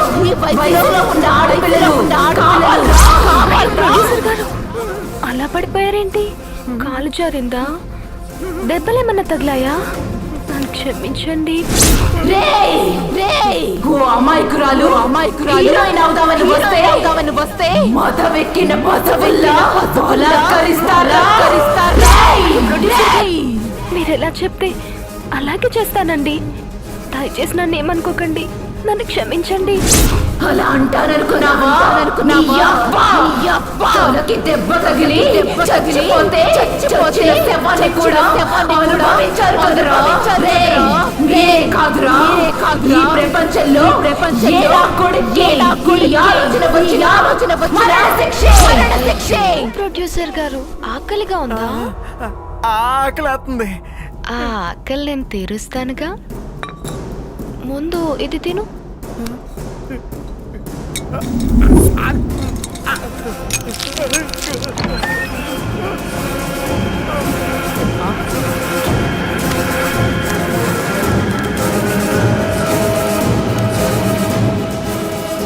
S3: ఉన్న ఆడపిల్లలు అలా పడిపోయారేంటి? కాలు జారిందా? దెబ్బలేమన్నా తగిలాయా? నన్ను క్షమించండి. అమాయకురాలు హీరోయిన్ అవుదామని వస్తే మదవెక్కిన బసవల్లా మీరెలా చెప్తే అలాగే చేస్తానండి. దయచేసి నన్ను ఏమనుకోకండి, నన్ను క్షమించండి. అలా అంటారనుకున్నావా? దెబ్బ తగిలి చచ్చిపోతే శవాన్ని కూడా అనుభవించారు కదరా? కాదురా, ఈ ప్రపంచంలో ప్రొడ్యూసర్ గారు ఆకలిగా ఉందా?
S8: ఆకలేస్తుంది.
S3: ఆ ఆకలి నేను తీరుస్తానుగా. ముందు ఇది తిను.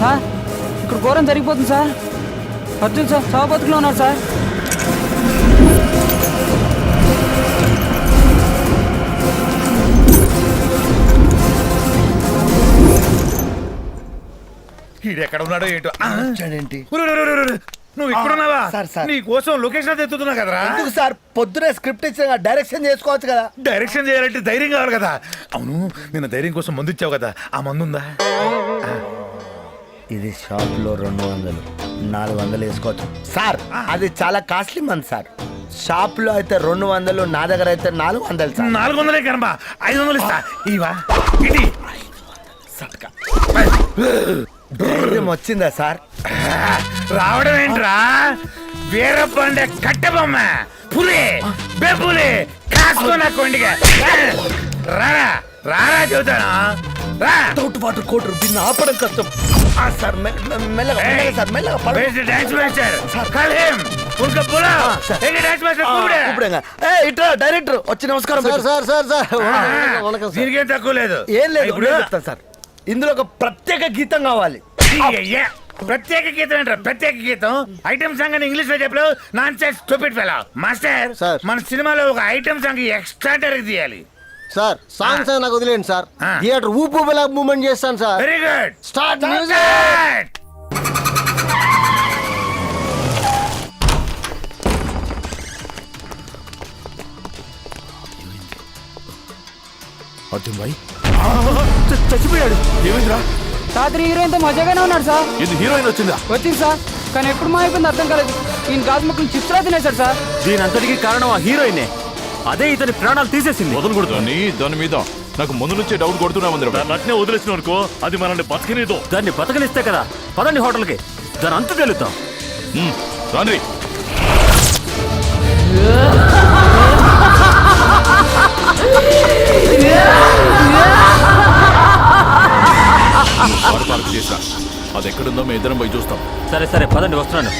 S9: సార్ ఇక్కడ ఘోరం జరిగిపోతుంది సార్. అర్జున్ సార్ చావు బతుకులో ఉన్నారు సార్.
S2: ఎక్కడ ఉన్నాడో ఏంటో.
S11: ఏంటి
S2: నువ్వు ఇక్కడున్నావా?
S11: సార్.
S2: నీ కోసం లొకేషన్ తెస్తున్నా కదరా.
S11: ఎందుకు సార్ పొద్దునే స్క్రిప్ట్ ఇచ్చిన డైరెక్షన్ చేసుకోవచ్చు కదా.
S2: డైరెక్షన్ చేయాలంటే ధైర్యం కావాలి కదా. అవును, నేను ధైర్యం కోసం మందు ఇచ్చావు కదా, ఆ మందు ఉందా?
S11: ఇది షాప్ లో 200, 400 వేసుకోవచ్చు సార్. అది చాలా కాస్ట్లీ మంది సార్. షాప్ లో అయితే 200, నా దగ్గర అయితే 400 సార్.
S2: 400 కనబా, 500 ఇస్తా. ఇవా ఇది
S11: ధైర్యం వచ్చిందా సార్?
S2: రావడం ఏంట్రా? వీరబండ కట్టబొమ్మ పులి బెపులి కాసుకున్న కొండిగా రారా రారా చూతాను రా.
S11: తోటు పాటు కోటి రూపాయలు ఆపడం కష్టం సార్. మెల్లగా సార్, మెల్లగా ఇట్లా డైరెక్టర్ వచ్చి నమస్కారం సార్. సార్
S2: దీనికేం తక్కువ లేదు.
S11: ఏం లేదు, ఇప్పుడు చెప్తాను సార్. ఇందులో ఒక ప్రత్యేక గీతం కావాలి.
S2: ప్రత్యేక గీతం ఏంట్రా? ప్రత్యేక గీతం ఐటమ్ సాంగ్ అని ఇంగ్లీష్ లో చెప్పలేవు. Nonsense stupid fellow. Master, మన సినిమాలో ఒక ఐటమ్ సాంగ్ ఎక్స్ట్రా తీయాలి
S11: సార్. సాంగ్స్ నాకు వదిలేండి సార్. థియేటర్ ఊపు మూమెంట్ చేస్తాను sir.
S2: Very good,
S11: start
S2: music.
S6: Arjun bhai
S4: చచ్చిపోయాడు.
S6: ఏమైందిరా?
S9: రాత్రి హీరోయిన్తో మజాగానే ఉన్నాడు సార్.
S6: ఇది హీరోయిన్ వచ్చిందా?
S9: వచ్చింది సార్, కానీ ఎప్పుడు మాయమైపోయింది అర్థం కాలేదు. ఈయన గాజు ముక్కలు చిప్స్ లా తినేశాడు సార్.
S4: దీని అంతటికి కారణం ఆ హీరోయినే. అదే ఇతని ప్రాణాలు తీసేసింది.
S5: వదలకూడదు అని దాని మీద నాకు ముందు నుంచే డౌట్ కొడుతున్నా ఉంది. నట్నే వదిలేసిన అనుకో అది మనల్ని బతకనేదో.
S4: దాన్ని బతకనిస్తే కదా. పదండి హోటల్కి, దాని అంత తెలుద్దాం.
S5: రాండి. పార్క్ చేసా, అది ఎక్కడుందో మేము ఇద్దరం పోయి చూస్తాం.
S4: సరే సరే పదండి, వస్తున్నాను.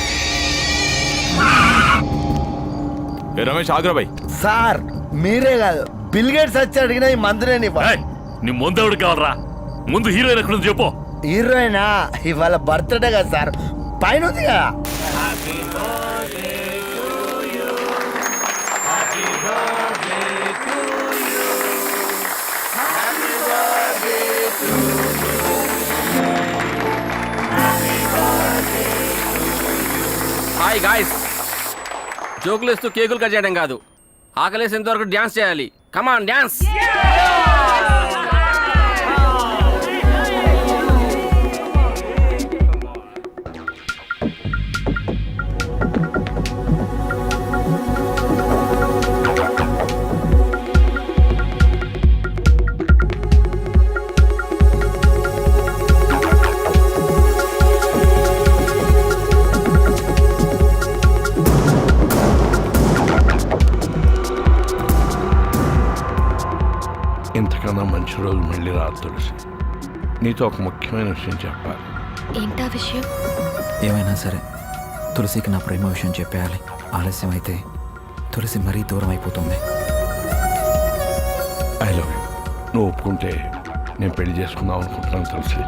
S5: ఏ రమేష్ ఆగ్రాబాయ్.
S11: సార్ మీరే కాదు, బిల్ గేట్స్ వచ్చి అడిగిన ఈ మందులేని
S1: నీ ముందు ఎవడు కావాలరా? ముందు హీరోయిన్ ఎక్కడుంది చెప్పు.
S11: హీరోయినా ఇవాళ బర్త్డే కదా సార్, పైన ఉంది కదా.
S9: హాయ్ గాయ్స్, జోకులు వేస్తూ కేకులు కట్ చేయడం కాదు, ఆకలేసేంత వరకు డ్యాన్స్ చేయాలి. కమాన్ డ్యాన్స్.
S5: ఇంతకన్నా మంచి రోజు మళ్ళీ రాదు తులసి. నీతో ఒక ముఖ్యమైన విషయం చెప్పాలి.
S3: ఏంటా విషయం?
S8: ఏమైనా సరే తులసికి నా ప్రేమ విషయం చెప్పేయాలి. ఆలస్యం అయితే తులసి మరీ దూరం అయిపోతుంది.
S5: I love you. నువ్వు ఒప్పుకుంటే నేను పెళ్లి చేసుకుందాం అనుకుంటున్నాను తులసి.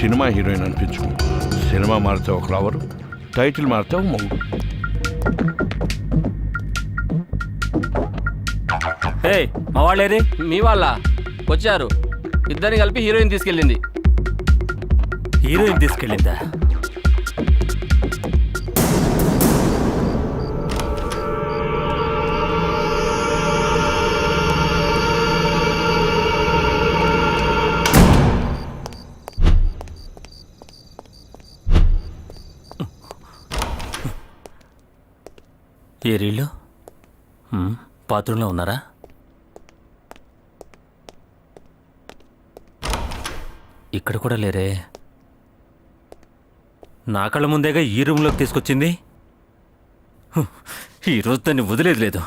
S5: సినిమా హీరోయిన్ అనిపించుకో. సినిమా మారితే ఒక లవరు, టైటిల్ మారితే ఒక మొగ్గు.
S4: మా వాళ్ళేది?
S9: మీ వాళ్ళ వచ్చారు, ఇద్దరిని కలిపి హీరోయిన్ తీసుకెళ్ళింది.
S4: హీరోయిన్ తీసుకెళ్ళిందా? ఏ రీళ్ళు? బాత్రూంలో ఉన్నారా? ఇక్కడ కూడా లేరే. నా కళ్ళ ముందేగా ఈ రూమ్లోకి తీసుకొచ్చింది. ఈరోజు దాన్ని వదిలేదు లేదు.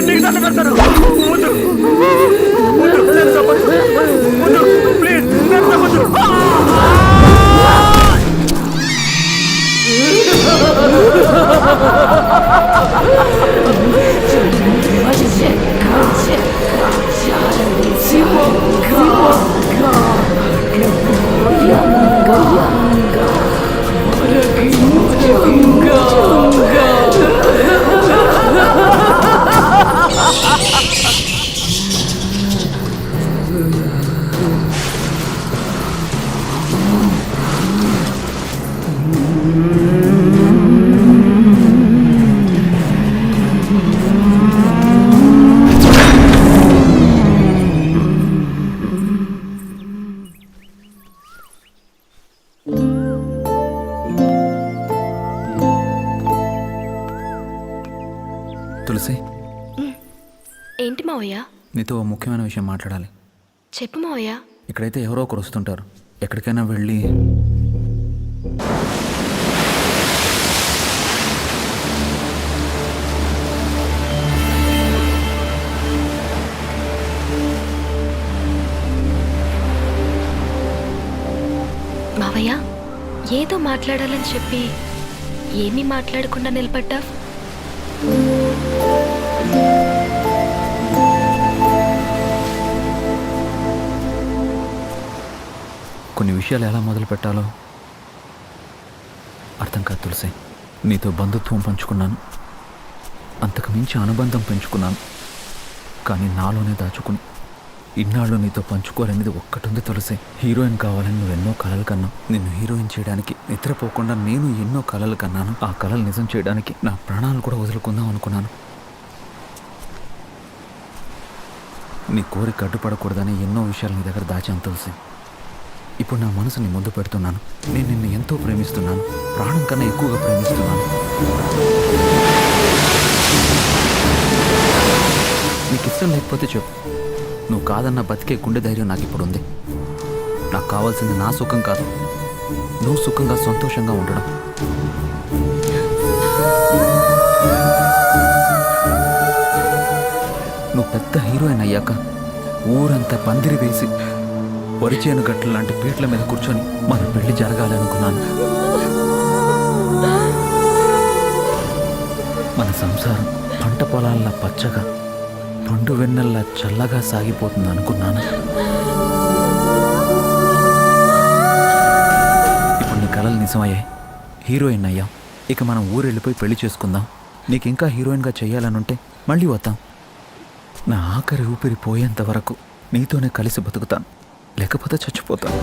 S1: నీకు దండ పెడతాను.
S3: మావయ్య.
S8: నీతో ఓ ముఖ్యమైన విషయం మాట్లాడాలి.
S3: చెప్పు మావయ్య.
S8: ఇక్కడైతే ఎవరో ఒకరు వస్తుంటారు. ఎక్కడికైనా వెళ్ళి
S3: మావయ్య, ఏదో మాట్లాడాలని చెప్పి ఏమీ మాట్లాడకుండా నిలబడ్డా?
S8: కొన్ని విషయాలు ఎలా మొదలు పెట్టాలో అర్థం కాదు తులసి. నీతో బంధుత్వం పంచుకున్నాను, అంతకు మించి అనుబంధం పెంచుకున్నాను. కానీ నాలోనే దాచుకుని ఇన్నాళ్ళు నీతో పంచుకోవాలనేది ఒక్కటుంది తులసి. హీరోయిన్ కావాలని నువ్వు ఎన్నో కలలు కన్నావు. నిన్ను హీరోయిన్ చేయడానికి నిద్రపోకుండా నేను ఎన్నో కలలు కన్నాను. ఆ కలలు నిజం చేయడానికి నా ప్రాణాలు కూడా వదులుకుందాం అనుకున్నాను. నీ కోరిక అడ్డుపడకూడదని ఎన్నో విషయాలు నీ దగ్గర దాచాను తులసి. ఇప్పుడు నా మనసుని ముందు పెడుతున్నాను. నేను నిన్ను ఎంతో ప్రేమిస్తున్నాను, ప్రాణం కన్నా ఎక్కువగా ప్రేమిస్తున్నాను. నీకు ఇష్టం లేకపోతే చెప్పు. నువ్వు కాదన్న బతికే గుండె ధైర్యం నాకు ఇప్పుడు ఉంది. నాకు కావాల్సింది నా సుఖం కాదు, నువ్వు సుఖంగా సంతోషంగా ఉండడం. నువ్వు పెద్ద హీరోయిన్ అయ్యాక ఊరంతా పందిరి వేసి వరిచేను గట్ల లాంటి పీట్ల మీద కూర్చొని మన పెళ్లి జరగాలనుకున్నాను. మన సంసారం పంట పొలాల్లా పచ్చగా, పండు వెన్నెల్లా చల్లగా సాగిపోతుంది అనుకున్నాను. ఇప్పుడు నీ కలలు నిజమయ్యాయి, హీరోయిన్ అయ్యాం. ఇక మనం ఊరు వెళ్ళిపోయి పెళ్లి చేసుకుందాం. నీకు ఇంకా హీరోయిన్గా చెయ్యాలనుంటే మళ్ళీ వద్దాం. నా ఆఖరి ఊపిరి పోయేంత వరకు నీతోనే కలిసి బతుకుతాను, లేకపోతే చచ్చిపోతాను.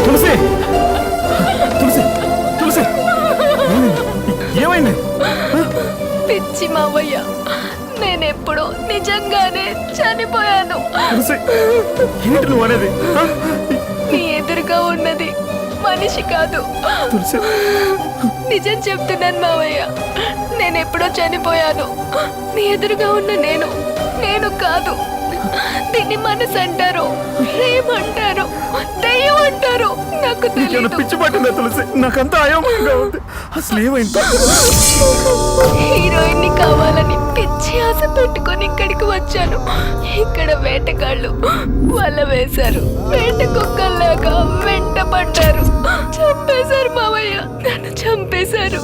S8: తులసి, తులసి, తులసి, ఏమైంది?
S3: పిచ్చి మావయ్య, నేనెప్పుడో నిజంగానే చనిపోయాను.
S8: తులసి, ఏంటి నువ్వు అనేది?
S3: నీ ఎదురుగా ఉన్నది మనిషి కాదు.
S8: తులసి,
S3: నిజం చెప్తున్నాను మావయ్య, నేనెప్పుడో చనిపోయాను. నీ ఎదురుగా ఉన్న నేను కాదు. దీన్ని మనసు అంటారు, ప్రేమ అంటారు, దయ్యం అంటారు. నాకు తెలియదు.
S8: పిచ్చి పట్టిందా తులసి? నాకంతా అయోమయంగా ఉంది. అసలు ఏమైంది?
S3: హీరోయిన్ ని కావాలని పిచ్చి ఆశ పెట్టుకొని ఇక్కడికి వచ్చాను. ఇక్కడ వేటగాళ్ళు వల వేశారు, వేట కుక్కల్లాగా వెంట పడ్డారు, చంపేశారు మావయ్య. నన్ను చంపేశారు.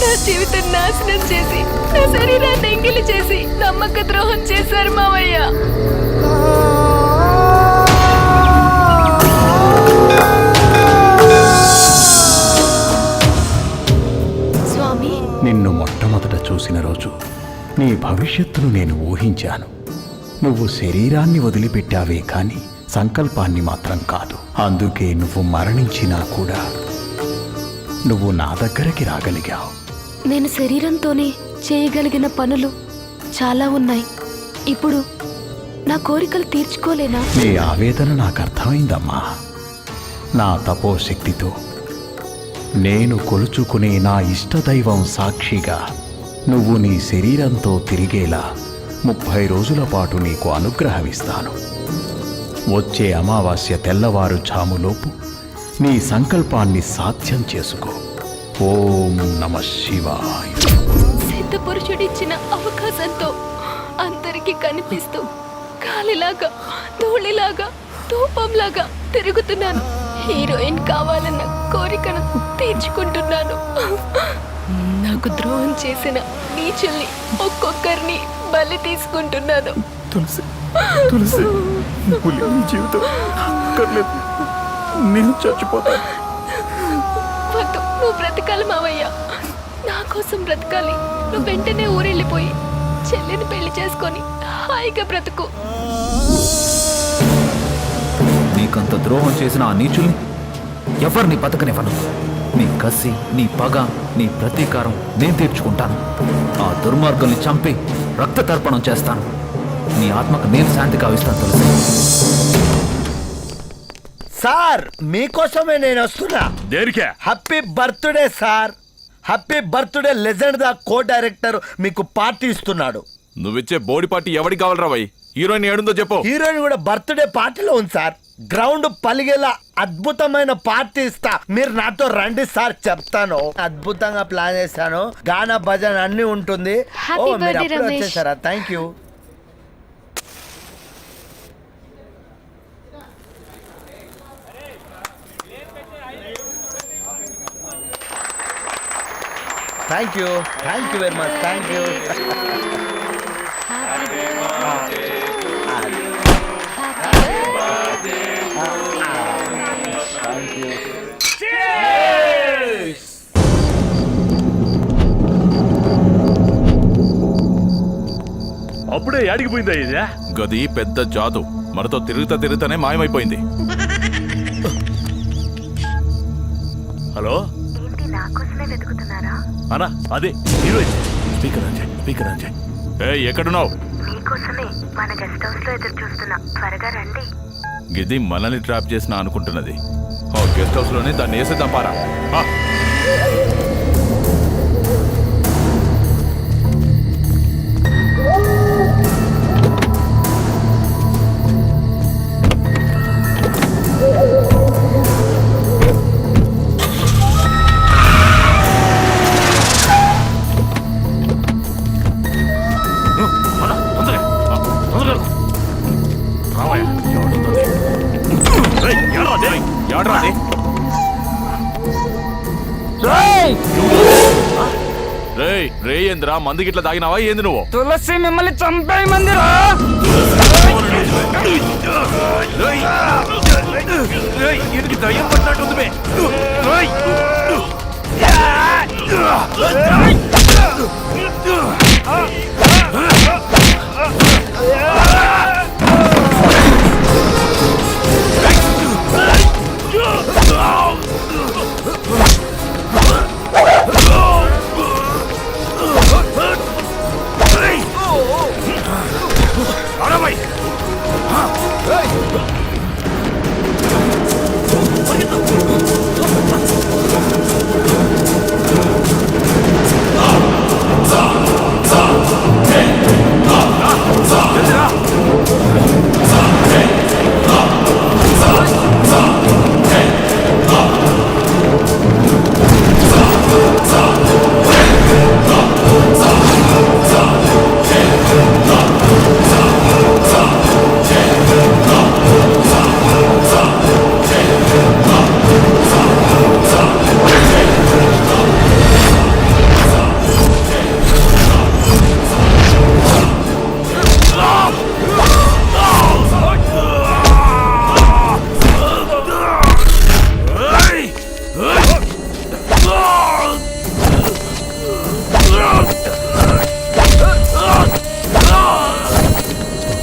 S3: నా జీవితం నాశనం చేసి, నా శరీరాన్ని ఎంగిలి చేసి నమ్మక ద్రోహం చేశారు మావయ్య. స్వామి,
S12: నిన్ను మొట్టమొదట చూసిన రోజు నీ భవిష్యత్తును నేను ఊహించాను. నువ్వు శరీరాన్ని వదిలిపెట్టావే కాని సంకల్పాన్ని మాత్రం కాదు. అందుకే నువ్వు మరణించినా కూడా నువ్వు నా దగ్గరికి రాగలిగావు.
S3: నేను శరీరంతోనే చేయగలిగిన పనులు చాలా ఉన్నాయి. ఇప్పుడు నా కోరికలు తీర్చుకోలేనా?
S12: నీ ఆవేదన నాకు అర్థమైందమ్మా. నా తపోశక్తితో నేను కొలుచుకునే నా ఇష్టదైవం సాక్షిగా నువ్వు నీ శరీరంతో తిరిగేలా 30 రోజుల పాటు నీకు అనుగ్రహమిస్తాను. వచ్చే అమావాస్య తెల్లవారుజాములోపు నీ సంకల్పాన్ని సాధ్యం చేసుకో. ఓం నమః శివాయ.
S3: సిద్ధ పురుషుడిచ్చిన అవకాశంతో అందరికీ కనిపిస్తూ గాలిలాగా, ధూళిలాగా, ధూపంలాగా తిరుగుతున్నాను. హీరోయిన్ కావాలన్న కోరికను తీర్చుకుంటున్నాను. నాకు ద్రోహం చేసిన నీచుల్ని ఒక్కొక్కరిని బలి తీసుకుంటున్నాను.
S8: తులసి, తులసి, నువ్వు లేని జీవితం అక్కర్లేదు. నేను చచ్చిపోతాను.
S3: వద్దు, నువ్వు బ్రతకాలి మావయ్య. నా కోసం బ్రతకాలి. నువ్వు వెంటనే ఊరెళ్ళిపోయి చెల్లిని పెళ్లి చేసుకొని హాయిగా బ్రతుకు.
S8: నీకంత ద్రోహం చేసిన ఆ నీచుల్ని ఎవరిని బతకనివ్వను. నీ కసి, నీ పగ, నీ ప్రతీకారం నేను తీర్చుకుంటాను. ఆ దుర్మార్గుల్ని చంపి రక్త తర్పణం చేస్తాను. నీ ఆత్మకు నేను శాంతి కావిస్తాను తులసి.
S11: సార్ మీకోసమే నేను వస్తున్నా.
S5: దేనికే?
S11: Happy birthday sir. Happy birthday legend the co director మీకు పార్టీ ఇస్తున్నాడు.
S10: నువ్విచ్చే బోడి పార్టీ ఎవరికి కావాలరా భయ్? హీరోయిన్ ఏడుందో చెప్పు.
S11: హీరోయిన్ కూడా బర్త్డే పార్టీలో ఉంది సార్. గ్రౌండ్ పలిగేలా అద్భుతమైన పార్టీ ఇస్తా. మీరు నాతో రండి సార్, చెప్తాను. అద్భుతంగా ప్లాన్ చేశాను. గానా భజన అన్ని ఉంటుంది.
S3: Happy
S11: మీరు
S3: birthday,
S11: అప్పుడే
S3: రమేష్.
S11: వచ్చేసారా? Thank you. Thank you very much. Thank you.
S5: అప్పుడే అడిగిపోయిందా ఇది?
S10: గది పెద్ద జాదు, మనతో తిరుగుతానే మాయమైపోయింది.
S5: హలో అన్నా, అదే హీరోయిన్. స్పీకర్ అంజయ్. ఎక్కడున్నావు?
S10: గిది మనల్ని ట్రాప్ చేసిన అనుకుంటున్నది. గెస్ట్ హౌస్ లోనే దాన్ని వేసేద్దాం పారా. రేయేంద్ర మందు గిట్ల తాగినావా ఏంది నువ్వు?
S9: తులసి మిమ్మల్ని చంపే మందిరా.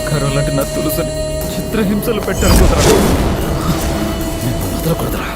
S9: కరోలాంటి నా తులసిని చిత్రహింసలు పెట్టారు కుదరా. వదలకూడదురా.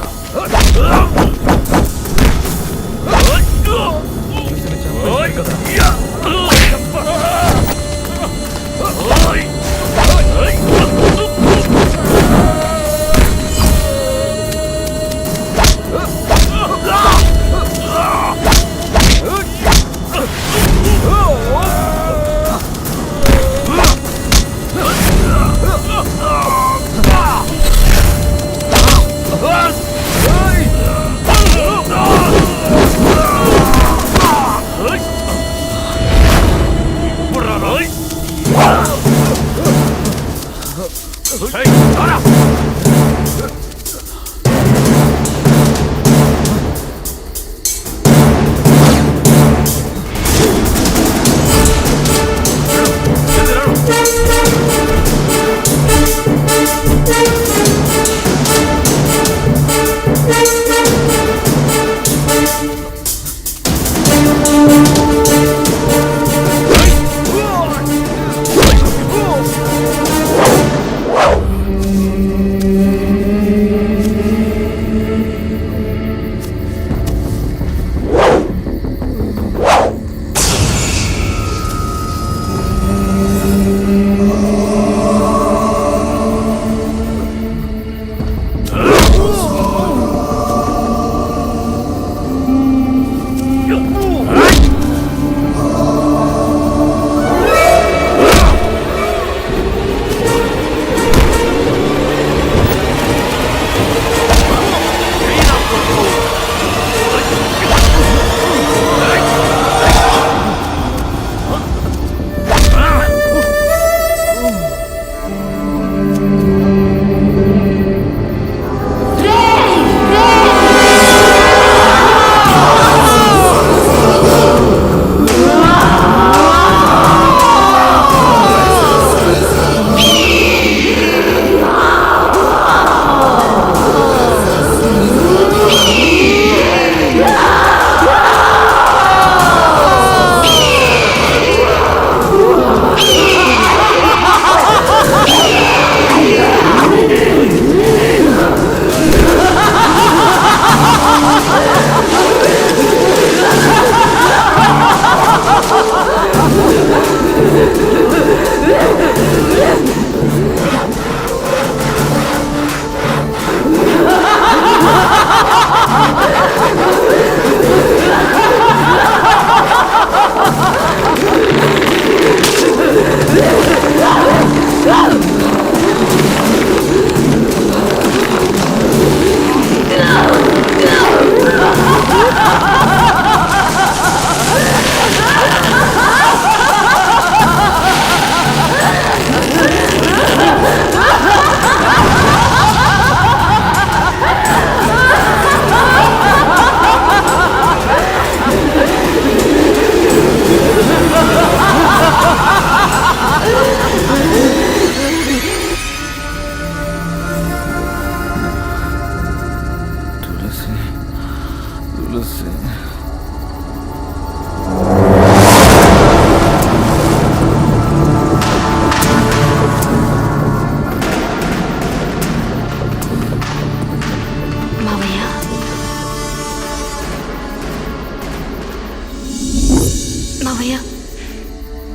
S3: మావయ్య,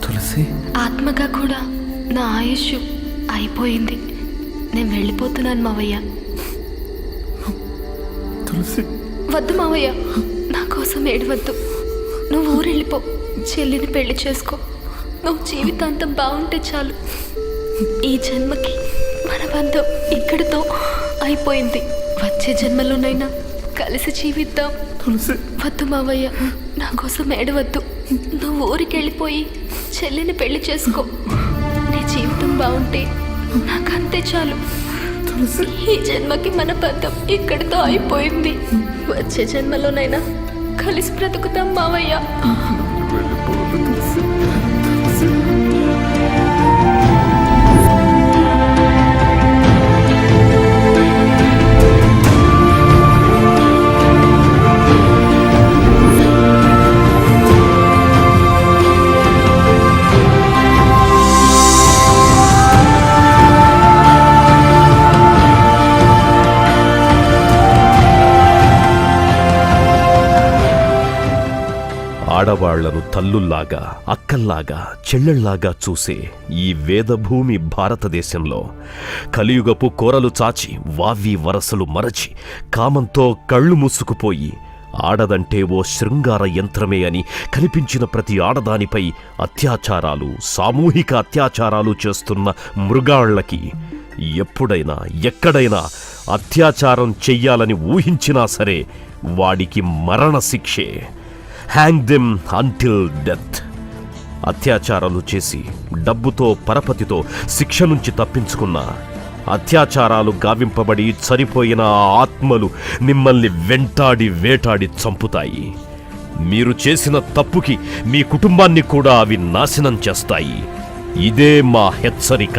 S8: తులసి
S3: ఆత్మగా కూడా నా ఆయుష్ అయిపోయింది. నేను వెళ్ళిపోతున్నాను మావయ్య.
S8: తులసి
S3: వద్దు మావయ్య, నా కోసం ఏడవద్దు. నువ్వు ఊరెళ్ళిపో, చెల్లిని పెళ్లి చేసుకో. నువ్వు జీవితాంతం బాగుంటే చాలు. ఈ జన్మకి మన బంధం ఇక్కడితో అయిపోయింది. వచ్చే జన్మలోనైనా కలిసి జీవిద్దాం. వద్దు మావయ్య, నా కోసం ఏడవద్దు. నువ్వు ఊరికి వెళ్ళిపోయి చెల్లిని పెళ్లి చేసుకో. నీ జీవితం బాగుంటే నాకంతే చాలు. ఈ జన్మకి మన బంధం ఇక్కడితో అయిపోయింది. వచ్చే జన్మలోనైనా కలిసి బ్రతుకుతాం మావయ్య.
S13: ఆడవాళ్లను తల్లుల్లాగా, అక్కల్లాగా, చెల్లెళ్లాగా చూసే ఈ వేదభూమి భారతదేశంలో కలియుగపు కోరలు చాచి వావి వరసలు మరచి కామంతో కళ్ళు మూసుకుపోయి ఆడదంటే ఓ శృంగార యంత్రమే అని కనిపించిన ప్రతి ఆడదానిపై అత్యాచారాలు, సామూహిక అత్యాచారాలు చేస్తున్న మృగాళ్లకి ఎప్పుడైనా ఎక్కడైనా అత్యాచారం చెయ్యాలని ఊహించినా సరే వాడికి మరణశిక్షే. Hang them until death. అత్యాచారాలు చేసి డబ్బుతో పరపతితో శిక్ష నుంచి తప్పించుకున్న, అత్యాచారాలు గావింపబడి చనిపోయిన ఆత్మలు మిమ్మల్ని వెంటాడి వేటాడి చంపుతాయి. మీరు చేసిన తప్పుకి మీ కుటుంబాన్ని కూడా అవి నాశనం చేస్తాయి. ఇదే మా హెచ్చరిక.